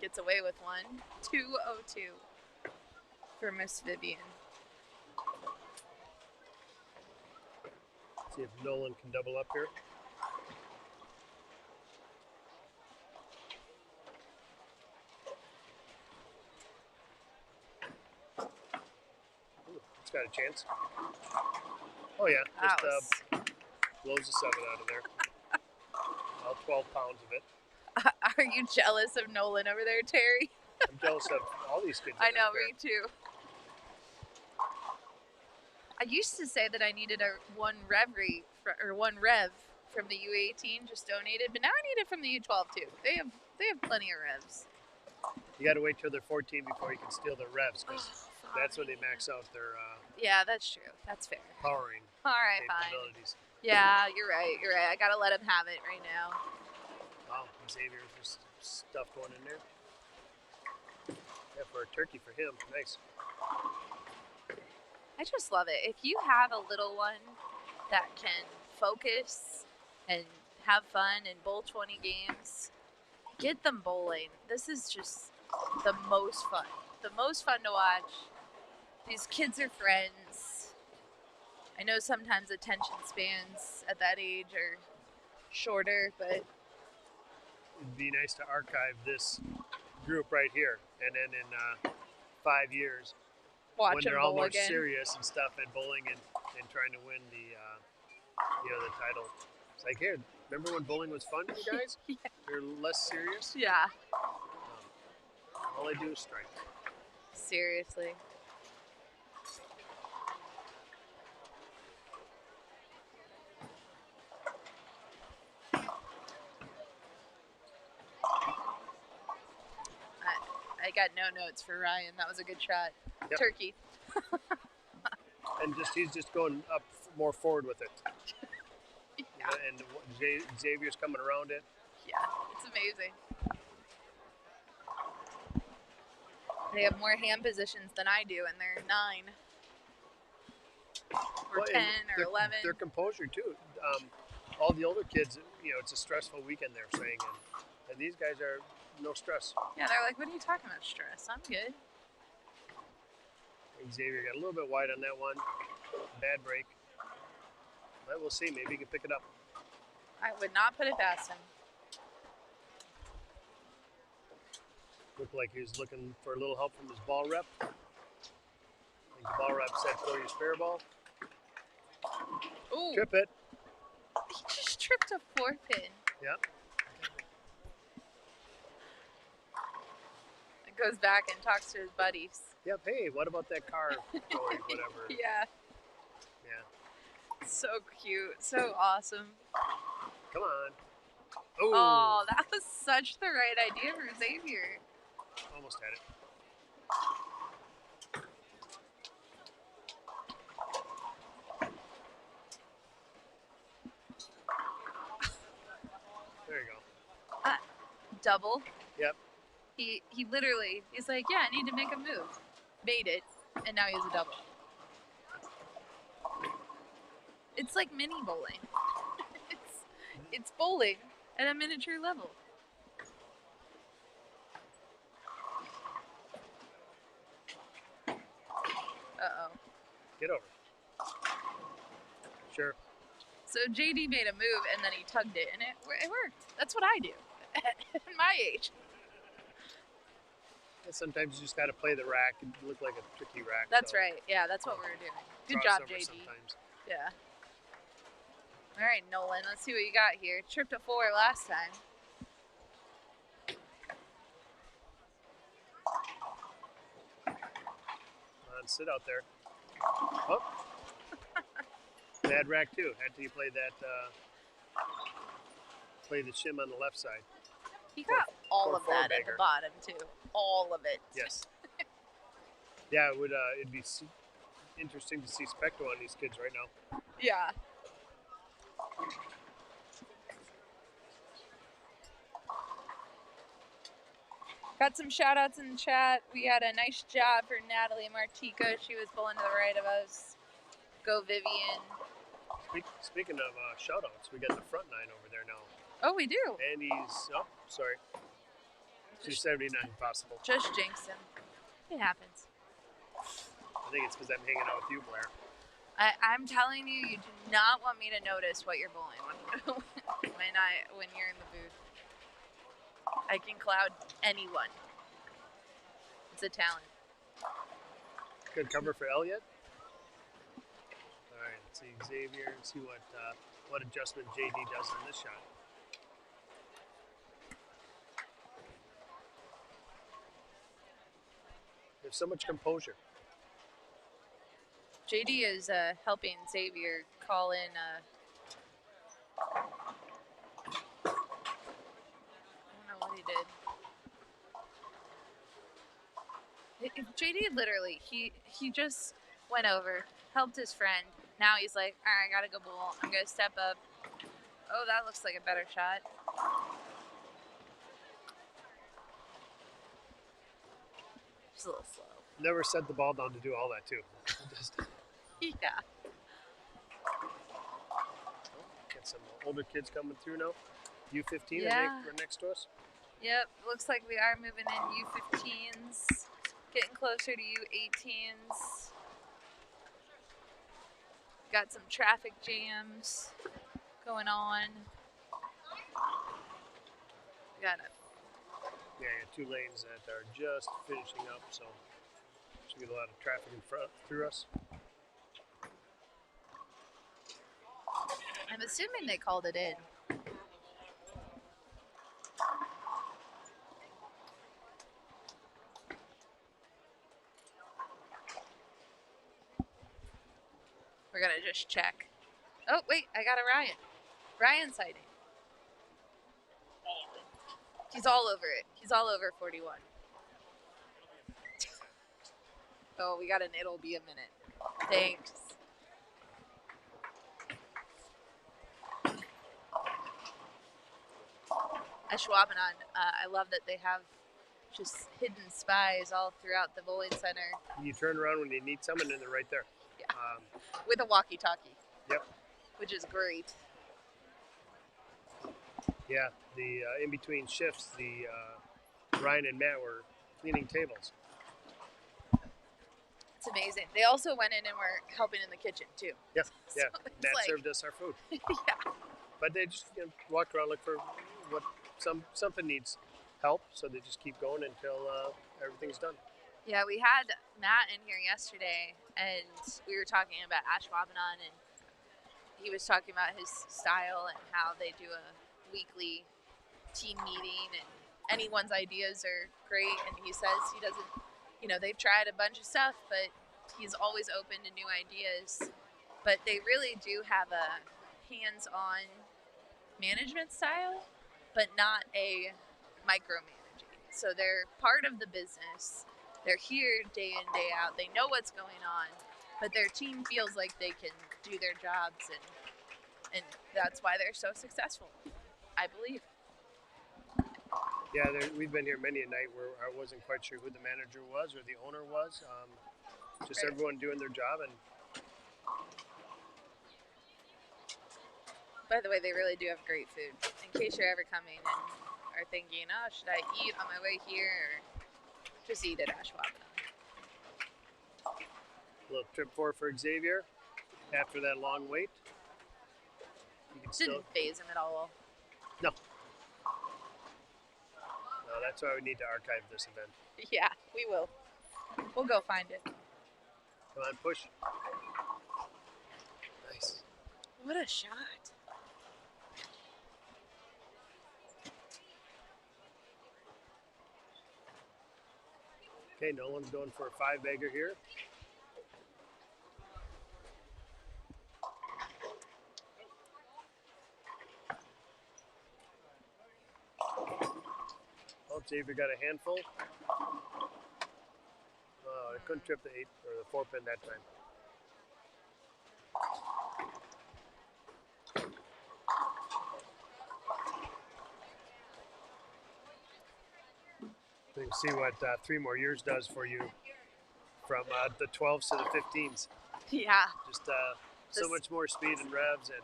[SPEAKER 2] Gets away with one. 202 for Miss Vivian.
[SPEAKER 4] See if Nolan can double up here. Ooh, it's got a chance. Oh yeah, just blows the 7 out of there. All 12 pounds of it.
[SPEAKER 2] Are you jealous of Nolan over there, Terry?
[SPEAKER 4] I'm jealous of all these kids.
[SPEAKER 2] I know, me too. I used to say that I needed one rev from the U18 just donated, but now I need it from the U12 too. They have plenty of revs.
[SPEAKER 4] You got to wait till they're 14 before you can steal their revs, because that's when they max out their
[SPEAKER 2] yeah, that's true. That's fair.
[SPEAKER 4] powering
[SPEAKER 2] All right, fine.
[SPEAKER 4] capabilities.
[SPEAKER 2] Yeah, you're right. You're right. I gotta let him have it right now.
[SPEAKER 4] Wow, Xavier's just stuff going in there. Yeah, for a turkey for him. Nice.
[SPEAKER 2] I just love it. If you have a little one that can focus and have fun and bowl 20 games, get them bowling. This is just the most fun. The most fun to watch. These kids are friends. I know sometimes attention spans at that age are shorter, but
[SPEAKER 4] It'd be nice to archive this group right here, and then in 5 years,
[SPEAKER 2] watch
[SPEAKER 4] when
[SPEAKER 2] them
[SPEAKER 4] they're all
[SPEAKER 2] bowl
[SPEAKER 4] more
[SPEAKER 2] again.
[SPEAKER 4] serious and stuff at bowling and trying to win the the title. It's like, here, remember when bowling was fun, you guys?
[SPEAKER 2] Yeah.
[SPEAKER 4] You're less serious.
[SPEAKER 2] Yeah,
[SPEAKER 4] All I do is strike.
[SPEAKER 2] seriously. I got no notes for Ryan. That was a good shot.
[SPEAKER 4] Yep.
[SPEAKER 2] Turkey.
[SPEAKER 4] And he's just going up more forward with it.
[SPEAKER 2] Yeah.
[SPEAKER 4] And Xavier's coming around it.
[SPEAKER 2] Yeah, it's amazing. They have more hand positions than I do, and they're 9 or
[SPEAKER 4] Well,
[SPEAKER 2] 10
[SPEAKER 4] and
[SPEAKER 2] or 11.
[SPEAKER 4] Their composure too. All the older kids, it's a stressful weekend they're saying, and these guys are no stress.
[SPEAKER 2] Yeah, they're like, what are you talking about, stress? I'm good.
[SPEAKER 4] Xavier got a little bit wide on that one. Bad break. But we'll see. Maybe he can pick it up.
[SPEAKER 2] I would not put it past him.
[SPEAKER 4] Looked like he was looking for a little help from his ball rep. I think the ball rep said throw your spare ball.
[SPEAKER 2] Ooh,
[SPEAKER 4] Trip it.
[SPEAKER 2] he just tripped a 4-pin.
[SPEAKER 4] Yep.
[SPEAKER 2] It goes back and talks to his buddies.
[SPEAKER 4] Yep. Hey, what about that car going, whatever?
[SPEAKER 2] Yeah,
[SPEAKER 4] Yeah.
[SPEAKER 2] so cute, so awesome.
[SPEAKER 4] Come on.
[SPEAKER 2] Oh, that was such the right idea for Xavier.
[SPEAKER 4] Almost had it. There you go.
[SPEAKER 2] Double.
[SPEAKER 4] Yep.
[SPEAKER 2] He literally, he's like, yeah, I need to make a move. made it, and now he has a double. It's like mini bowling. It's bowling at a miniature level. Uh-oh.
[SPEAKER 3] Get over. Sure.
[SPEAKER 2] So JD made a move, and then he tugged it, and it worked. That's what I do at my age.
[SPEAKER 3] And sometimes you just got to play the rack and look like a tricky rack.
[SPEAKER 2] That's right. Yeah, that's what we're doing. Good job, JD.
[SPEAKER 3] Sometimes.
[SPEAKER 2] Yeah. All right, Nolan, let's see what you got here. Tripped a 4 last time.
[SPEAKER 3] Come on, sit out there. Oh. Bad rack too. Had to play that, play the shim on the left side.
[SPEAKER 2] He got all of that at the bottom too. All of it.
[SPEAKER 3] Yes. Yeah, it would. It'd be interesting to see Specto on these kids right now.
[SPEAKER 2] Yeah. Got some shout outs in the chat. We had a nice job for Natalie Martika. She was bowling to the right of us. Go Vivian.
[SPEAKER 3] Speaking of shout outs, we got the front nine over there now.
[SPEAKER 2] Oh, we do.
[SPEAKER 3] And he's, oh, sorry. 279 possible.
[SPEAKER 2] Just jinxed him. It happens.
[SPEAKER 3] I think it's because I'm hanging out with you, Blair.
[SPEAKER 2] I'm telling you, you do not want me to notice what you're bowling when you're in the booth. I can cloud anyone. It's a talent.
[SPEAKER 3] Good cover for Elliot. All right, let's see Xavier and see what adjustment JD does in this shot. There's so much composure.
[SPEAKER 2] JD is helping Xavier call in. I don't know what he did. JD literally, he just went over, helped his friend. Now he's like, all right, I gotta go bowl. I'm gonna step up. Oh, that looks like a better shot. Just a little slow.
[SPEAKER 3] Never set the ball down to do all that too. Just
[SPEAKER 2] Yeah.
[SPEAKER 3] get some older kids coming through now. U15,
[SPEAKER 2] Yeah.
[SPEAKER 3] I think, are next to us.
[SPEAKER 2] Yep, looks like we are moving in U15s, getting closer to U18s. Got some traffic jams going on. Got it.
[SPEAKER 3] Yeah, two lanes that are just finishing up, so should get a lot of traffic in front through us.
[SPEAKER 2] I'm assuming they called it in. We're gonna just check. Oh, wait, I got a Ryan. Ryan sighting. He's all over it. He's all over 41. Oh, we got an it'll be a minute. Thanks. Ashwaubenon, I love that they have just hidden spies all throughout the bowling center.
[SPEAKER 3] You turn around when you need someone and they're right there.
[SPEAKER 2] Yeah. With a walkie-talkie.
[SPEAKER 3] Yep.
[SPEAKER 2] Which is great.
[SPEAKER 3] Yeah, the in between shifts, the Ryan and Matt were cleaning tables.
[SPEAKER 2] It's amazing. They also went in and were helping in the kitchen too.
[SPEAKER 3] Yeah, yeah.
[SPEAKER 2] So it's
[SPEAKER 3] Matt
[SPEAKER 2] like-
[SPEAKER 3] served us our food.
[SPEAKER 2] Yeah.
[SPEAKER 3] But they just walked around, looked for what something needs help, so they just keep going until everything's done.
[SPEAKER 2] Yeah, we had Matt in here yesterday, and we were talking about Ashwaubenon, and he was talking about his style and how they do a weekly team meeting, and anyone's ideas are great. And he says he doesn't, they've tried a bunch of stuff, but he's always open to new ideas. But they really do have a hands-on management style, but not a micromanaging. So they're part of the business. They're here day in, day out. They know what's going on, but their team feels like they can do their jobs, and that's why they're so successful, I believe.
[SPEAKER 4] Yeah, we've been here many a night where I wasn't quite sure who the manager was or the owner was. Just
[SPEAKER 2] Right.
[SPEAKER 4] everyone doing their job. And
[SPEAKER 2] By the way, they really do have great food. In case you're ever coming and are thinking, oh, should I eat on my way here or just eat at Ashwaubenon?
[SPEAKER 4] a little trip for Xavier after that long wait. You can still
[SPEAKER 2] Didn't phase him at all.
[SPEAKER 4] no. No, that's why we need to archive this event.
[SPEAKER 2] Yeah, we will. We'll go find it.
[SPEAKER 4] Come on, push. Nice.
[SPEAKER 2] What a shot.
[SPEAKER 4] Okay, Nolan's going for a 5-bagger here. Oh, Xavier got a handful. Oh, I couldn't trip the 8 or the 4 pin that time. You can see what 3 more years does for you from the 12s to the 15s.
[SPEAKER 2] Yeah.
[SPEAKER 4] Just so much more speed and revs, and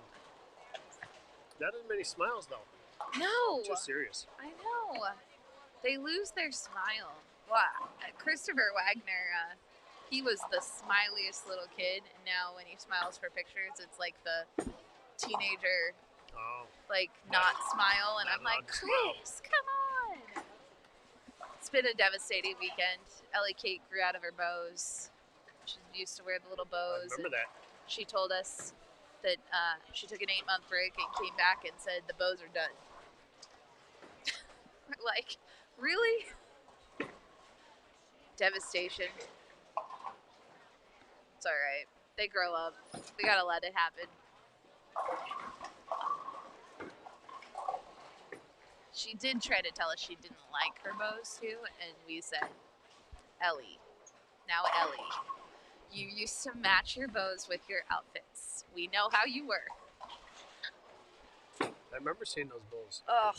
[SPEAKER 4] not as many smiles though.
[SPEAKER 2] No.
[SPEAKER 4] Just serious.
[SPEAKER 2] I know. They lose their smile. Well, Christopher Wagner, he was the smiliest little kid, and now when he smiles for pictures, it's like the teenager,
[SPEAKER 4] Oh,
[SPEAKER 2] like not smile, and
[SPEAKER 4] not
[SPEAKER 2] I'm like,
[SPEAKER 4] allowed to smile.
[SPEAKER 2] Chris, come on. It's been a devastating weekend. Ellie Kate grew out of her bows. She used to wear the little
[SPEAKER 4] I
[SPEAKER 2] bows.
[SPEAKER 4] remember that.
[SPEAKER 2] She told us that she took an 8-month break and came back and said the bows are done. We're like, really? Devastation. It's all right. They grow up. We gotta let it happen. She did try to tell us she didn't like her bows too, and we said, Ellie, you used to match your bows with your outfits. We know how you were.
[SPEAKER 4] I remember seeing those bulls.
[SPEAKER 2] Ugh,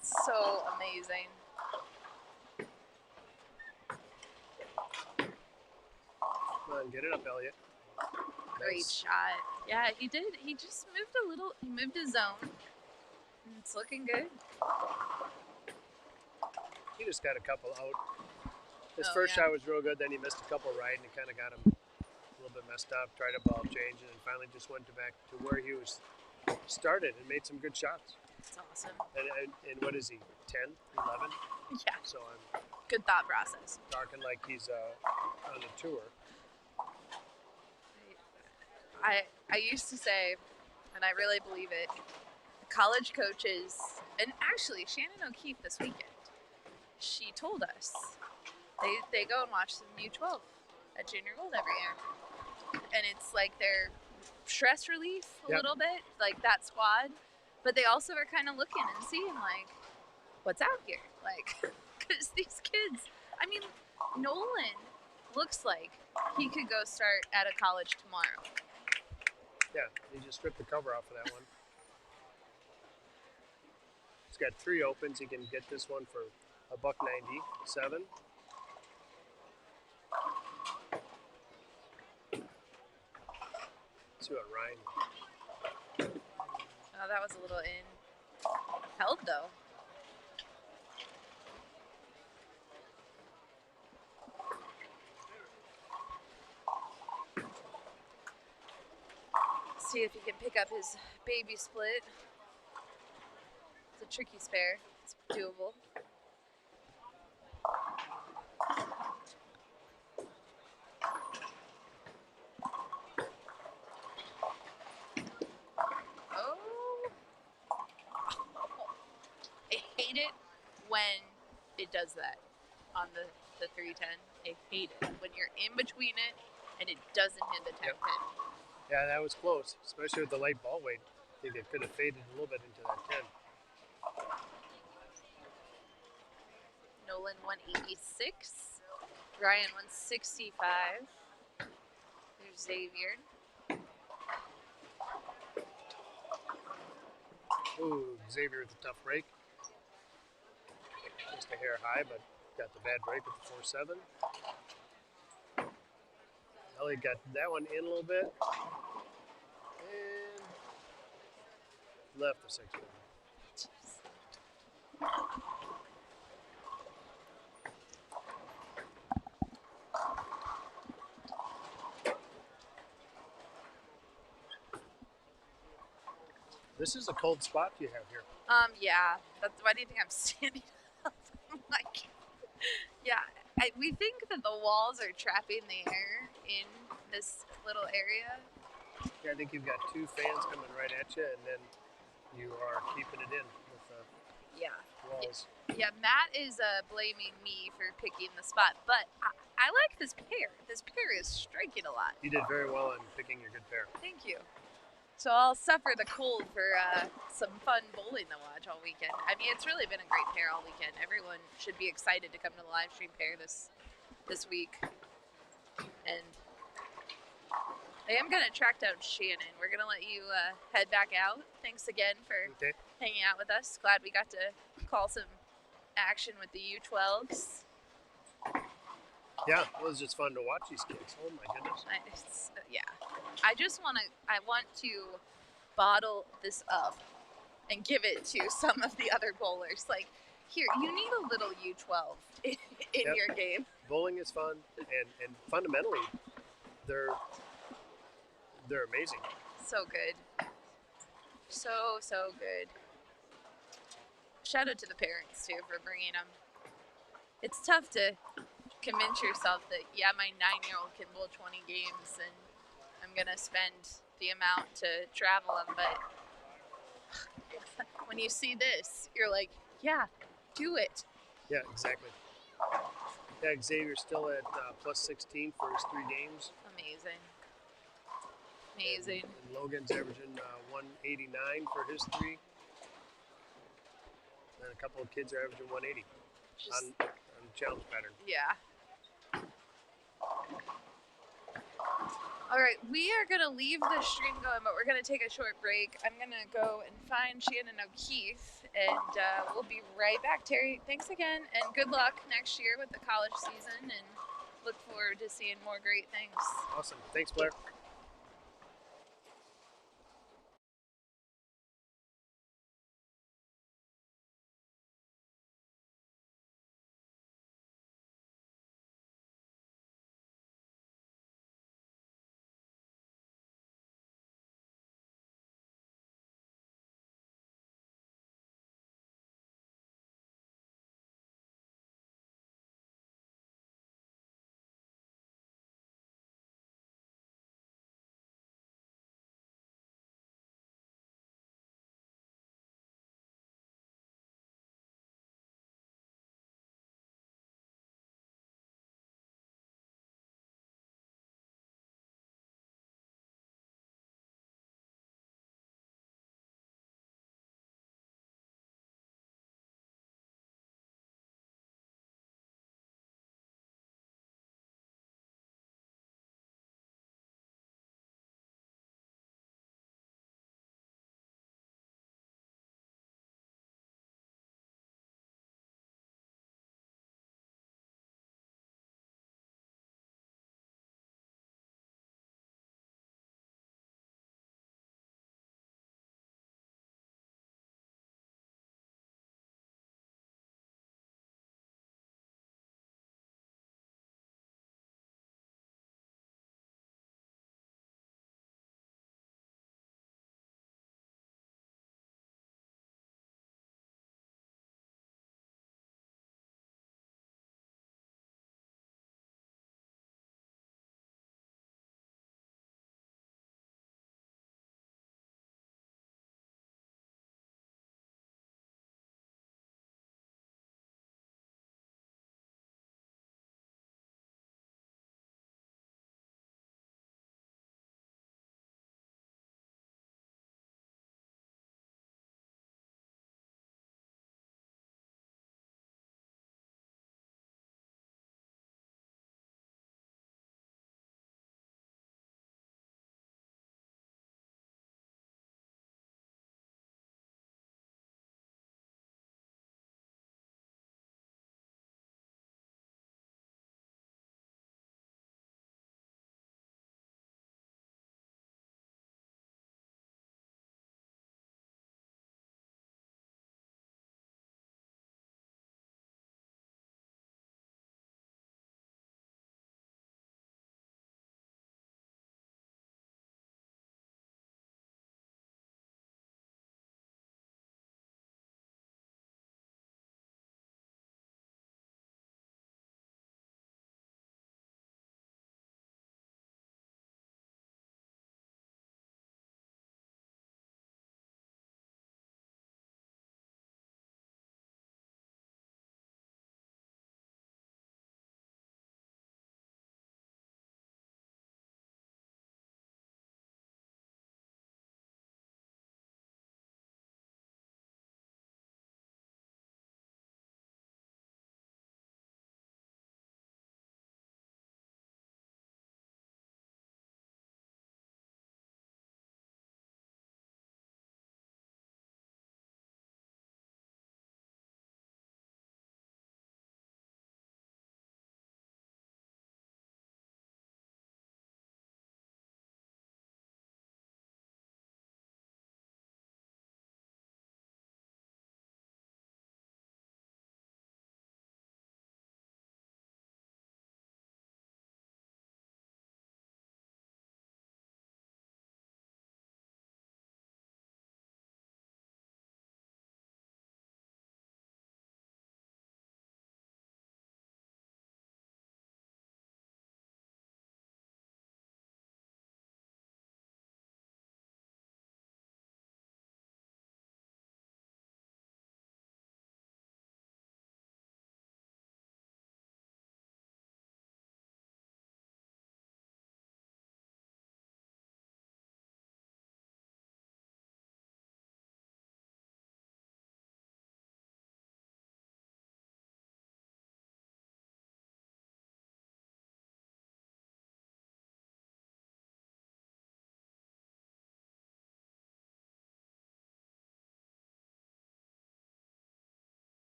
[SPEAKER 2] so amazing.
[SPEAKER 4] Come on, get it up, Elliot.
[SPEAKER 2] Great
[SPEAKER 4] Nice.
[SPEAKER 2] shot. Yeah, he did. He just moved a little. He moved his zone. And it's looking good.
[SPEAKER 4] He just got a couple out. His
[SPEAKER 2] Oh,
[SPEAKER 4] first
[SPEAKER 2] yeah.
[SPEAKER 4] shot was real good, then he missed a couple right, and it kind of got him a little bit messed up. Tried a ball change, and then finally just went back to where he was started and made some good shots.
[SPEAKER 2] It's awesome.
[SPEAKER 4] And what is he, 10, 11?
[SPEAKER 2] Yeah,
[SPEAKER 4] So I'm
[SPEAKER 2] good thought process.
[SPEAKER 4] talking like he's on a tour.
[SPEAKER 2] I used to say, and I really believe it, college coaches, and actually Shannon O'Keefe this weekend, she told us they go and watch some U12 at Junior Gold every year, and it's like their stress relief a
[SPEAKER 4] Yep.
[SPEAKER 2] little bit, like that squad, but they also are kind of looking and seeing like what's out here, like because these kids, I mean, Nolan looks like he could go start at a college tomorrow.
[SPEAKER 4] Yeah, he just ripped the cover off of that one. He's got 3 opens. He can get this one for $1.97. Let's see what Ryan.
[SPEAKER 2] Oh, that was a little in. Held though. See if he can pick up his baby split. It's a tricky spare. It's doable. Oh. I hate it when it does that on the 310. I hate it when you're in between it and it doesn't hit the 10
[SPEAKER 4] Yep.
[SPEAKER 2] pin.
[SPEAKER 4] Yeah, that was close, especially with the light ball weight. I think it could have faded a little bit into that 10.
[SPEAKER 2] Nolan 186. Ryan 165. There's Xavier.
[SPEAKER 4] Ooh, Xavier with a tough break. Just a hair high, but got the bad break with the 4-7. Ellie got that one in a little bit. And left the 6-1. This is a cold spot you have here.
[SPEAKER 2] Yeah. Why do you think I'm standing up? Like, yeah. We think that the walls are trapping the air in this little area.
[SPEAKER 4] Yeah, I think you've got 2 fans coming right at you, and then you are keeping it in with the
[SPEAKER 2] Yeah.
[SPEAKER 4] walls.
[SPEAKER 2] Yeah, Matt is blaming me for picking the spot, but I like this pair. This pair is striking a lot.
[SPEAKER 4] You did very well in picking your good pair.
[SPEAKER 2] Thank you. So I'll suffer the cold for some fun bowling to watch all weekend. I mean, it's really been a great pair all weekend. Everyone should be excited to come to the live stream pair this week. And I am going to track down Shannon. We're going to let you head back out. Thanks again for hanging out with us. Glad we got to call some action with the U12s.
[SPEAKER 4] Yeah, it was just fun to watch these kids. Oh my goodness.
[SPEAKER 2] I want to bottle this up and give it to some of the other bowlers. Like, here, you need a little U12 in your game.
[SPEAKER 4] Bowling is fun, and fundamentally, they're amazing.
[SPEAKER 2] So good. So good. Shout out to the parents, too, for bringing them. It's tough to convince yourself that, yeah, my 9-year-old can bowl 20 games and I'm going to spend the amount to travel them. But when you see this, you're like, yeah, do it.
[SPEAKER 4] Yeah, exactly. Yeah, Xavier's still at plus 16 for his 3 games.
[SPEAKER 2] Amazing. Amazing.
[SPEAKER 4] And Logan's averaging 189 for his 3. And a couple of kids are averaging 180 on challenge pattern.
[SPEAKER 2] Yeah. All right, we are going to leave the stream going, but we're going to take a short break. I'm going to go and find Shannon O'Keefe, and we'll be right back. Terry, thanks again, and good luck next year with the college season, and look forward to seeing more great things.
[SPEAKER 4] Awesome. Thanks, Blair.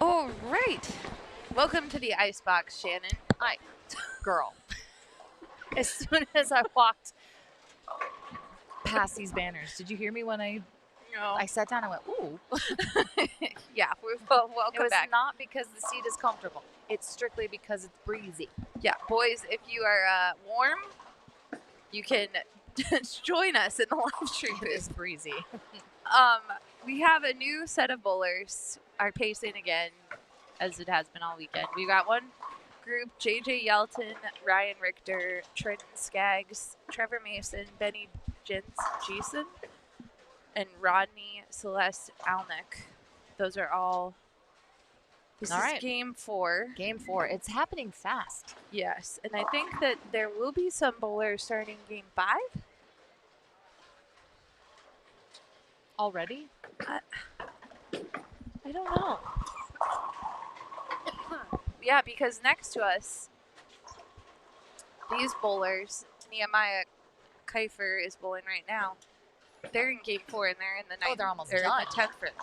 [SPEAKER 2] All right. Welcome to the Icebox, Shannon.
[SPEAKER 5] Hi, girl. As soon as I walked past these banners, did you hear me when I sat down and went, ooh?
[SPEAKER 2] Yeah, welcome
[SPEAKER 5] It was
[SPEAKER 2] back.
[SPEAKER 5] not because the seat is comfortable. It's strictly because it's breezy.
[SPEAKER 2] Yeah, boys, if you are warm, you can join us in the live stream.
[SPEAKER 5] It is breezy.
[SPEAKER 2] We have a new set of bowlers. Are pacing again, as it has been all weekend. We got one group: JJ Yelton, Ryan Richter, Trenton Skaggs, Trevor Mason, Benny Jason, and Rodney Celeste Alnick. Those are all. This
[SPEAKER 5] All
[SPEAKER 2] is
[SPEAKER 5] right.
[SPEAKER 2] game 4.
[SPEAKER 5] Game 4. It's happening fast.
[SPEAKER 2] Yes, and I think that there will be some bowlers starting game 5.
[SPEAKER 5] Already?
[SPEAKER 2] I don't know. Yeah, because next to us, these bowlers, Nehemiah Kiefer is bowling right now. They're in game 4 and they're in the 9th.
[SPEAKER 5] Oh, they're almost
[SPEAKER 2] in
[SPEAKER 5] done.
[SPEAKER 2] the 10th round.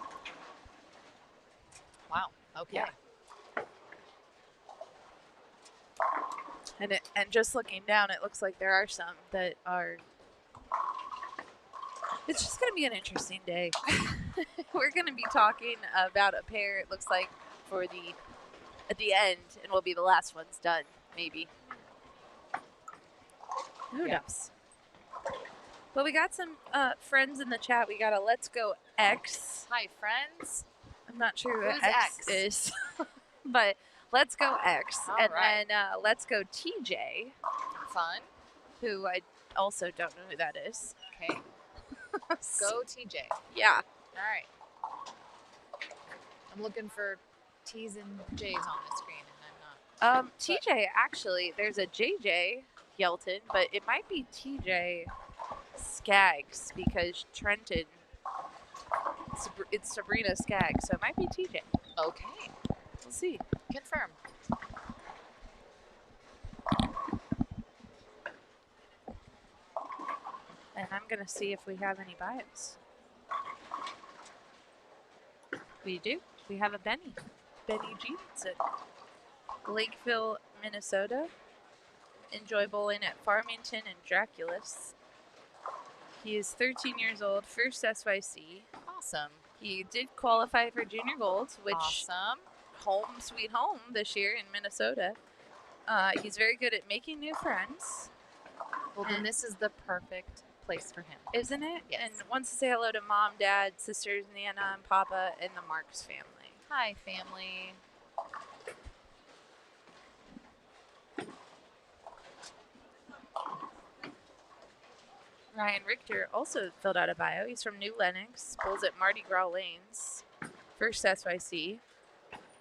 [SPEAKER 5] Wow. Okay.
[SPEAKER 2] Yeah. And just looking down, it looks like there are some that are. It's just going to be an interesting day. We're going to be talking about a pair. It looks like at the end, and we'll be the last ones done, maybe. Who knows? But we got some friends in the chat. We got a Let's Go X.
[SPEAKER 5] Hi, friends.
[SPEAKER 2] I'm not sure who
[SPEAKER 5] Who's
[SPEAKER 2] X
[SPEAKER 5] X?
[SPEAKER 2] is, but Let's Go X.
[SPEAKER 5] All
[SPEAKER 2] and
[SPEAKER 5] right.
[SPEAKER 2] then Let's Go TJ,
[SPEAKER 5] Fun.
[SPEAKER 2] who I also don't know who that is.
[SPEAKER 5] Okay. Go TJ.
[SPEAKER 2] Yeah.
[SPEAKER 5] All right. I'm looking for T's and J's on the screen, and I'm not.
[SPEAKER 2] TJ, actually, there's a JJ Yelton, but it might be TJ Skaggs because Trenton, it's Sabrina Skaggs, so it might be TJ.
[SPEAKER 5] Okay.
[SPEAKER 2] We'll see.
[SPEAKER 5] Confirm.
[SPEAKER 2] And I'm going to see if we have any bios. We do. We have a Benny Jeanson. Lakeville, Minnesota. Enjoy bowling at Farmington and Draculus. He is 13 years old, first SYC.
[SPEAKER 5] Awesome.
[SPEAKER 2] He did qualify for Junior Gold, which
[SPEAKER 5] Awesome.
[SPEAKER 2] home sweet home this year in Minnesota. He's very good at making new friends.
[SPEAKER 5] Well, then this is the perfect place for him.
[SPEAKER 2] Isn't it?
[SPEAKER 5] Yes.
[SPEAKER 2] And wants to say hello to Mom, Dad, sisters, Nana, and Papa, and the Marks family.
[SPEAKER 5] Hi, family.
[SPEAKER 2] Ryan Richter also filled out a bio. He's from New Lenox, bowls at Mardi Gras Lanes, first SYC,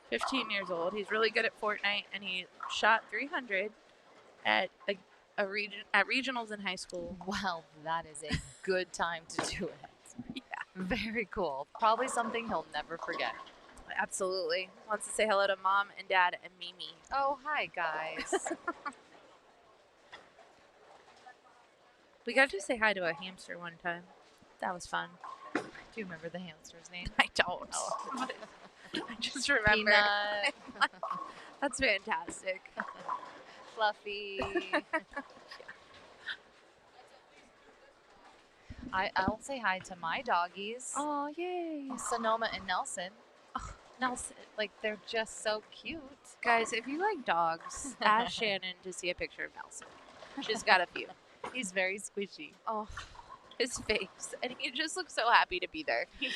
[SPEAKER 2] 15 years old. He's really good at Fortnite, and he shot 300 at regionals in high school.
[SPEAKER 5] Well, that is a good time to do it.
[SPEAKER 2] Yeah.
[SPEAKER 5] Very cool. Probably something he'll never forget.
[SPEAKER 2] Absolutely. Wants to say hello to Mom and Dad and Mimi.
[SPEAKER 5] Oh, hi, guys.
[SPEAKER 2] We got to say hi to a hamster one time. That was fun.
[SPEAKER 5] Do you remember the hamster's name?
[SPEAKER 2] I don't.
[SPEAKER 5] Oh.
[SPEAKER 2] I just remember.
[SPEAKER 5] Peanut.
[SPEAKER 2] That's fantastic.
[SPEAKER 5] Fluffy. I'll say hi to my doggies.
[SPEAKER 2] Oh, yay.
[SPEAKER 5] Sonoma and Nelson.
[SPEAKER 2] Nelson.
[SPEAKER 5] Like, they're just so cute.
[SPEAKER 2] Guys, if you like dogs, ask Shannon to see a picture of Nelson. She's got a few.
[SPEAKER 5] He's very squishy.
[SPEAKER 2] Oh, his face. And he just looks so happy to be there.
[SPEAKER 5] He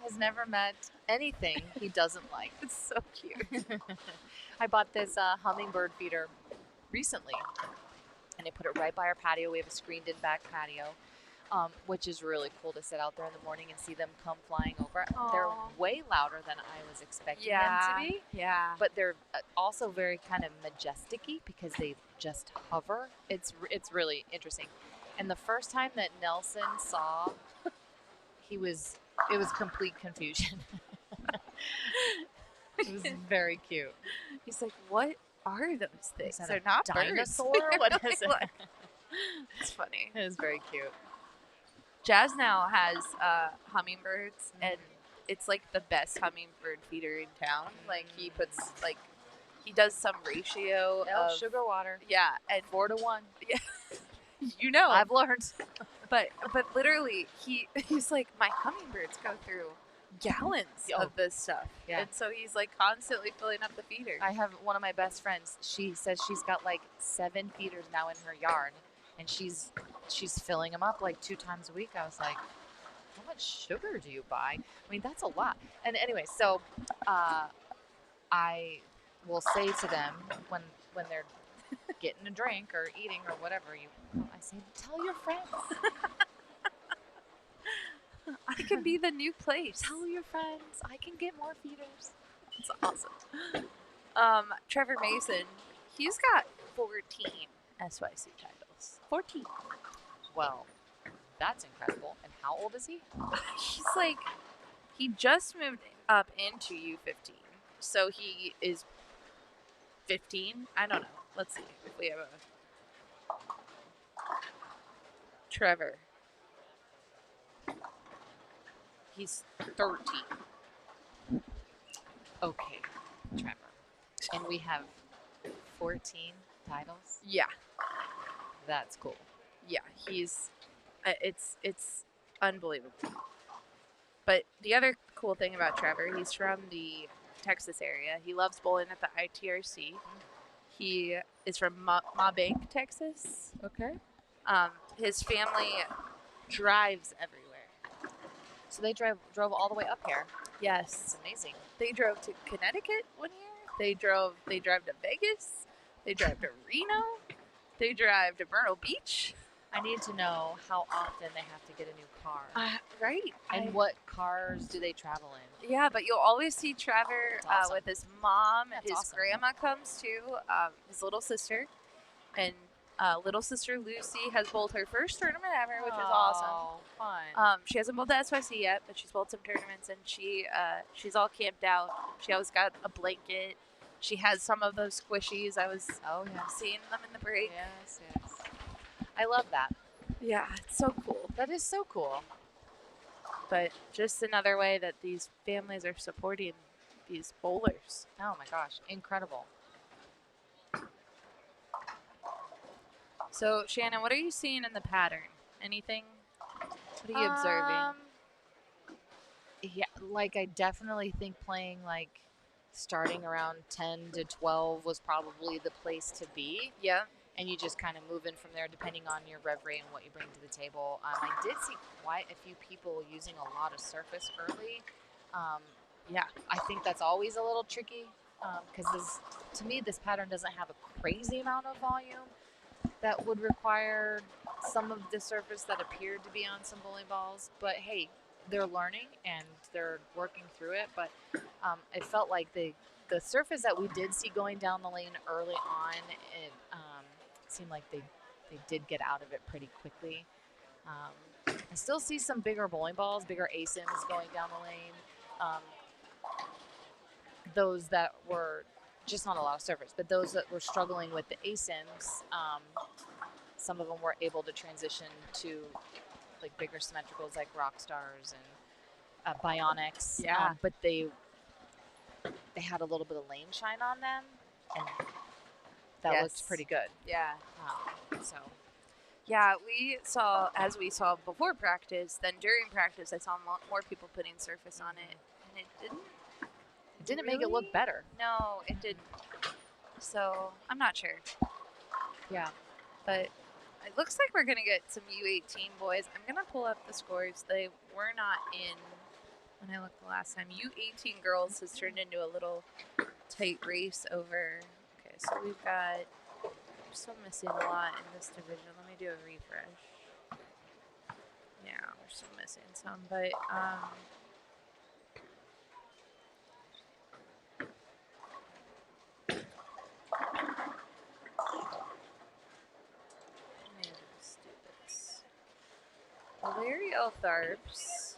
[SPEAKER 5] has never met anything he doesn't like.
[SPEAKER 2] It's so cute.
[SPEAKER 5] I bought this hummingbird feeder recently, and I put it right by our patio. We have a screened-in back patio, which is really cool to sit out there in the morning and see them come flying over.
[SPEAKER 2] Aww.
[SPEAKER 5] They're way louder than I was expecting them to be.
[SPEAKER 2] Yeah.
[SPEAKER 5] But they're also very kind of majestic-y because they just hover. It's really interesting. And the first time that Nelson saw, it was complete confusion. It was very cute.
[SPEAKER 2] He's like, what are those things?
[SPEAKER 5] that
[SPEAKER 2] They're
[SPEAKER 5] a
[SPEAKER 2] not
[SPEAKER 5] dinosaur?
[SPEAKER 2] birds.
[SPEAKER 5] What is it?
[SPEAKER 2] It's funny.
[SPEAKER 5] It was very cute.
[SPEAKER 2] Jazz now has hummingbirds, and it's like the best hummingbird feeder in town. Like he puts like he does some ratio of
[SPEAKER 5] sugar water.
[SPEAKER 2] Yeah, and
[SPEAKER 5] 4 to 1.
[SPEAKER 2] Yeah, you know.
[SPEAKER 5] I've learned.
[SPEAKER 2] But literally he's like, my hummingbirds go through gallons of this stuff.
[SPEAKER 5] Yeah.
[SPEAKER 2] And so he's like constantly filling up the feeder.
[SPEAKER 5] I have one of my best friends. She says she's got like 7 feeders now in her yard, and she's filling them up like 2 times a week. I was like, how much sugar do you buy? I mean, that's a lot. And anyway, so I will say to them when they're getting a drink or eating or whatever, I say, tell your friends.
[SPEAKER 2] I can be the new place.
[SPEAKER 5] Tell your friends. I can get more feeders.
[SPEAKER 2] It's awesome. Trevor Mason, he's got 14 SYC titles. 14.
[SPEAKER 5] Well, that's incredible. And how old is he?
[SPEAKER 2] He's like, he just moved up into U15. So he is 15. I don't know. Let's see if we have a Trevor. He's 13.
[SPEAKER 5] Okay, Trevor. And we have 14 titles?
[SPEAKER 2] Yeah.
[SPEAKER 5] That's cool.
[SPEAKER 2] Yeah, he's it's unbelievable. But the other cool thing about Trevor, he's from the Texas area. He loves bowling at the ITRC. He is from Ma Bank, Texas.
[SPEAKER 5] Okay.
[SPEAKER 2] His family drives everywhere.
[SPEAKER 5] So they drove all the way up here.
[SPEAKER 2] Yes.
[SPEAKER 5] It's amazing.
[SPEAKER 2] They drove to Connecticut one year. They drive to Vegas. They drive to Reno. They drive to Myrtle Beach.
[SPEAKER 5] I need to know how often they have to get a new car.
[SPEAKER 2] Right.
[SPEAKER 5] And what cars do they travel in?
[SPEAKER 2] Yeah, but you'll always see Trevor
[SPEAKER 5] Awesome.
[SPEAKER 2] with his mom.
[SPEAKER 5] That's
[SPEAKER 2] his
[SPEAKER 5] awesome.
[SPEAKER 2] grandma comes too. His little sister. And little sister Lucy has bowled her first tournament ever, which is awesome.
[SPEAKER 5] Oh, fun.
[SPEAKER 2] She hasn't bowled the SYC yet, but she's bowled some tournaments, and she's all camped out. She always got a blanket. She has some of those squishies. I was seeing them in the break.
[SPEAKER 5] Yes. I love that.
[SPEAKER 2] Yeah, it's so cool.
[SPEAKER 5] That is so cool.
[SPEAKER 2] But just another way that these families are supporting these bowlers.
[SPEAKER 5] Oh my gosh, incredible.
[SPEAKER 2] So, Shannon, what are you seeing in the pattern? Anything? What are you observing?
[SPEAKER 5] Yeah, like I definitely think playing like starting around 10 to 12 was probably the place to be.
[SPEAKER 2] Yeah.
[SPEAKER 5] And you just kind of move in from there depending on your rev rate and what you bring to the table. I did see quite a few people using a lot of surface early. Yeah, I think that's always a little tricky because to me, this pattern doesn't have a crazy amount of volume that would require some of the surface that appeared to be on some bowling balls. But hey, they're learning and they're working through it. But it felt like the surface that we did see going down the lane early on, it seemed like they did get out of it pretty quickly. I still see some bigger bowling balls, bigger ASIMs going down the lane. Those that were just not a lot of surface, but those that were struggling with the ASIMs, some of them were able to transition to like bigger symmetricals like Rock Stars and Bionics.
[SPEAKER 2] Yeah.
[SPEAKER 5] But they had a little bit of lane shine on them, and that looked pretty good.
[SPEAKER 2] Yeah.
[SPEAKER 5] So.
[SPEAKER 2] Yeah, as we saw before practice, then during practice, I saw more people putting surface on it, and it didn't
[SPEAKER 5] Make it look better.
[SPEAKER 2] No, it didn't. So I'm not sure.
[SPEAKER 5] Yeah.
[SPEAKER 2] But it looks like we're going to get some U18 boys. I'm going to pull up the scores. They were not in when I looked the last time. U18 girls has turned into a little tight race over. Okay, so we're still missing a lot in this division. Let me do a refresh. Yeah, we're still missing some, but Larry Eltharps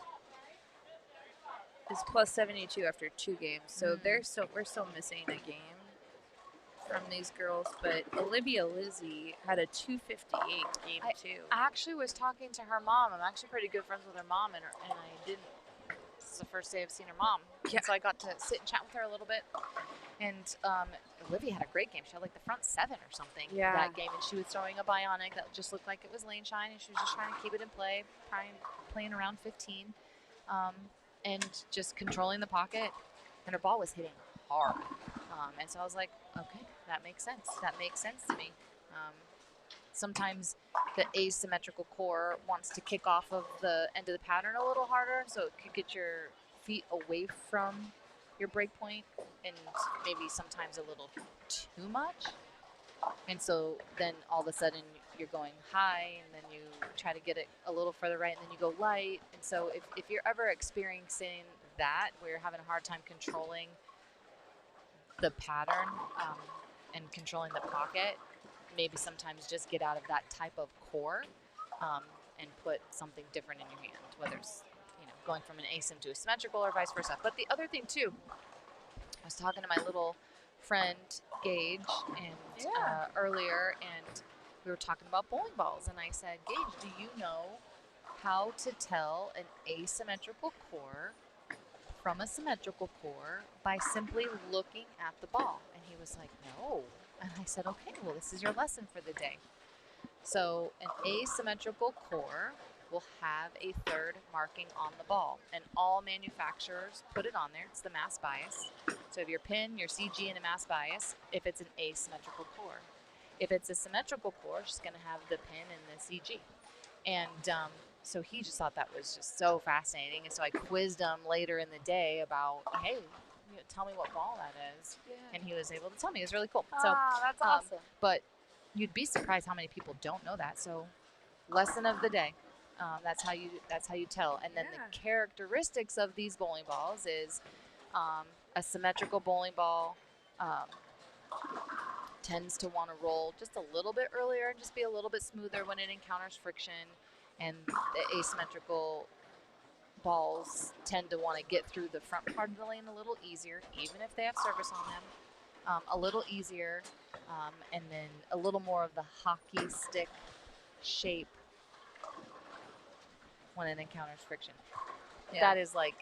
[SPEAKER 2] is plus 72 after 2 games, so we're still missing a game from these girls. But Olivia Lizzie had a 258 game too.
[SPEAKER 5] I actually was talking to her mom. I'm actually pretty good friends with her mom, and I didn't. the first day of seeing her mom.
[SPEAKER 2] Yeah.
[SPEAKER 5] And so I got to sit and chat with her a little bit. And Olivia had a great game. She had like the front 7 or something that game. And she was throwing a bionic that just looked like it was lane shine. And she was just trying to keep it in play, playing around 15. And just controlling the pocket. And her ball was hitting hard. And so I was like, okay, that makes sense. That makes sense to me. Sometimes the asymmetrical core wants to kick off of the end of the pattern a little harder, so it could get your feet away from your break point and maybe sometimes a little too much. And so then all of a sudden you're going high and then you try to get it a little further right and then you go light. And so if you're ever experiencing that, where you're having a hard time controlling the pattern and controlling the pocket, maybe sometimes just get out of that type of core and put something different in your hand, whether it's going from an asim to a symmetrical or vice versa. But the other thing too, I was talking to my little friend Gage and earlier, and we were talking about bowling balls, and I said, Gage, do you know how to tell an asymmetrical core from a symmetrical core by simply looking at the ball? And he was like, no. And I said, okay, well, this is your lesson for the day. So an asymmetrical core will have a third marking on the ball. And all manufacturers put it on there. It's the mass bias. So if your pin, your CG, and a mass bias, if it's an asymmetrical core. If it's a symmetrical core, it's just going to have the pin and the CG. And so he just thought that was just so fascinating. And so I quizzed him later in the day about, hey, tell me what ball that is. Yeah. And he was able to tell me. It was really cool. So
[SPEAKER 2] that's awesome.
[SPEAKER 5] But you'd be surprised how many people don't know that. So lesson of the day. That's how you tell. And then the characteristics of these bowling balls is a symmetrical bowling ball tends to want to roll just a little bit earlier and just be a little bit smoother when it encounters friction. And the asymmetrical balls tend to want to get through the front part of the lane a little easier, even if they have surface on them, a little easier, and then a little more of the hockey stick shape when it encounters friction. Yeah. That is like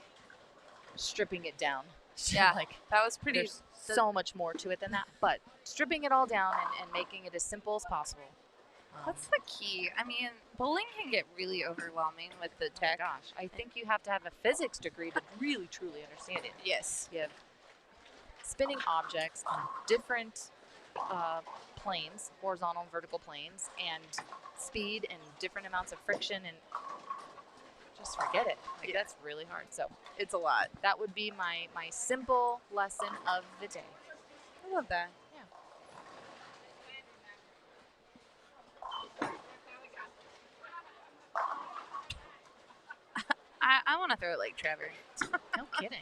[SPEAKER 5] stripping it down.
[SPEAKER 2] Yeah,
[SPEAKER 5] like
[SPEAKER 2] that was pretty.
[SPEAKER 5] There's so much more to it than that, but stripping it all down and making it as simple as possible.
[SPEAKER 2] That's the key. I mean, bowling can get really overwhelming with the tech.
[SPEAKER 5] Oh my gosh, I think you have to have a physics degree to really, truly understand it.
[SPEAKER 2] Yes.
[SPEAKER 5] You have spinning objects on different planes, horizontal and vertical planes, and speed and different amounts of friction, and just forget it. Like, that's really hard. So
[SPEAKER 2] it's a lot.
[SPEAKER 5] That would be my simple lesson of the day.
[SPEAKER 2] I love that. I want to throw it like Trevor.
[SPEAKER 5] No kidding.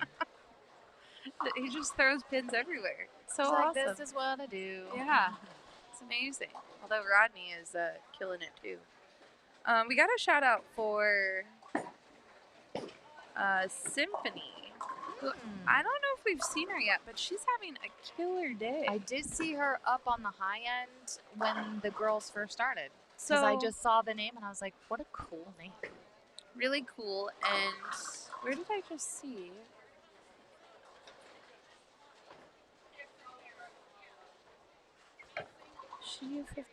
[SPEAKER 2] He just throws pins everywhere. So
[SPEAKER 5] He's
[SPEAKER 2] awesome.
[SPEAKER 5] like, this is what I do.
[SPEAKER 2] Yeah. It's amazing. Although Rodney is killing it too. We got a shout out for Symphony. Who, I don't know if we've seen her yet, but she's having a killer day.
[SPEAKER 5] I did see her up on the high end when the girls first started.
[SPEAKER 2] So
[SPEAKER 5] I just saw the name and I was like, what a cool name.
[SPEAKER 2] Really cool. And where did I just see? She 15?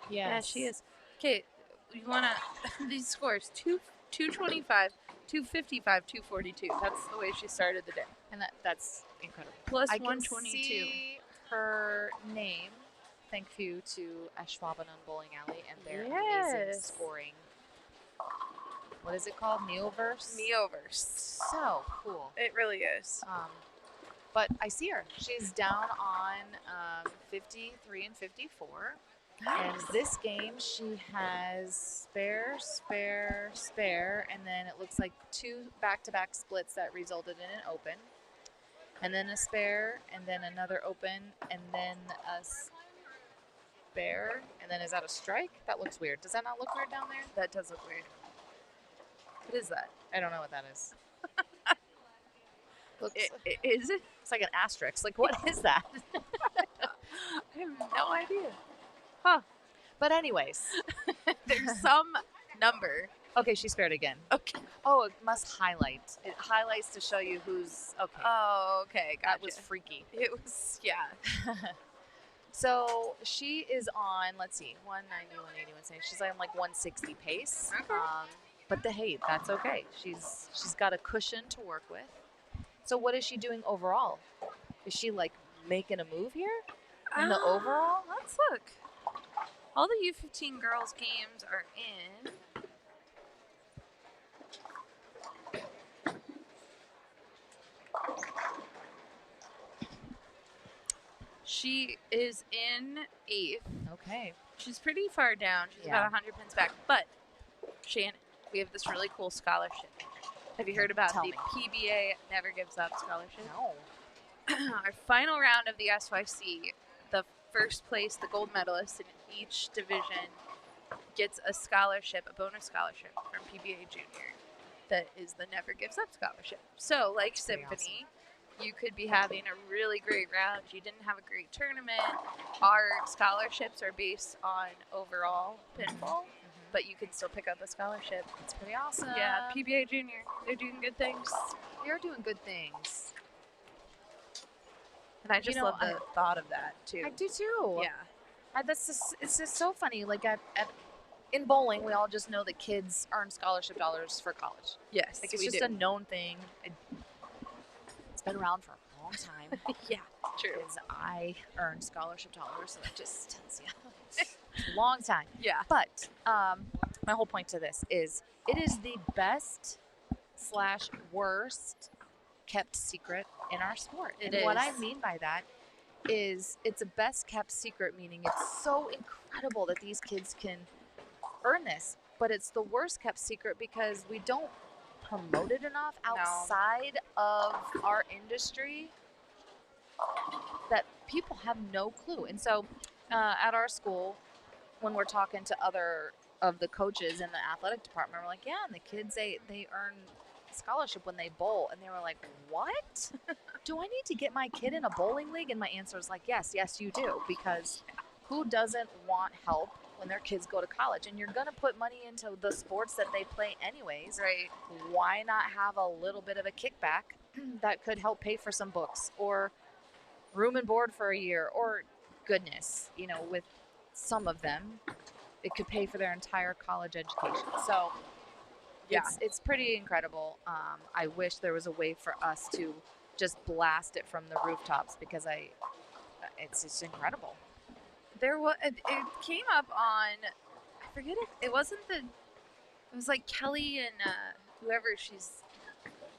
[SPEAKER 5] Yes.
[SPEAKER 2] Yeah, she is. Okay, you want to, these scores, 225, 255, 242. That's the way she started the day.
[SPEAKER 5] And that's incredible.
[SPEAKER 2] Plus
[SPEAKER 5] I
[SPEAKER 2] 122.
[SPEAKER 5] can see her name, thank you to Ashwaubenon Bowling Alley and their amazing scoring. What is it called? Neoverse?
[SPEAKER 2] Neoverse.
[SPEAKER 5] So cool.
[SPEAKER 2] It really is.
[SPEAKER 5] But I see her. She's down on 53 and 54.
[SPEAKER 2] Nice.
[SPEAKER 5] And this game, she has spare, and then it looks like 2 back-to-back splits that resulted in an open. And then a spare, and then another open, and then a spare, and then is that a strike? That looks weird. Does that not look weird down there?
[SPEAKER 2] That does look weird. What is that?
[SPEAKER 5] I don't know what that is.
[SPEAKER 2] Is it?
[SPEAKER 5] It's like an asterisk. Like, what is that?
[SPEAKER 2] I have no idea. Huh.
[SPEAKER 5] But anyways.
[SPEAKER 2] There's some number
[SPEAKER 5] Okay, she spared again.
[SPEAKER 2] Okay.
[SPEAKER 5] Oh, it must highlight. It highlights to show you who's okay.
[SPEAKER 2] Oh, okay. Gotcha.
[SPEAKER 5] That was freaky.
[SPEAKER 2] It was, yeah.
[SPEAKER 5] So she is on, let's see, 190, 180, 170. She's on like 160 pace.
[SPEAKER 2] Okay.
[SPEAKER 5] But hey, that's okay. She's got a cushion to work with. So what is she doing overall? Is she like making a move here in the overall?
[SPEAKER 2] Let's look. All the U15 girls games are in. She is in 8th.
[SPEAKER 5] Okay.
[SPEAKER 2] She's pretty far down. She's about 100 pins back. But, Shannon, we have this really cool scholarship. Have you heard about
[SPEAKER 5] Tell
[SPEAKER 2] the
[SPEAKER 5] me.
[SPEAKER 2] PBA Never Gives Up scholarship?
[SPEAKER 5] No.
[SPEAKER 2] Our final round of the SYC, the first place, the gold medalist in each division, gets a scholarship, a bonus scholarship from PBA Junior that is the Never Gives Up scholarship. So, like
[SPEAKER 5] Pretty
[SPEAKER 2] Symphony, you could be having a really great round. You didn't have a great tournament. Our scholarships are based on overall pinfall, but you can still pick up a scholarship.
[SPEAKER 5] It's pretty awesome.
[SPEAKER 2] Yeah, PBA Junior, they're doing good things.
[SPEAKER 5] You're doing good things.
[SPEAKER 2] And I just love the thought of that, too.
[SPEAKER 5] I do too.
[SPEAKER 2] Yeah.
[SPEAKER 5] It's just so funny. Like in bowling, we all just know that kids earn scholarship dollars for college.
[SPEAKER 2] Yes,
[SPEAKER 5] Like it's
[SPEAKER 2] we
[SPEAKER 5] just
[SPEAKER 2] do.
[SPEAKER 5] a known thing. It's been around for a long time.
[SPEAKER 2] Yeah, true.
[SPEAKER 5] Because I earned scholarship dollars, so that just tells you it's a long time.
[SPEAKER 2] Yeah.
[SPEAKER 5] But my whole point to this is it is the best / worst kept secret in our sport.
[SPEAKER 2] It
[SPEAKER 5] and what
[SPEAKER 2] is.
[SPEAKER 5] I mean by that is it's a best kept secret, meaning it's so incredible that these kids can earn this, but it's the worst kept secret because we don't promote it enough outside of our industry that people have no clue. And so at our school, when we're talking to other of the coaches in the athletic department, we're like, yeah, and the kids, they earn scholarship when they bowl. And they were like, what? Do I need to get my kid in a bowling league? And my answer is like, yes, you do. Because who doesn't want help when their kids go to college? And you're going to put money into the sports that they play anyways.
[SPEAKER 2] Right.
[SPEAKER 5] Why not have a little bit of a kickback that could help pay for some books or room and board for a year, or goodness, with some of them, it could pay for their entire college education. So
[SPEAKER 2] Yeah.
[SPEAKER 5] it's pretty incredible. I wish there was a way for us to just blast it from the rooftops because it's just incredible.
[SPEAKER 2] There was it came up on, I forget it wasn't it was like Kelly and whoever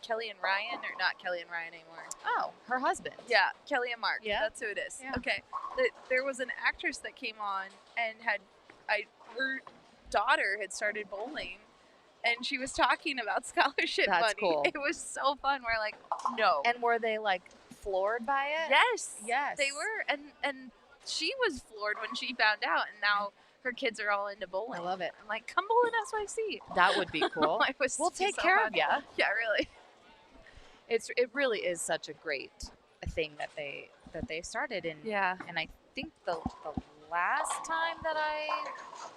[SPEAKER 2] Kelly and Ryan, or not Kelly and Ryan anymore.
[SPEAKER 5] Oh, her husband.
[SPEAKER 2] Yeah, Kelly and Mark.
[SPEAKER 5] Yeah.
[SPEAKER 2] That's who it is.
[SPEAKER 5] Yeah.
[SPEAKER 2] Okay. There was an actress that came on and her daughter had started bowling, and she was talking about scholarship
[SPEAKER 5] That's
[SPEAKER 2] money.
[SPEAKER 5] cool.
[SPEAKER 2] It was so fun. We're like, no.
[SPEAKER 5] And were they like floored by it?
[SPEAKER 2] yes.
[SPEAKER 5] Yes.
[SPEAKER 2] They were. And she was floored when she found out, and now her kids are all into bowling.
[SPEAKER 5] I love it.
[SPEAKER 2] I'm like, come bowl in SYC.
[SPEAKER 5] That would be cool. We'll take care of you.
[SPEAKER 2] Yeah, really.
[SPEAKER 5] It really is such a great thing that they started, and
[SPEAKER 2] Yeah.
[SPEAKER 5] and I think the last time that I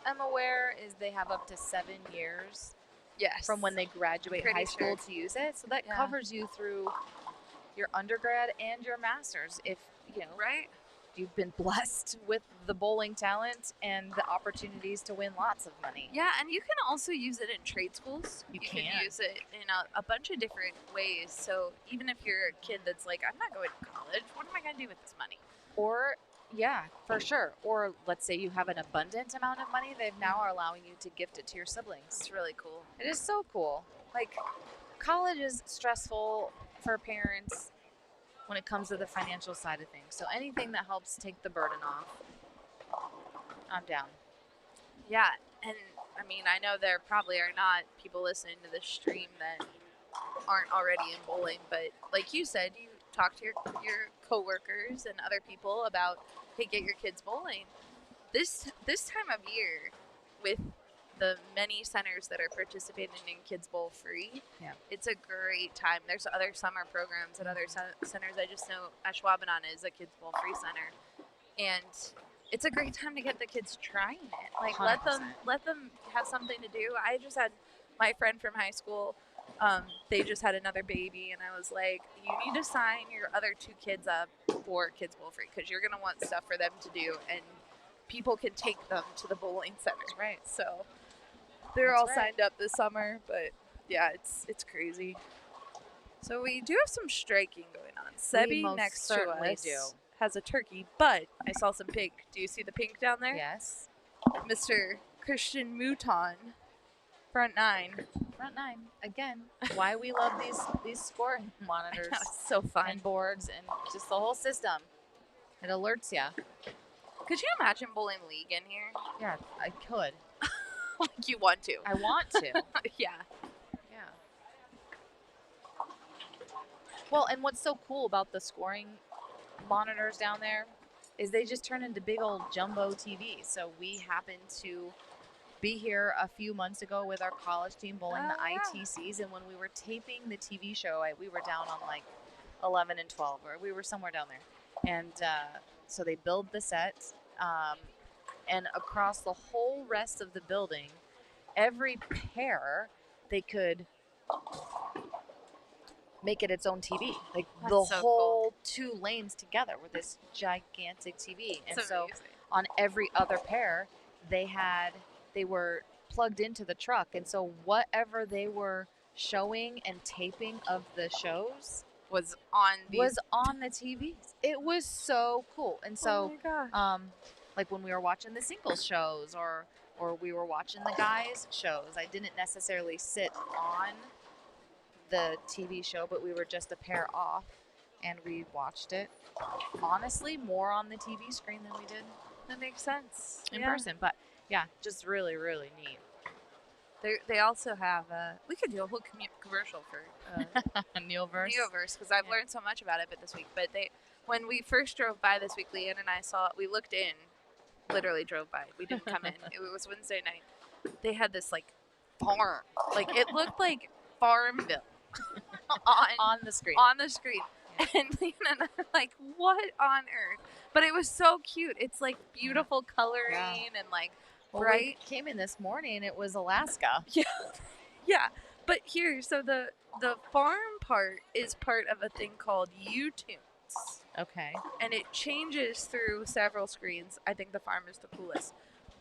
[SPEAKER 5] am aware is they have up to 7 years
[SPEAKER 2] Yes.
[SPEAKER 5] from when they graduate
[SPEAKER 2] Pretty
[SPEAKER 5] high school
[SPEAKER 2] sure.
[SPEAKER 5] to use it. So that
[SPEAKER 2] Yeah.
[SPEAKER 5] covers you through your undergrad and your master's if
[SPEAKER 2] Right?
[SPEAKER 5] you've been blessed with the bowling talent and the opportunities to win lots of money.
[SPEAKER 2] Yeah, and you can also use it in trade schools.
[SPEAKER 5] You
[SPEAKER 2] can
[SPEAKER 5] can.
[SPEAKER 2] use it in a bunch of different ways. So even if you're a kid that's like, I'm not going to college, what am I going to do with this money?
[SPEAKER 5] Or, yeah, for sure. Or let's say you have an abundant amount of money, they now are allowing you to gift it to your siblings.
[SPEAKER 2] It's really cool.
[SPEAKER 5] It is so cool. Like, college is stressful for parents when it comes to the financial side of things. So anything that helps take the burden off, I'm down.
[SPEAKER 2] Yeah, and I mean, I know there probably are not people listening to this stream that aren't already in bowling, but like you said, you talk to your coworkers and other people about, hey, get your kids bowling. This time of year, with the many centers that are participating in Kids Bowl Free,
[SPEAKER 5] Yeah.
[SPEAKER 2] it's a great time. There's other summer programs at other centers. I just know Ashwaubenon is a Kids Bowl Free center, and it's a great time to get the kids trying it. Like
[SPEAKER 5] 100%.
[SPEAKER 2] let them have something to do. I just had my friend from high school, they just had another baby, and I was like, you need to sign your other 2 kids up for Kids Bowl Free because you're gonna want stuff for them to do, and people can take them to the bowling center.
[SPEAKER 5] Right.
[SPEAKER 2] So they're
[SPEAKER 5] That's
[SPEAKER 2] all
[SPEAKER 5] right.
[SPEAKER 2] signed up this summer, but yeah, it's crazy. So we do have some striking going on. Sebi
[SPEAKER 5] most
[SPEAKER 2] next to
[SPEAKER 5] certainly
[SPEAKER 2] us
[SPEAKER 5] do.
[SPEAKER 2] has a turkey, but I saw some pink. Do you see the pink down there?
[SPEAKER 5] Yes.
[SPEAKER 2] Mr. Christian Mouton, front 9.
[SPEAKER 5] Front 9 again. Why we love these scoring monitors
[SPEAKER 2] It's so fun.
[SPEAKER 5] and boards and just the whole system. It alerts you.
[SPEAKER 2] Could you imagine bowling league in here?
[SPEAKER 5] Yeah, I could.
[SPEAKER 2] Like you want to.
[SPEAKER 5] I want to.
[SPEAKER 2] Yeah.
[SPEAKER 5] Yeah. Well, and what's so cool about the scoring monitors down there is they just turn into big old jumbo TVs. So we happened to be here a few months ago with our college team bowling the ITCs, and when we were taping the TV show, we were down on like 11 and 12, or we were somewhere down there. And so they build the set, and across the whole rest of the building, every pair, they could make it its own TV. Like
[SPEAKER 2] That's
[SPEAKER 5] the
[SPEAKER 2] so
[SPEAKER 5] whole 2 lanes together with this gigantic TV. And
[SPEAKER 2] It's
[SPEAKER 5] so
[SPEAKER 2] amazing.
[SPEAKER 5] on every other pair, they were plugged into the truck. And so whatever they were showing and taping of the shows
[SPEAKER 2] Was on these.
[SPEAKER 5] was on the TVs. It was so cool. And so,
[SPEAKER 2] oh my gosh.
[SPEAKER 5] like when we were watching the singles shows or we were watching the guys shows, I didn't necessarily sit on the TV show, but we were just a pair off and we watched it, honestly, more on the TV screen than we did
[SPEAKER 2] That makes sense.
[SPEAKER 5] in person. But yeah, just really, really neat.
[SPEAKER 2] They also have we could do a whole commercial for
[SPEAKER 5] Neoverse.
[SPEAKER 2] Neoverse because I've learned so much about it this week. But when we first drove by this week, Leanne and I saw it. We looked in, literally drove by. We didn't come in. It was Wednesday night. They had this like farm, like it looked like Farmville
[SPEAKER 5] on the screen.
[SPEAKER 2] on the screen. And Leanne and I were like, what on earth? But it was so cute. It's like beautiful coloring and like
[SPEAKER 5] Well,
[SPEAKER 2] bright.
[SPEAKER 5] we came in this morning. It was Alaska.
[SPEAKER 2] Yeah, but here, so the farm part is part of a thing called U-Tunes,
[SPEAKER 5] Okay.
[SPEAKER 2] and it changes through several screens. I think the farm is the coolest.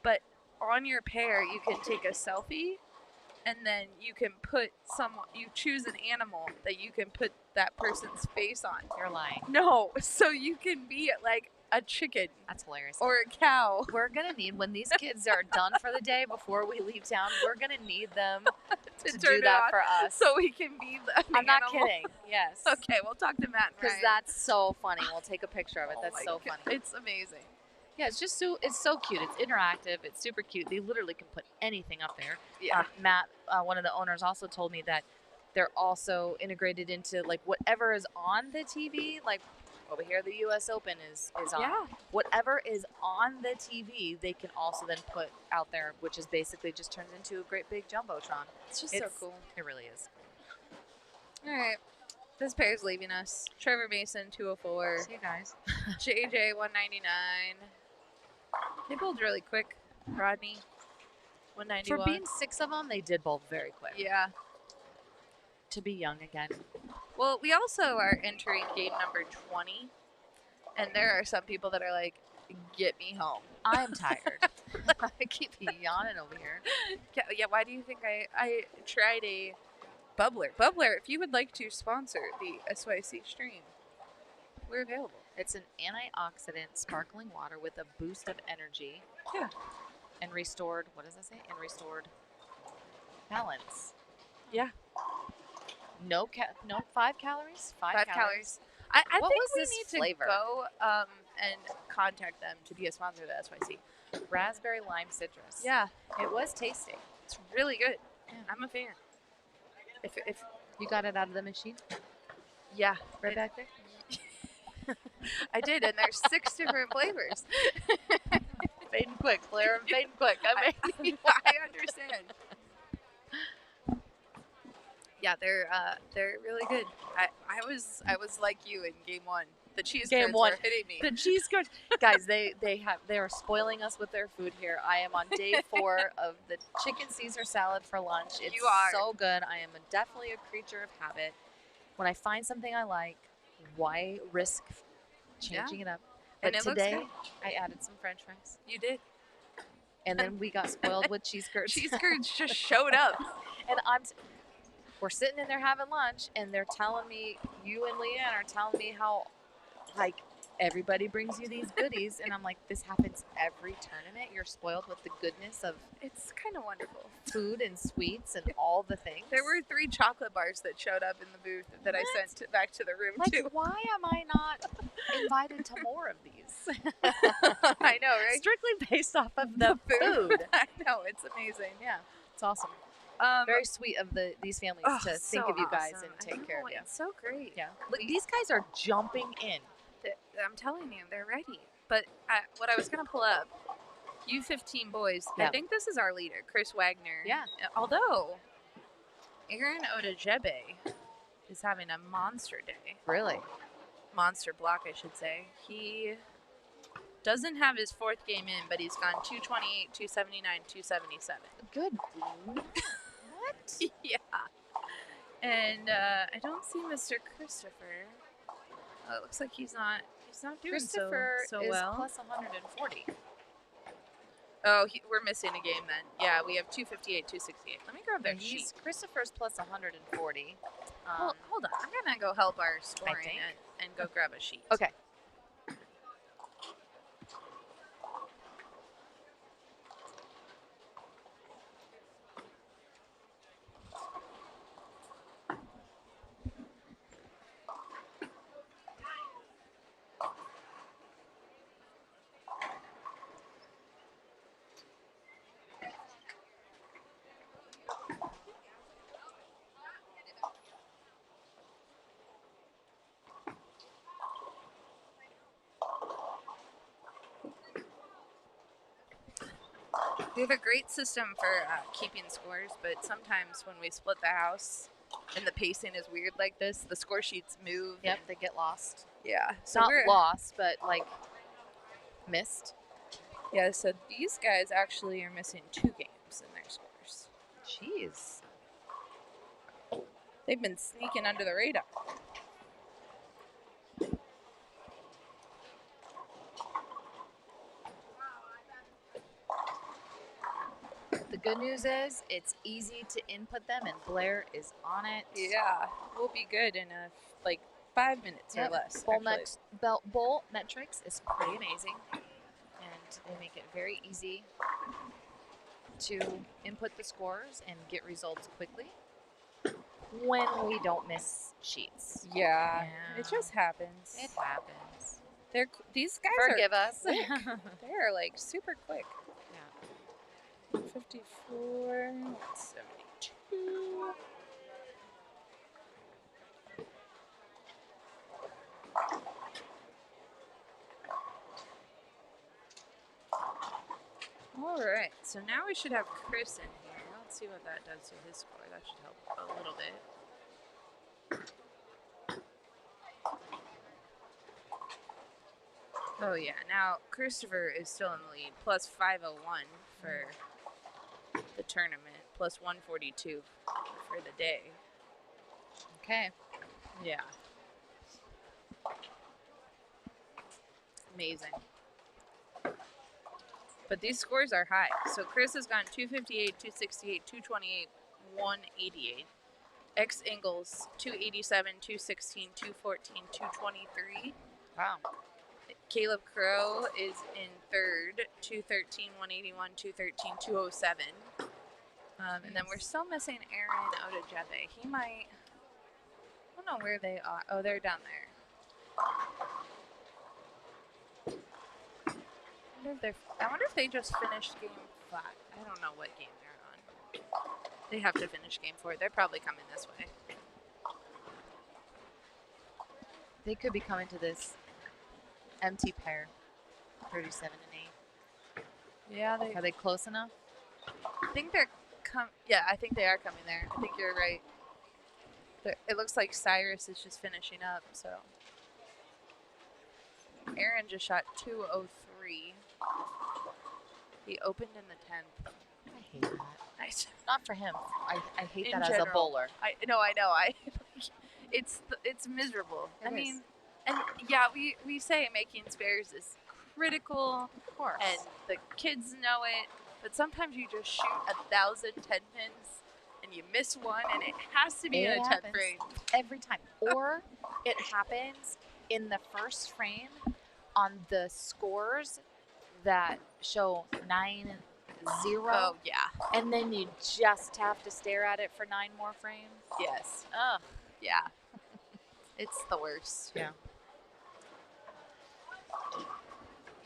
[SPEAKER 2] But on your pair, you can take a selfie, and then you can put you choose an animal that you can put that person's face on.
[SPEAKER 5] You're lying.
[SPEAKER 2] No, so you can be like a chicken
[SPEAKER 5] That's hilarious.
[SPEAKER 2] or a cow.
[SPEAKER 5] We're going to need, when these kids are done for the day before we leave town, we're going to need them to
[SPEAKER 2] turn
[SPEAKER 5] do
[SPEAKER 2] it
[SPEAKER 5] that
[SPEAKER 2] on
[SPEAKER 5] for us.
[SPEAKER 2] So we can be the
[SPEAKER 5] I'm not
[SPEAKER 2] animal.
[SPEAKER 5] kidding. Yes.
[SPEAKER 2] Okay, we'll talk to Matt and
[SPEAKER 5] Because
[SPEAKER 2] Ryan.
[SPEAKER 5] that's so funny. We'll take a picture of it.
[SPEAKER 2] Oh
[SPEAKER 5] That's
[SPEAKER 2] my
[SPEAKER 5] so
[SPEAKER 2] God.
[SPEAKER 5] funny.
[SPEAKER 2] It's amazing.
[SPEAKER 5] Yeah, it's so cute. It's interactive. It's super cute. They literally can put anything up there.
[SPEAKER 2] Yeah.
[SPEAKER 5] Matt, one of the owners, also told me that they're also integrated into like whatever is on the TV. Like over here, the U.S. Open is on.
[SPEAKER 2] Yeah.
[SPEAKER 5] Whatever is on the TV, they can also then put out there, which is basically just turns into a great big jumbotron.
[SPEAKER 2] It's just so cool.
[SPEAKER 5] It really is.
[SPEAKER 2] All right. This pair's leaving us. Trevor Mason, 204.
[SPEAKER 5] See you guys.
[SPEAKER 2] JJ, 199. They bowled really quick. Rodney,
[SPEAKER 5] For
[SPEAKER 2] 191.
[SPEAKER 5] being 6 of them, they did bowl very quick.
[SPEAKER 2] Yeah.
[SPEAKER 5] To be young again.
[SPEAKER 2] Well, we also are entering game number 20. And there are some people that are like, get me home.
[SPEAKER 5] I'm tired. I keep yawning over here.
[SPEAKER 2] Yeah, why do you think I tried a bubbler? Bubbler, if you would like to sponsor the SYC stream, we're available.
[SPEAKER 5] It's an antioxidant sparkling water with a boost of energy.
[SPEAKER 2] Yeah.
[SPEAKER 5] And restored, what does that say? And restored balance.
[SPEAKER 2] Yeah.
[SPEAKER 5] No 5 calories?
[SPEAKER 2] 5 calories. I
[SPEAKER 5] What
[SPEAKER 2] think
[SPEAKER 5] was
[SPEAKER 2] we
[SPEAKER 5] this
[SPEAKER 2] need
[SPEAKER 5] flavor?
[SPEAKER 2] to go and contact them to be a sponsor of the SYC.
[SPEAKER 5] Raspberry lime citrus.
[SPEAKER 2] Yeah,
[SPEAKER 5] It was tasty.
[SPEAKER 2] it's really good.
[SPEAKER 5] Yeah.
[SPEAKER 2] I'm a fan. If
[SPEAKER 5] You got it out of the machine?
[SPEAKER 2] yeah,
[SPEAKER 5] Right back there?
[SPEAKER 2] I did, and there's 6 different flavors.
[SPEAKER 5] Fading quick, Claire. Fading quick.
[SPEAKER 2] I understand. Yeah, they're really good. I was like you in game 1. The cheese
[SPEAKER 5] Game
[SPEAKER 2] curds
[SPEAKER 5] one.
[SPEAKER 2] were hitting me.
[SPEAKER 5] The cheese curds, guys, they are spoiling us with their food here. I am on day 4 of the chicken Caesar salad for lunch. It's
[SPEAKER 2] You are.
[SPEAKER 5] so good. I am definitely a creature of habit. When I find something I like, why risk changing it up? But
[SPEAKER 2] And it looks
[SPEAKER 5] today,
[SPEAKER 2] good.
[SPEAKER 5] I added some French fries,
[SPEAKER 2] You did.
[SPEAKER 5] and then we got spoiled with cheese curds.
[SPEAKER 2] Cheese curds just showed up.
[SPEAKER 5] And we're sitting in there having lunch, and they're telling me, you and Leanne are telling me how, like, everybody brings you these goodies, and I'm like, this happens every tournament. You're spoiled with the goodness of
[SPEAKER 2] It's kind of wonderful.
[SPEAKER 5] food and sweets and all the things.
[SPEAKER 2] There were 3 chocolate bars that showed up in the booth that I sent back to the room
[SPEAKER 5] like,
[SPEAKER 2] too.
[SPEAKER 5] why am I not invited to more of these?
[SPEAKER 2] I know, right?
[SPEAKER 5] Strictly based off of the food.
[SPEAKER 2] I know, it's amazing.
[SPEAKER 5] Yeah, it's awesome. Very sweet of these families to think
[SPEAKER 2] so
[SPEAKER 5] of you guys
[SPEAKER 2] awesome.
[SPEAKER 5] and take care of you.
[SPEAKER 2] It's so great.
[SPEAKER 5] Yeah, look, these guys are jumping in.
[SPEAKER 2] I'm telling you, they're ready. But what I was going to pull up, U15 boys,
[SPEAKER 5] Yeah.
[SPEAKER 2] I think this is our leader, Chris Wagner.
[SPEAKER 5] Yeah.
[SPEAKER 2] Although, Aaron Odejebe is having a monster day.
[SPEAKER 5] Really?
[SPEAKER 2] Monster block, I should say. He doesn't have his 4th game in, but he's gone 228, 279, 277.
[SPEAKER 5] Good. What?
[SPEAKER 2] Yeah. And I don't see Mr. Christopher. It looks like he's not doing
[SPEAKER 5] Christopher
[SPEAKER 2] so
[SPEAKER 5] is
[SPEAKER 2] well.
[SPEAKER 5] plus 140.
[SPEAKER 2] Oh, we're missing a game then. Yeah, we have 258, 268. Let me grab their sheet.
[SPEAKER 5] Christopher's plus 140.
[SPEAKER 2] Well, hold on. I'm going to go help our scoring
[SPEAKER 5] think.
[SPEAKER 2] and go grab a sheet.
[SPEAKER 5] Okay.
[SPEAKER 2] We have a great system for keeping scores, but sometimes when we split the house and the pacing is weird like this, the score sheets move.
[SPEAKER 5] Yep, they get lost.
[SPEAKER 2] Yeah. So
[SPEAKER 5] Not
[SPEAKER 2] we're
[SPEAKER 5] lost, but like missed.
[SPEAKER 2] Yeah, so these guys actually are missing 2 games in their scores.
[SPEAKER 5] Jeez.
[SPEAKER 2] They've been sneaking under the radar.
[SPEAKER 5] The good news is it's easy to input them, and Blair is on it.
[SPEAKER 2] Yeah, we'll be good in like 5 minutes or less.
[SPEAKER 5] Bowl metrics is pretty amazing, and they make it very easy to input the scores and get results quickly when we don't miss sheets.
[SPEAKER 2] Yeah,
[SPEAKER 5] Yeah.
[SPEAKER 2] it just happens.
[SPEAKER 5] It happens.
[SPEAKER 2] These guys
[SPEAKER 5] Forgive us.
[SPEAKER 2] are quick. They're like super quick.
[SPEAKER 5] Yeah.
[SPEAKER 2] 54, 72. All right, so now we should have Chris in here. Let's see what that does to his score. That should help a little bit. Oh yeah, now Christopher is still in the lead, plus 501 for the tournament, plus 142 for the day.
[SPEAKER 5] Okay.
[SPEAKER 2] Yeah. Amazing. But these scores are high. So Chris has gone 258, 268, 228, 188. X Ingles 287, 216, 214, 223.
[SPEAKER 5] Wow.
[SPEAKER 2] Caleb Crow is in 3rd, 213, 181, 213, 207. And then we're still missing Aaron Odejebe. He might, I don't know where they are. Oh, they're down there. I wonder if they just finished game 5. I don't know what game they're on. They have to finish game 4. They're probably coming this way.
[SPEAKER 5] They could be coming to this empty pair, 37 and 8.
[SPEAKER 2] Yeah,
[SPEAKER 5] Are they close enough?
[SPEAKER 2] I think they're yeah, I think they are coming there. I think you're right. It looks like Cyrus is just finishing up, so. Aaron just shot 203. He opened in the 10th.
[SPEAKER 5] I hate that.
[SPEAKER 2] Nice.
[SPEAKER 5] Not for him. I hate
[SPEAKER 2] In
[SPEAKER 5] that as a
[SPEAKER 2] general.
[SPEAKER 5] bowler.
[SPEAKER 2] I know. It's miserable.
[SPEAKER 5] It
[SPEAKER 2] I
[SPEAKER 5] is.
[SPEAKER 2] mean, and yeah, we say making spares is critical,
[SPEAKER 5] Of course.
[SPEAKER 2] and the kids know it. But sometimes you just shoot 1,000 10 pins, and you miss one, and it has to be
[SPEAKER 5] It
[SPEAKER 2] in a 10th
[SPEAKER 5] happens.
[SPEAKER 2] frame.
[SPEAKER 5] Every time. Or it happens in the first frame on the scores that show 9-0.
[SPEAKER 2] Oh yeah.
[SPEAKER 5] And then you just have to stare at it for 9 more frames.
[SPEAKER 2] Yes.
[SPEAKER 5] Ugh.
[SPEAKER 2] Yeah. It's the worst.
[SPEAKER 5] Yeah.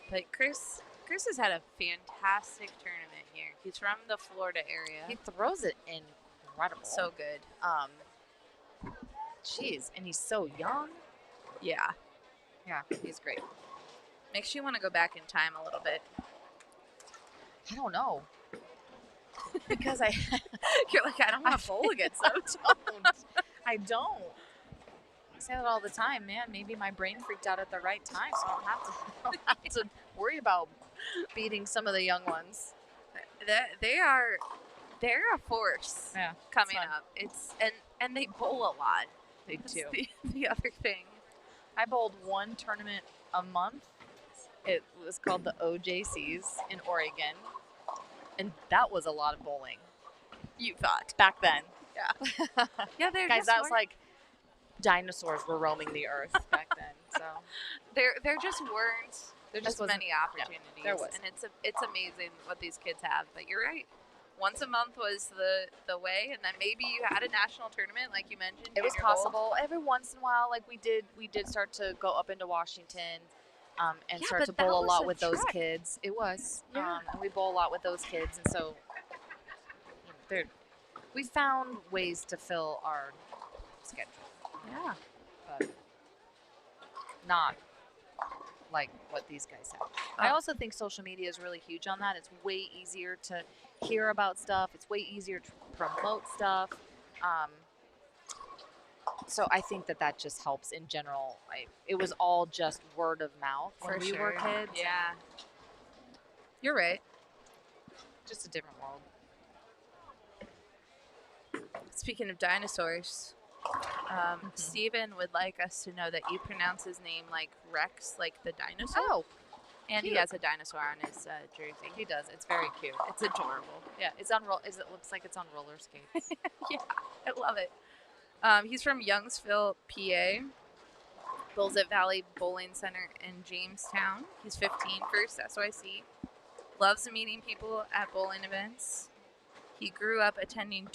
[SPEAKER 2] But Chris has had a fantastic tournament here. He's from the Florida area.
[SPEAKER 5] He throws it incredible.
[SPEAKER 2] So good.
[SPEAKER 5] Jeez, and he's so young.
[SPEAKER 2] Yeah.
[SPEAKER 5] Yeah, he's great.
[SPEAKER 2] Makes you want to go back in time a little bit.
[SPEAKER 5] I don't know. Because
[SPEAKER 2] You're like, I don't want to bowl against them.
[SPEAKER 5] I don't. I say that all the time, man. Maybe my brain freaked out at the right time, so I don't have to worry about beating some of the young ones.
[SPEAKER 2] They're a force
[SPEAKER 5] Yeah,
[SPEAKER 2] coming
[SPEAKER 5] fun.
[SPEAKER 2] up. It's and they bowl a lot.
[SPEAKER 5] They
[SPEAKER 2] That's
[SPEAKER 5] do.
[SPEAKER 2] the other thing.
[SPEAKER 5] I bowled one tournament a month. It was called the OJCs in Oregon, and that was a lot of bowling
[SPEAKER 2] You thought.
[SPEAKER 5] back then.
[SPEAKER 2] Yeah. Yeah, they're
[SPEAKER 5] Guys,
[SPEAKER 2] just
[SPEAKER 5] that was
[SPEAKER 2] weren't-
[SPEAKER 5] like dinosaurs were roaming the earth back then. So
[SPEAKER 2] there just weren't
[SPEAKER 5] there just
[SPEAKER 2] as
[SPEAKER 5] wasn't.
[SPEAKER 2] many opportunities.
[SPEAKER 5] there was.
[SPEAKER 2] And it's amazing what these kids have. But you're right. Once a month was the way, and then maybe you had a national tournament like you mentioned.
[SPEAKER 5] It was
[SPEAKER 2] Junior Bowl.
[SPEAKER 5] possible every once in a while. Like we did start to go up into Washington, and
[SPEAKER 2] Yeah,
[SPEAKER 5] start
[SPEAKER 2] but
[SPEAKER 5] to
[SPEAKER 2] that
[SPEAKER 5] bowl a
[SPEAKER 2] was
[SPEAKER 5] lot
[SPEAKER 2] a
[SPEAKER 5] with those
[SPEAKER 2] trek.
[SPEAKER 5] kids. It was,
[SPEAKER 2] Yeah.
[SPEAKER 5] and we bowl a lot with those kids, and so we found ways to fill our schedule,
[SPEAKER 2] Yeah.
[SPEAKER 5] but not like what these guys have. I
[SPEAKER 2] Oh.
[SPEAKER 5] also think social media is really huge on that. It's way easier to hear about stuff. It's way easier to promote stuff. So I think that just helps in general. It was all just word of mouth when we were kids.
[SPEAKER 2] Yeah. You're right.
[SPEAKER 5] Just a different world.
[SPEAKER 2] Speaking of dinosaurs, Steven would like us to know that you pronounce his name like Rex, like the dinosaur.
[SPEAKER 5] Oh,
[SPEAKER 2] and he
[SPEAKER 5] cute.
[SPEAKER 2] has a dinosaur on his jersey.
[SPEAKER 5] he does. It's very cute.
[SPEAKER 2] It's adorable.
[SPEAKER 5] Yeah, it's on roll. It looks like it's on roller skates.
[SPEAKER 2] Yeah, I love it. He's from Youngsville, PA. Bowls at Valley Bowling Center in Jamestown. He's 15, first SYC. Loves meeting people at bowling events. He grew up attending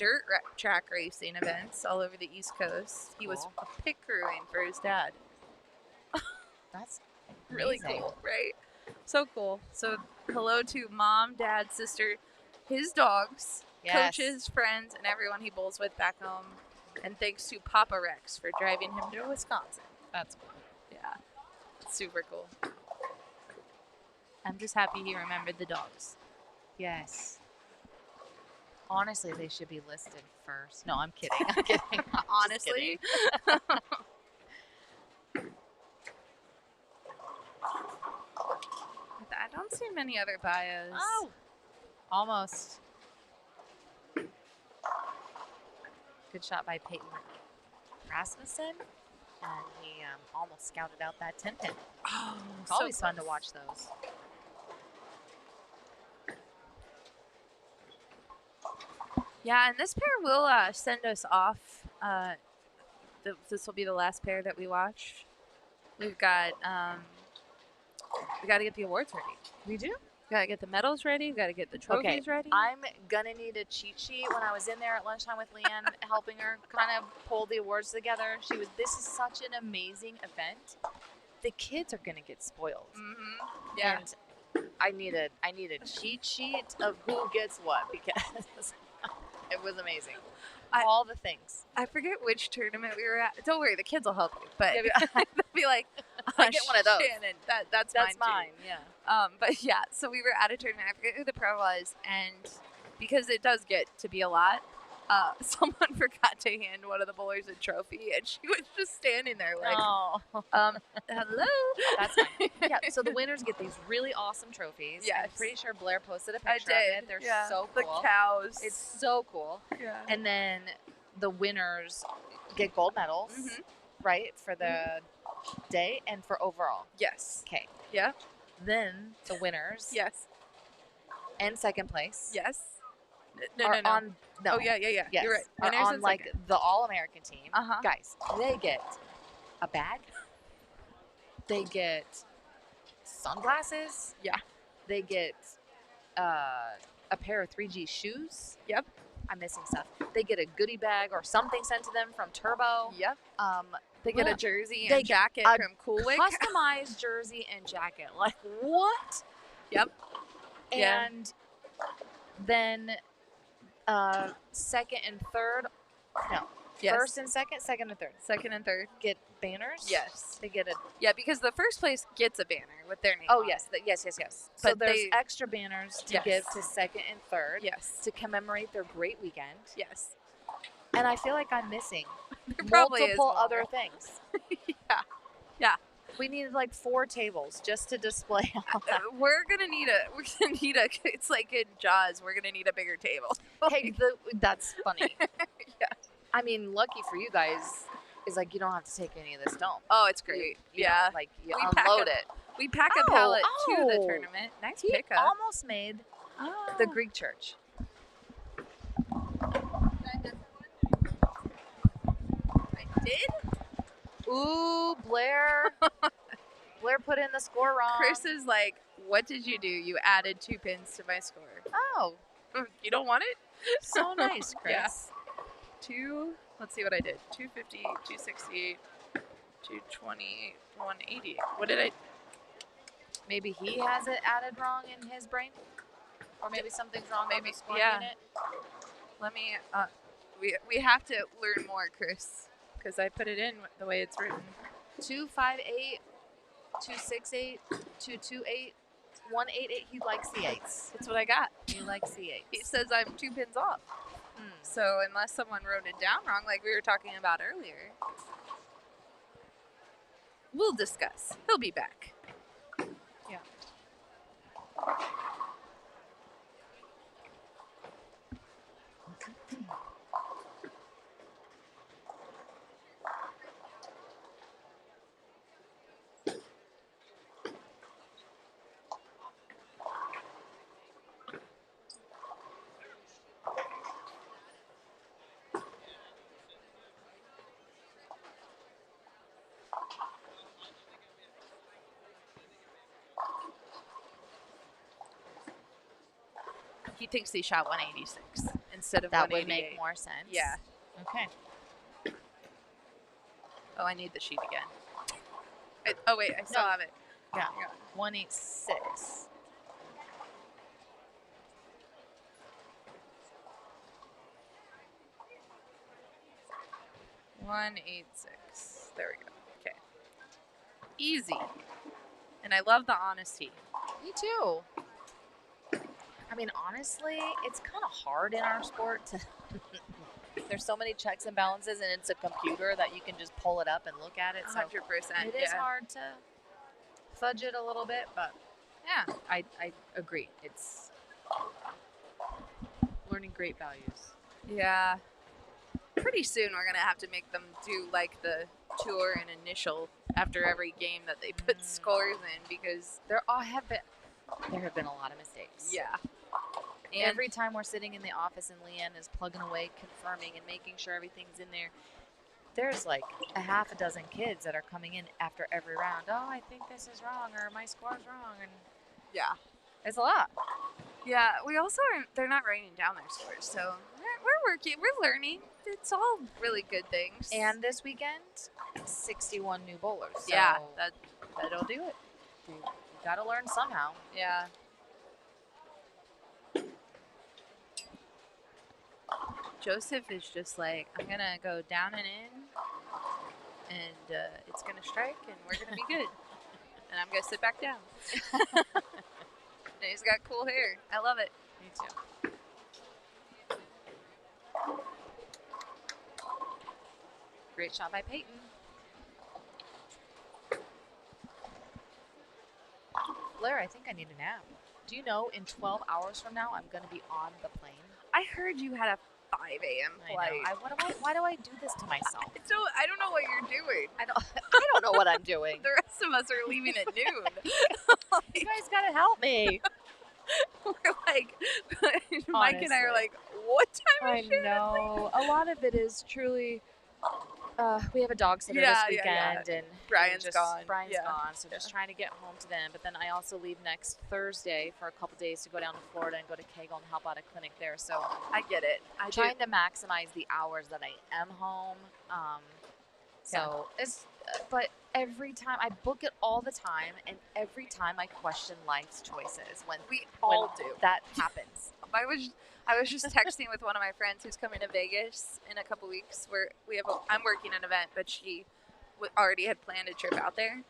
[SPEAKER 2] track racing events all over the East Coast. He was
[SPEAKER 5] Cool.
[SPEAKER 2] a pit crewing for his dad.
[SPEAKER 5] That's
[SPEAKER 2] Really
[SPEAKER 5] amazing.
[SPEAKER 2] cool, right? So cool. So hello to mom, dad, sister, his dogs,
[SPEAKER 5] Yes.
[SPEAKER 2] coaches, friends, and everyone he bowls with back home. And thanks to Papa Rex for driving him to Wisconsin.
[SPEAKER 5] That's cool.
[SPEAKER 2] Yeah, super cool. I'm just happy he remembered the dogs.
[SPEAKER 5] Yes. Honestly, they should be listed first. No, I'm kidding. I'm kidding. I'm just
[SPEAKER 2] Honestly.
[SPEAKER 5] kidding.
[SPEAKER 2] I don't see many other bios.
[SPEAKER 5] Oh, almost. Good shot by Peyton Rasmussen, and he almost scouted out that 10 pin.
[SPEAKER 2] Oh,
[SPEAKER 5] It's always fun to watch those.
[SPEAKER 2] Yeah, and this pair will send us off. This will be the last pair that we watch. We've got we got to get the awards ready.
[SPEAKER 5] We do?
[SPEAKER 2] We got to get the medals ready. We got to get the trophies ready.
[SPEAKER 5] I'm gonna need a cheat sheet. When I was in there at lunchtime with Leanne, helping her kind of pull the awards together, this is such an amazing event. The kids are gonna get spoiled.
[SPEAKER 2] Mm-hmm. Yeah.
[SPEAKER 5] And I need a cheat sheet of who gets what because it was amazing. All the things.
[SPEAKER 2] I forget which tournament we were at. Don't worry, the kids will help you. But
[SPEAKER 5] Yeah,
[SPEAKER 2] they'll be like,
[SPEAKER 5] I get one of those.
[SPEAKER 2] Shannon, that's
[SPEAKER 5] That's
[SPEAKER 2] mine.
[SPEAKER 5] mine. Yeah.
[SPEAKER 2] But yeah, so we were at a tournament. I forget who the pro was, and because it does get to be a lot, someone forgot to hand one of the bowlers a trophy, and she was just standing there like,
[SPEAKER 5] Oh,
[SPEAKER 2] hello.
[SPEAKER 5] that's fine. Yeah, so the winners get these really awesome trophies. I'm
[SPEAKER 2] Yes.
[SPEAKER 5] pretty sure Blair posted a
[SPEAKER 2] I
[SPEAKER 5] picture of
[SPEAKER 2] did.
[SPEAKER 5] it. They're
[SPEAKER 2] yeah.
[SPEAKER 5] so
[SPEAKER 2] The
[SPEAKER 5] cool.
[SPEAKER 2] cows.
[SPEAKER 5] It's so cool.
[SPEAKER 2] yeah.
[SPEAKER 5] And then the winners get gold medals,
[SPEAKER 2] Mhm.
[SPEAKER 5] right, for the day and for overall.
[SPEAKER 2] Yes.
[SPEAKER 5] Okay.
[SPEAKER 2] Yeah.
[SPEAKER 5] Then the winners
[SPEAKER 2] Yes.
[SPEAKER 5] and second place
[SPEAKER 2] Yes. No,
[SPEAKER 5] are
[SPEAKER 2] no, no.
[SPEAKER 5] on. No.
[SPEAKER 2] Oh, yeah.
[SPEAKER 5] Yes,
[SPEAKER 2] You're right.
[SPEAKER 5] are
[SPEAKER 2] Winners
[SPEAKER 5] on
[SPEAKER 2] and
[SPEAKER 5] like
[SPEAKER 2] second.
[SPEAKER 5] the All-American team.
[SPEAKER 2] Uh-huh.
[SPEAKER 5] Guys, they get a bag. They get sunglasses.
[SPEAKER 2] Yeah.
[SPEAKER 5] They get a pair of 3G shoes.
[SPEAKER 2] Yep.
[SPEAKER 5] I'm missing stuff. They get a goodie bag or something sent to them from Turbo.
[SPEAKER 2] Yep.
[SPEAKER 5] They
[SPEAKER 2] Get a
[SPEAKER 5] what?
[SPEAKER 2] jersey
[SPEAKER 5] They
[SPEAKER 2] and jacket
[SPEAKER 5] a
[SPEAKER 2] from Coolwick.
[SPEAKER 5] customized jersey and jacket. Like what?
[SPEAKER 2] Yep. Yeah.
[SPEAKER 5] And then second and third. No.
[SPEAKER 2] Yes.
[SPEAKER 5] First and second and third.
[SPEAKER 2] Second and third.
[SPEAKER 5] Get banners.
[SPEAKER 2] Yes.
[SPEAKER 5] They get a.
[SPEAKER 2] Yeah, because the first place gets a banner with their name.
[SPEAKER 5] Oh
[SPEAKER 2] on
[SPEAKER 5] yes,
[SPEAKER 2] it.
[SPEAKER 5] yes. So
[SPEAKER 2] But
[SPEAKER 5] there's
[SPEAKER 2] they-
[SPEAKER 5] extra banners to
[SPEAKER 2] Yes.
[SPEAKER 5] give to second and third
[SPEAKER 2] Yes.
[SPEAKER 5] to commemorate their great weekend.
[SPEAKER 2] Yes.
[SPEAKER 5] And I feel like I'm missing
[SPEAKER 2] There probably is
[SPEAKER 5] multiple
[SPEAKER 2] more.
[SPEAKER 5] other things.
[SPEAKER 2] Yeah. Yeah.
[SPEAKER 5] We needed like 4 tables just to display all that.
[SPEAKER 2] We're gonna need a. It's like in Jaws. We're gonna need a bigger table.
[SPEAKER 5] Hey, that's funny.
[SPEAKER 2] Yeah.
[SPEAKER 5] I mean, lucky for you guys is like you don't have to take any of this dome.
[SPEAKER 2] Oh, it's great.
[SPEAKER 5] You
[SPEAKER 2] yeah.
[SPEAKER 5] know, like you
[SPEAKER 2] We pack
[SPEAKER 5] unload
[SPEAKER 2] a-
[SPEAKER 5] it.
[SPEAKER 2] We pack a
[SPEAKER 5] Oh,
[SPEAKER 2] pallet to the
[SPEAKER 5] oh.
[SPEAKER 2] tournament. Nice
[SPEAKER 5] He
[SPEAKER 2] pickup.
[SPEAKER 5] almost made
[SPEAKER 2] Oh.
[SPEAKER 5] the Greek church.
[SPEAKER 2] I did.
[SPEAKER 5] Ooh, Blair. Blair put in the score wrong.
[SPEAKER 2] Chris is like, "What did you do? You added 2 pins to my score.
[SPEAKER 5] Oh,
[SPEAKER 2] You don't want it?
[SPEAKER 5] so nice, Chris.
[SPEAKER 2] Yeah. 2. Let's see what I did. 250, 268, 220, 180. What did I?
[SPEAKER 5] Maybe he has it added wrong in his brain, or maybe something's wrong
[SPEAKER 2] Maybe,
[SPEAKER 5] on the score
[SPEAKER 2] yeah.
[SPEAKER 5] unit.
[SPEAKER 2] Let me. We have to learn more, Chris, because I put it in the way it's written.
[SPEAKER 5] 258, 268, 228, 188. He likes the 8s.
[SPEAKER 2] That's what I got.
[SPEAKER 5] He likes the 8s.
[SPEAKER 2] He says I'm 2 pins off. So unless someone wrote it down wrong, like we were talking about earlier, we'll discuss. He'll be back.
[SPEAKER 5] Yeah.
[SPEAKER 2] He thinks he shot 186 instead of
[SPEAKER 5] That would
[SPEAKER 2] 188.
[SPEAKER 5] make more sense.
[SPEAKER 2] Yeah.
[SPEAKER 5] Okay.
[SPEAKER 2] Oh, I need the sheet again. Oh wait, I still
[SPEAKER 5] No.
[SPEAKER 2] have it.
[SPEAKER 5] Yeah.
[SPEAKER 2] Hang on.
[SPEAKER 5] 186.
[SPEAKER 2] $186. There we go. Okay. Easy. And I love the honesty.
[SPEAKER 5] Me too. I mean, honestly, it's kind of hard in our sport to. There's so many checks and balances, and it's a computer that you can just pull it up and look at it. So
[SPEAKER 2] 100%.
[SPEAKER 5] it is hard to fudge it a little bit, but
[SPEAKER 2] Yeah.
[SPEAKER 5] I agree. It's learning great values.
[SPEAKER 2] Yeah. Pretty soon we're gonna have to make them do like the tour and initial after every game that they put scores in because
[SPEAKER 5] There have been a lot of mistakes.
[SPEAKER 2] yeah. And
[SPEAKER 5] Every time we're sitting in the office and Leanne is plugging away, confirming and making sure everything's in there, there's like a half a dozen kids that are coming in after every round. Oh, I think this is wrong, or my score's wrong, and
[SPEAKER 2] yeah.
[SPEAKER 5] it's a lot.
[SPEAKER 2] Yeah, we also aren't, they're not writing down their scores, so we're working, we're learning. It's all really good things.
[SPEAKER 5] And this weekend, 61 new bowlers. So
[SPEAKER 2] yeah, that'll do it.
[SPEAKER 5] you got to learn somehow.
[SPEAKER 2] Yeah. Joseph is just like, I'm going to go down and in, and it's going to strike, and we're going to be good. And I'm going to sit back down. And he's got cool hair. I love it.
[SPEAKER 5] Me too. Great shot by Peyton. Blair, I think I need a nap. Do you know in 12 hours from now I'm going to be on the plane?
[SPEAKER 2] I heard you had a 5 a.m. flight.
[SPEAKER 5] I know. Why do I do this to myself?
[SPEAKER 2] I don't know what you're doing.
[SPEAKER 5] I don't know what I'm doing.
[SPEAKER 2] The rest of us are leaving at noon.
[SPEAKER 5] You guys got to help me.
[SPEAKER 2] We're like, Mike and I are like, what time is it?
[SPEAKER 5] I know. A lot of it is truly, we have a dog sitter this weekend, and
[SPEAKER 2] Brian's gone.
[SPEAKER 5] Brian's gone, so just trying to get home to them. But then I also leave next Thursday for a couple days to go down to Florida and go to KEGEL and help out a clinic there. So
[SPEAKER 2] I get it. I'm
[SPEAKER 5] trying to maximize the hours that I am home. But every time I book it all the time, and every time I question life's choices when
[SPEAKER 2] we all do.
[SPEAKER 5] That happens.
[SPEAKER 2] I was just texting with one of my friends who's coming to Vegas in a couple weeks. Where I'm working an event, but she already had planned a trip out there,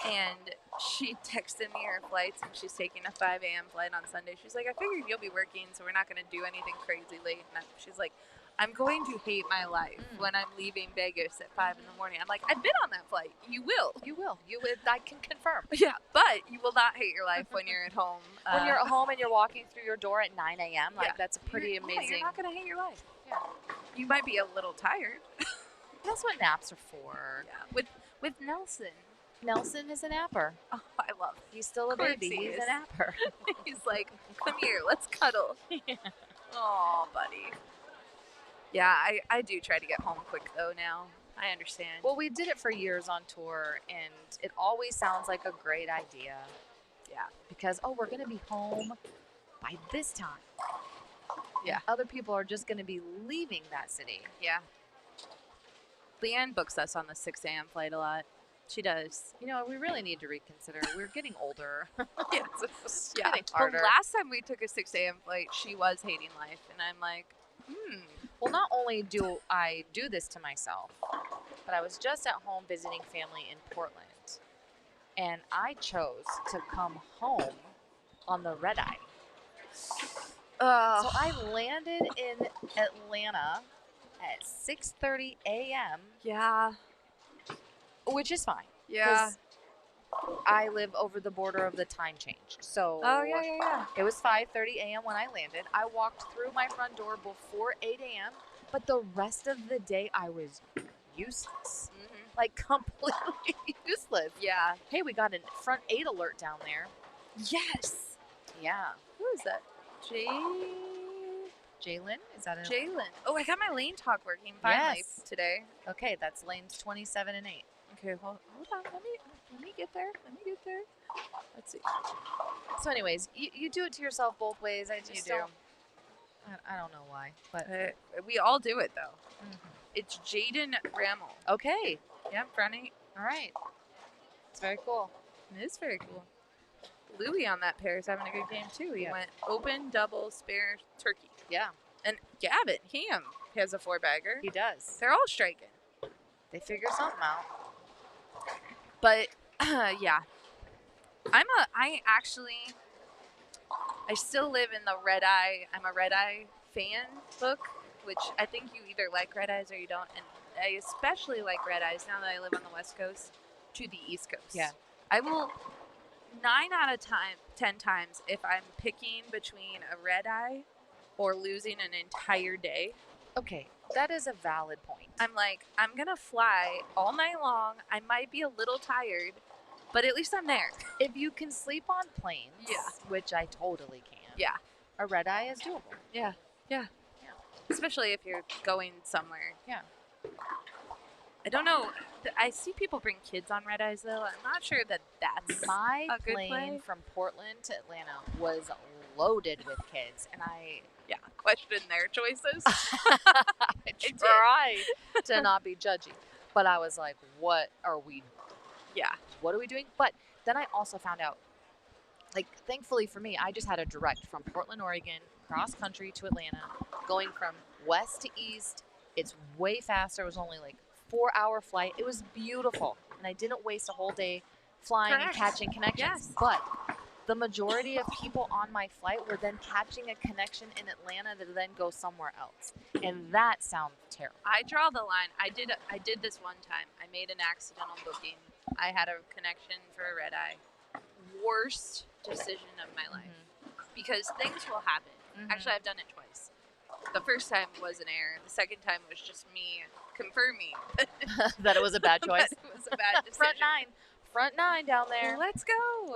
[SPEAKER 2] and she texted me her flights, and she's taking a 5 a.m. flight on Sunday. She's like, I figured you'll be working, so we're not going to do anything crazy late. And she's like, I'm going to hate my life when I'm leaving Vegas at 5 in the morning. I'm like, I've been on that flight. You will.
[SPEAKER 5] I can confirm.
[SPEAKER 2] Yeah, but you will not hate your life when you're at home.
[SPEAKER 5] When you're at home and you're walking through your door at 9 a.m., that's a pretty amazing.
[SPEAKER 2] Yeah, you're not going to hate your life.
[SPEAKER 5] Yeah.
[SPEAKER 2] You might be a little tired.
[SPEAKER 5] That's what naps are for.
[SPEAKER 2] Yeah. With Nelson.
[SPEAKER 5] Nelson is a napper.
[SPEAKER 2] Oh, I love him.
[SPEAKER 5] He's still a baby. He's a napper.
[SPEAKER 2] He's like, come here, let's cuddle. Yeah. Oh, buddy. Yeah, I do try to get home quick, though, now. I understand.
[SPEAKER 5] Well, we did it for years on tour, and it always sounds like a great idea.
[SPEAKER 2] Yeah.
[SPEAKER 5] Because, we're going to be home by this time.
[SPEAKER 2] Yeah.
[SPEAKER 5] And other people are just going to be leaving that city.
[SPEAKER 2] Yeah. Leanne books us on the 6 a.m. flight a lot. She does.
[SPEAKER 5] You know, we really need to reconsider. We're getting older.
[SPEAKER 2] Yeah.
[SPEAKER 5] It's getting harder.
[SPEAKER 2] But last time we took a 6 a.m. flight, she was hating life, and I'm like,
[SPEAKER 5] Well, not only do I do this to myself, but I was just at home visiting family in Portland, and I chose to come home on the red eye. So I landed in Atlanta at 6:30 a.m.
[SPEAKER 2] Yeah.
[SPEAKER 5] Which is fine.
[SPEAKER 2] Yeah.
[SPEAKER 5] I live over the border of the time change. So it was 5:30 a.m. when I landed. I walked through my front door before 8 a.m., but the rest of the day I was useless. Mm-hmm. Like completely useless.
[SPEAKER 2] Yeah.
[SPEAKER 5] Hey, we got a front 8 alert down there.
[SPEAKER 2] Yes.
[SPEAKER 5] Yeah.
[SPEAKER 2] Who is that?
[SPEAKER 5] Jalen? Is that
[SPEAKER 2] Jalen? Oh, I got my lane talk working finally today.
[SPEAKER 5] Okay, that's lanes 27 and 8.
[SPEAKER 2] Okay, well, hold on. Let me get there. Let's see.
[SPEAKER 5] So anyways, you do it to yourself both ways. I don't know why, but
[SPEAKER 2] we all do it though. Mm-hmm. It's Jaden Rammel.
[SPEAKER 5] Okay.
[SPEAKER 2] Yep, front 8.
[SPEAKER 5] All right. It's very cool.
[SPEAKER 2] It is very cool. Louis on that pair is having a good game too. He went open, double, spare, turkey.
[SPEAKER 5] Yeah.
[SPEAKER 2] And Gavin, has a 4-bagger.
[SPEAKER 5] He does.
[SPEAKER 2] They're all striking.
[SPEAKER 5] They figure something out.
[SPEAKER 2] But yeah, I still live in the red eye. I'm a red eye fan book, which I think you either like red eyes or you don't. And I especially like red eyes now that I live on the West Coast to the East Coast.
[SPEAKER 5] Yeah.
[SPEAKER 2] I will 9 out of 10 times if I'm picking between a red eye or losing an entire day.
[SPEAKER 5] Okay, that is a valid point.
[SPEAKER 2] I'm like, I'm going to fly all night long. I might be a little tired, but at least I'm there.
[SPEAKER 5] If you can sleep on planes, which I totally can, a red eye is doable.
[SPEAKER 2] Yeah. Especially if you're going somewhere.
[SPEAKER 5] Yeah.
[SPEAKER 2] I don't know. I see people bring kids on red eyes, though. I'm not sure that's
[SPEAKER 5] my
[SPEAKER 2] a good
[SPEAKER 5] plane
[SPEAKER 2] play.
[SPEAKER 5] From Portland to Atlanta was loaded with kids, and I
[SPEAKER 2] question their choices.
[SPEAKER 5] I try to not be judgy, but I was like, what are we doing? But then I also found out, like, thankfully for me, I just had a direct from Portland, Oregon, cross country to Atlanta, going from west to east. It's way faster. It was only like 4-hour flight. It was beautiful, and I didn't waste a whole day flying and catching connections.
[SPEAKER 2] Yes.
[SPEAKER 5] But the majority of people on my flight were then catching a connection in Atlanta to then go somewhere else. And that sounds terrible.
[SPEAKER 2] I draw the line. I did this one time. I made an accidental booking. I had a connection for a red eye. Worst decision of my life. Because things will happen. Actually, I've done it twice. The first time was an error. The second time was just me confirming
[SPEAKER 5] that it was a bad choice.
[SPEAKER 2] that it was a bad decision.
[SPEAKER 5] Front nine down there.
[SPEAKER 2] Let's go.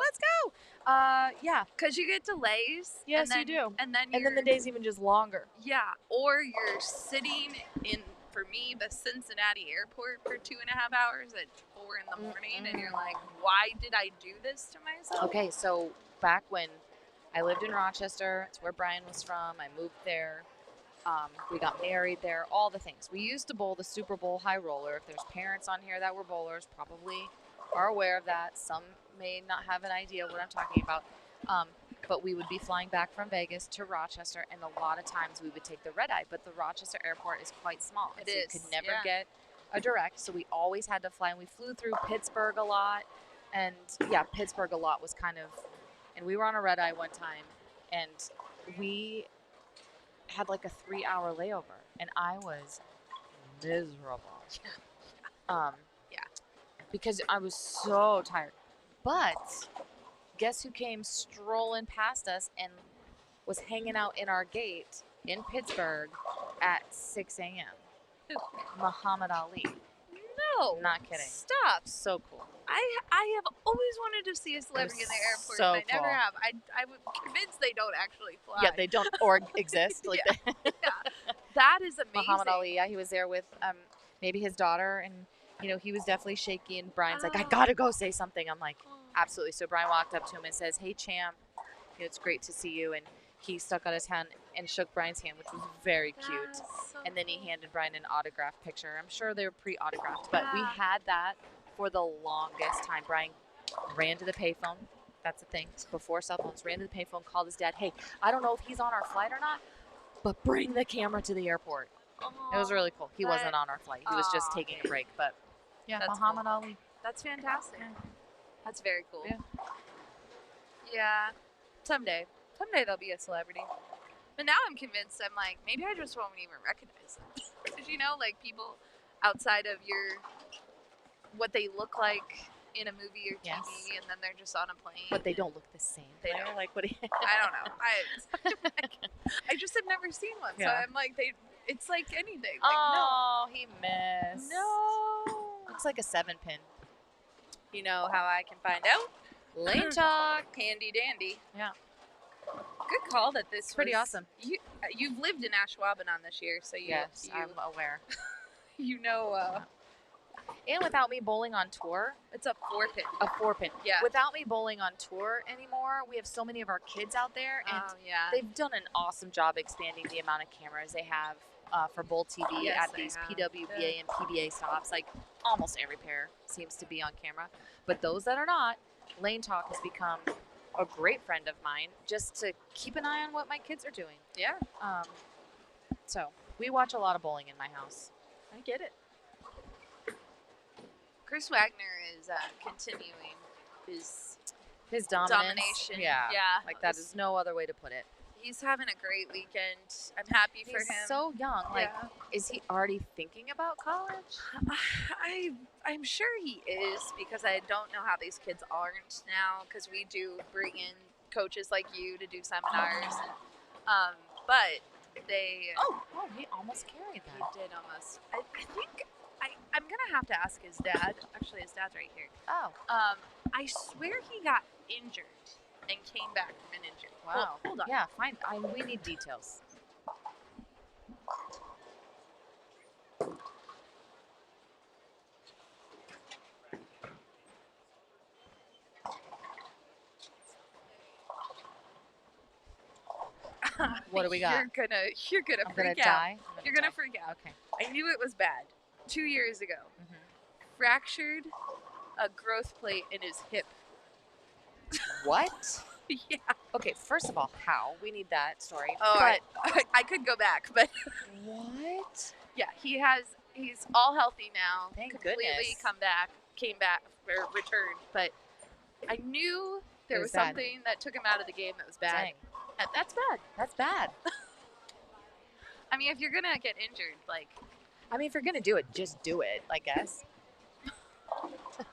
[SPEAKER 5] Yeah.
[SPEAKER 2] Because you get delays.
[SPEAKER 5] Yes,
[SPEAKER 2] and then,
[SPEAKER 5] you do.
[SPEAKER 2] And then
[SPEAKER 5] the day's even just longer.
[SPEAKER 2] Yeah. Or you're sitting in, for me, the Cincinnati airport for 2.5 hours at 4 in the morning, and you're like, why did I do this to myself?
[SPEAKER 5] Okay, so back when I lived in Rochester, it's where Brian was from. I moved there. We got married there, all the things. We used to bowl the Super Bowl high roller. If there's parents on here that were bowlers, probably are aware of that. Some may not have an idea what I'm talking about. But we would be flying back from Vegas to Rochester, and a lot of times we would take the red eye. But the Rochester airport is quite small.
[SPEAKER 2] It
[SPEAKER 5] so
[SPEAKER 2] is,
[SPEAKER 5] you could never get a direct, so we always had to fly. And we flew through Pittsburgh a lot. And, yeah, Pittsburgh a lot was kind of – and we were on a red eye one time, and we – had like a 3-hour layover, and I was miserable. Because I was so tired. But guess who came strolling past us and was hanging out in our gate in Pittsburgh at 6 a.m.? Muhammad Ali.
[SPEAKER 2] No.
[SPEAKER 5] Not kidding.
[SPEAKER 2] Stop.
[SPEAKER 5] So cool.
[SPEAKER 2] I have always wanted to see a celebrity in the airport,
[SPEAKER 5] so
[SPEAKER 2] and I never
[SPEAKER 5] cool.
[SPEAKER 2] have. I'm convinced they don't actually fly.
[SPEAKER 5] Yeah, they don't or exist. Like
[SPEAKER 2] That is amazing.
[SPEAKER 5] Muhammad Ali, yeah, he was there with maybe his daughter, and he was definitely shaky, and Brian's like, I gotta go say something. I'm like, absolutely. So Brian walked up to him and says, hey, champ, it's great to see you. And he stuck out his hand and shook Brian's hand, which was very cute.
[SPEAKER 2] So
[SPEAKER 5] and then he handed Brian an autographed picture. I'm sure they were pre-autographed, but we had that for the longest time. Brian ran to the payphone. That's the thing. Before cell phones, ran to the payphone, called his dad. Hey, I don't know if he's on our flight or not, but bring the camera to the airport. It was really cool. He wasn't on our flight. He was just taking a break. But yeah,
[SPEAKER 2] That's
[SPEAKER 5] Muhammad
[SPEAKER 2] cool.
[SPEAKER 5] Ali.
[SPEAKER 2] That's fantastic. That's very cool.
[SPEAKER 5] Yeah.
[SPEAKER 2] Someday they'll be a celebrity. But now I'm convinced. I'm like, maybe I just won't even recognize them. Because like people outside of what they look like in a movie or TV, and then they're just on a plane.
[SPEAKER 5] But they don't look the same.
[SPEAKER 2] They don't.
[SPEAKER 5] Like what?
[SPEAKER 2] I don't know. I just have never seen one, so I'm like, it's like anything. Like,
[SPEAKER 5] he missed.
[SPEAKER 2] No.
[SPEAKER 5] Looks like a 7-pin.
[SPEAKER 2] You know how I can find out?
[SPEAKER 5] Lane talk.
[SPEAKER 2] Handy dandy.
[SPEAKER 5] Yeah.
[SPEAKER 2] Good call that this
[SPEAKER 5] Pretty
[SPEAKER 2] was,
[SPEAKER 5] awesome.
[SPEAKER 2] You've lived in Ashwaubenon this year, so
[SPEAKER 5] yes, I'm aware. And without me bowling on tour,
[SPEAKER 2] it's a 4-pin.
[SPEAKER 5] A 4-pin.
[SPEAKER 2] Yeah.
[SPEAKER 5] Without me bowling on tour anymore, we have so many of our kids out there, and they've done an awesome job expanding the amount of cameras they have for Bowl TV at these PWBA and PBA stops. Like almost every pair seems to be on camera, but those that are not, Lane Talk has become a great friend of mine just to keep an eye on what my kids are doing.
[SPEAKER 2] Yeah.
[SPEAKER 5] So we watch a lot of bowling in my house.
[SPEAKER 2] I get it. Chris Wagner is continuing his
[SPEAKER 5] domination.
[SPEAKER 2] Yeah.
[SPEAKER 5] Like that is no other way to put it.
[SPEAKER 2] He's having a great weekend. I'm happy for him.
[SPEAKER 5] He's so young. Like, is he already thinking about college?
[SPEAKER 2] I'm sure he is, because I don't know how these kids aren't now, because we do bring in coaches like you to do seminars. And, but they...
[SPEAKER 5] Oh, he almost carried that.
[SPEAKER 2] He did almost. I think... I'm going to have to ask his dad. Actually, his dad's right here.
[SPEAKER 5] Oh.
[SPEAKER 2] I swear he got injured and came back from an injury.
[SPEAKER 5] Wow.
[SPEAKER 2] Well, hold on.
[SPEAKER 5] Yeah, fine. We need details. What do we got?
[SPEAKER 2] You're gonna freak out.
[SPEAKER 5] Die?
[SPEAKER 2] You're gonna freak out.
[SPEAKER 5] Okay.
[SPEAKER 2] I knew it was bad. 2 years ago, fractured a growth plate in his hip.
[SPEAKER 5] What?
[SPEAKER 2] Yeah.
[SPEAKER 5] Okay, first of all, how? We need that story.
[SPEAKER 2] Oh,
[SPEAKER 5] but
[SPEAKER 2] I could go back, but
[SPEAKER 5] what?
[SPEAKER 2] Yeah, he's all healthy now.
[SPEAKER 5] Thank
[SPEAKER 2] completely
[SPEAKER 5] goodness.
[SPEAKER 2] came back, or returned. But I knew there
[SPEAKER 5] It
[SPEAKER 2] was
[SPEAKER 5] was bad.
[SPEAKER 2] something that took him out of the game that was bad.
[SPEAKER 5] Dang.
[SPEAKER 2] That's bad.
[SPEAKER 5] That's bad.
[SPEAKER 2] I mean, if you're gonna get injured, like,
[SPEAKER 5] I mean, if you're gonna do it, just do it. I guess.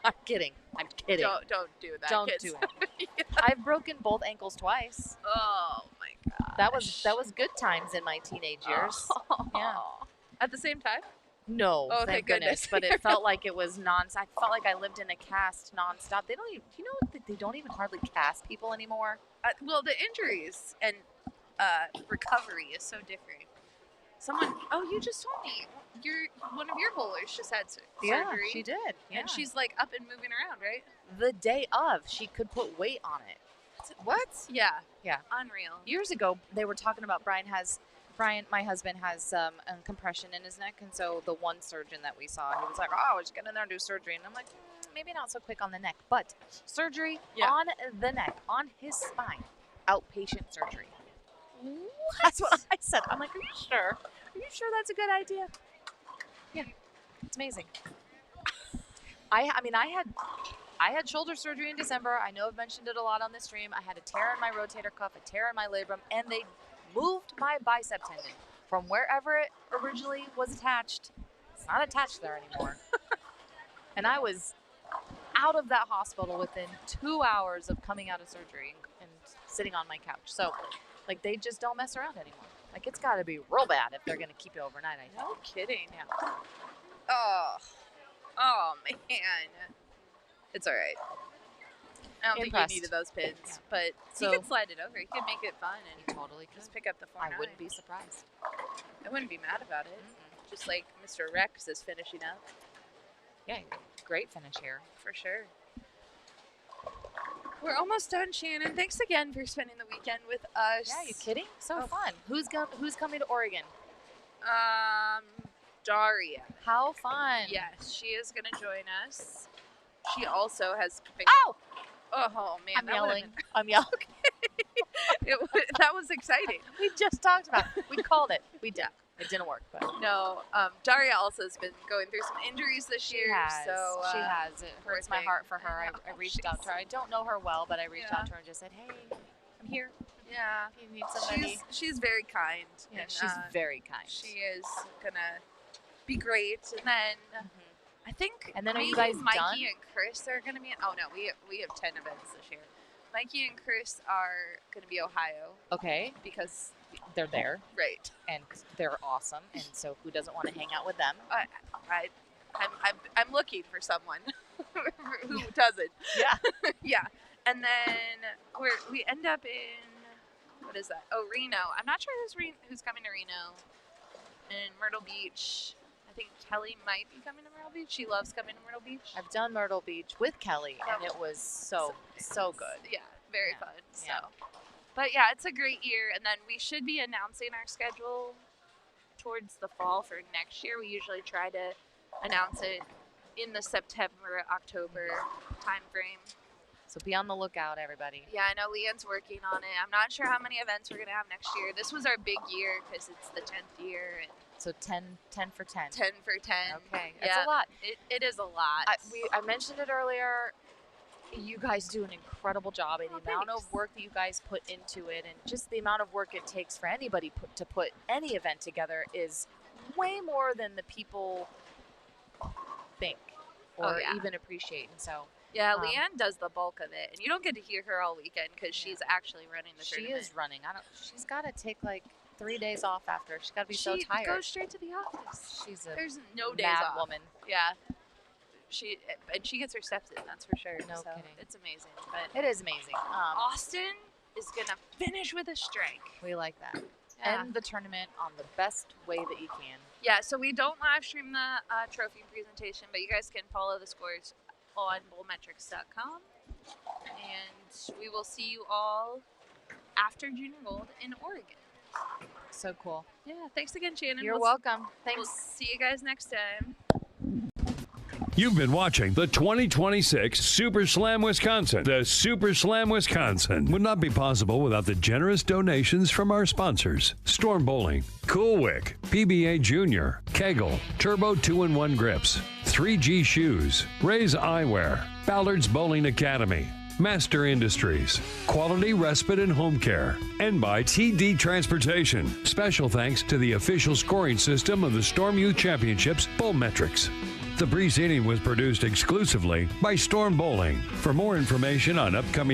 [SPEAKER 5] I'm kidding. I'm kidding.
[SPEAKER 2] don't do that.
[SPEAKER 5] Don't
[SPEAKER 2] kids.
[SPEAKER 5] do it. I've broken both ankles twice.
[SPEAKER 2] Oh my god.
[SPEAKER 5] That was good times in my teenage years. Yeah.
[SPEAKER 2] At the same time?
[SPEAKER 5] No,
[SPEAKER 2] Oh,
[SPEAKER 5] thank
[SPEAKER 2] thank
[SPEAKER 5] goodness.
[SPEAKER 2] goodness.
[SPEAKER 5] But it felt like it was I felt like I lived in a cast nonstop. They don't even. Do you know that they don't even hardly cast people anymore?
[SPEAKER 2] Well, the injuries and recovery is so different. You just told me one of your bowlers just had surgery.
[SPEAKER 5] Yeah, she did. Yeah.
[SPEAKER 2] And she's like up and moving around, right?
[SPEAKER 5] The day of, she could put weight on it. What?
[SPEAKER 2] Yeah.
[SPEAKER 5] Yeah.
[SPEAKER 2] Unreal.
[SPEAKER 5] Years ago, they were talking about Brian, my husband, has compression in his neck, and so the one surgeon that we saw, he was like, "Oh, just get in there and do surgery," and I'm like, maybe not so quick on the neck, but surgery on the neck, on his spine, outpatient surgery. That's what I said. I'm like, are you sure? Are you sure that's a good idea? Yeah, it's amazing. I had shoulder surgery in December. I know I've mentioned it a lot on the stream. I had a tear in my rotator cuff, a tear in my labrum, and they moved my bicep tendon from wherever it originally was attached. It's not attached there anymore. And I was out of that hospital within 2 hours of coming out of surgery and sitting on my couch. So, like, they just don't mess around anymore. Like, it's got to be real bad if they're going to keep you overnight, I think.
[SPEAKER 2] No kidding.
[SPEAKER 5] Yeah.
[SPEAKER 2] Oh man. It's all right. I don't
[SPEAKER 5] Impressed.
[SPEAKER 2] think you needed those pins,
[SPEAKER 5] Yeah.
[SPEAKER 2] but
[SPEAKER 5] So-
[SPEAKER 2] you could slide it over. You could make it fun and
[SPEAKER 5] Totally
[SPEAKER 2] just
[SPEAKER 5] could.
[SPEAKER 2] pick up the 4-9.
[SPEAKER 5] I wouldn't be surprised.
[SPEAKER 2] I wouldn't be mad about it. Just like Mr. Rex is finishing up,
[SPEAKER 5] Yeah, great finish here.
[SPEAKER 2] for sure. We're almost done, Shannon. Thanks again for spending the weekend with us.
[SPEAKER 5] Yeah, you kidding? So
[SPEAKER 2] Oh.
[SPEAKER 5] fun. Who's coming to Oregon?
[SPEAKER 2] Daria.
[SPEAKER 5] How fun.
[SPEAKER 2] Yes, she is going to join us. She also has been.
[SPEAKER 5] Oh!
[SPEAKER 2] Oh man,
[SPEAKER 5] I'm
[SPEAKER 2] that would've
[SPEAKER 5] yelling. I'm yelling.
[SPEAKER 2] that was exciting.
[SPEAKER 5] We just talked about it. We called it. We did. It didn't work, but
[SPEAKER 2] No, Daria also has been going through some injuries this
[SPEAKER 5] she
[SPEAKER 2] year.
[SPEAKER 5] has.
[SPEAKER 2] So
[SPEAKER 5] She has. It
[SPEAKER 2] poor
[SPEAKER 5] hurts my
[SPEAKER 2] thing.
[SPEAKER 5] heart for her.
[SPEAKER 2] I
[SPEAKER 5] I
[SPEAKER 2] know.
[SPEAKER 5] reached out to her. I don't know her well, but I reached
[SPEAKER 2] Yeah.
[SPEAKER 5] out to her and just said, "Hey, I'm here.
[SPEAKER 2] Yeah,
[SPEAKER 5] If you need somebody."
[SPEAKER 2] she's very kind.
[SPEAKER 5] Yeah,
[SPEAKER 2] and,
[SPEAKER 5] she's very kind.
[SPEAKER 2] she is gonna be great. And then I think
[SPEAKER 5] And then are you
[SPEAKER 2] maybe
[SPEAKER 5] guys
[SPEAKER 2] Mikey
[SPEAKER 5] done?
[SPEAKER 2] and Chris are gonna be. Oh no, we have 10 events this year. Mikey and Chris are gonna be Ohio
[SPEAKER 5] Okay,
[SPEAKER 2] because
[SPEAKER 5] they're there
[SPEAKER 2] right.
[SPEAKER 5] and they're awesome. And so, who doesn't want to hang out with them?
[SPEAKER 2] I'm looking for someone who doesn't.
[SPEAKER 5] Yeah.
[SPEAKER 2] Yeah, and then we end up in what is that? Oh, Reno. I'm not sure who's coming to Reno. In Myrtle Beach, I think Kelly might be coming to Myrtle Beach. She loves coming to Myrtle Beach.
[SPEAKER 5] I've done Myrtle Beach with Kelly, and it was so good.
[SPEAKER 2] Yeah, very
[SPEAKER 5] Yeah.
[SPEAKER 2] fun. So,
[SPEAKER 5] Yeah.
[SPEAKER 2] but yeah, it's a great year. And then we should be announcing our schedule towards the fall for next year. We usually try to announce it in the September, October time frame.
[SPEAKER 5] So be on the lookout, everybody.
[SPEAKER 2] Yeah, I know Leanne's working on it. I'm not sure how many events we're going to have next year. This was our big year because it's the 10th year and
[SPEAKER 5] So 10 for 10.
[SPEAKER 2] 10 for 10.
[SPEAKER 5] Okay, that's
[SPEAKER 2] Yeah,
[SPEAKER 5] a lot.
[SPEAKER 2] It is a lot.
[SPEAKER 5] I mentioned it earlier. You guys do an incredible job, and the amount of
[SPEAKER 2] thanks.
[SPEAKER 5] work that you guys put into it, and just the amount of work it takes for anybody to put any event together is way more than the people think or
[SPEAKER 2] yeah.
[SPEAKER 5] even appreciate. And so
[SPEAKER 2] Yeah, Leanne does the bulk of it, and you don't get to hear her all weekend because she's actually running the
[SPEAKER 5] she
[SPEAKER 2] tournament.
[SPEAKER 5] is running. She's got to take like 3 days off after. She's got to be so
[SPEAKER 2] She
[SPEAKER 5] tired.
[SPEAKER 2] goes straight to the office.
[SPEAKER 5] She's a
[SPEAKER 2] There's no days
[SPEAKER 5] mad
[SPEAKER 2] off.
[SPEAKER 5] woman.
[SPEAKER 2] Yeah, she gets her steps in. That's for sure.
[SPEAKER 5] No
[SPEAKER 2] so
[SPEAKER 5] kidding.
[SPEAKER 2] It's amazing. But
[SPEAKER 5] It is amazing.
[SPEAKER 2] Austin is gonna finish with a strike.
[SPEAKER 5] We like that.
[SPEAKER 2] Yeah.
[SPEAKER 5] End the tournament on the best way that you can.
[SPEAKER 2] Yeah, so we don't live stream the trophy presentation, but you guys can follow the scores on bowlmetrics.com. And we will see you all after Junior Gold in Oregon.
[SPEAKER 5] So cool.
[SPEAKER 2] Yeah, thanks again, Shannon.
[SPEAKER 5] You're
[SPEAKER 2] We'll
[SPEAKER 5] welcome.
[SPEAKER 2] We'll
[SPEAKER 5] Thanks.
[SPEAKER 2] see you guys next time.
[SPEAKER 1] You've been watching the 2026 Super Slam Wisconsin. The Super Slam Wisconsin would not be possible without the generous donations from our sponsors: Storm Bowling, Cool Wick, PBA Junior, KEGEL, Turbo 2-in-1 Grips, 3G Shoes, Ray's Eyewear, Ballard's Bowling Academy, Master Industries, Quality Respite and Home Care, and by TD Transportation. Special thanks to the official scoring system of the Storm Youth Championships, Bowlmetrics. The preceding was produced exclusively by Storm Bowling. For more information on upcoming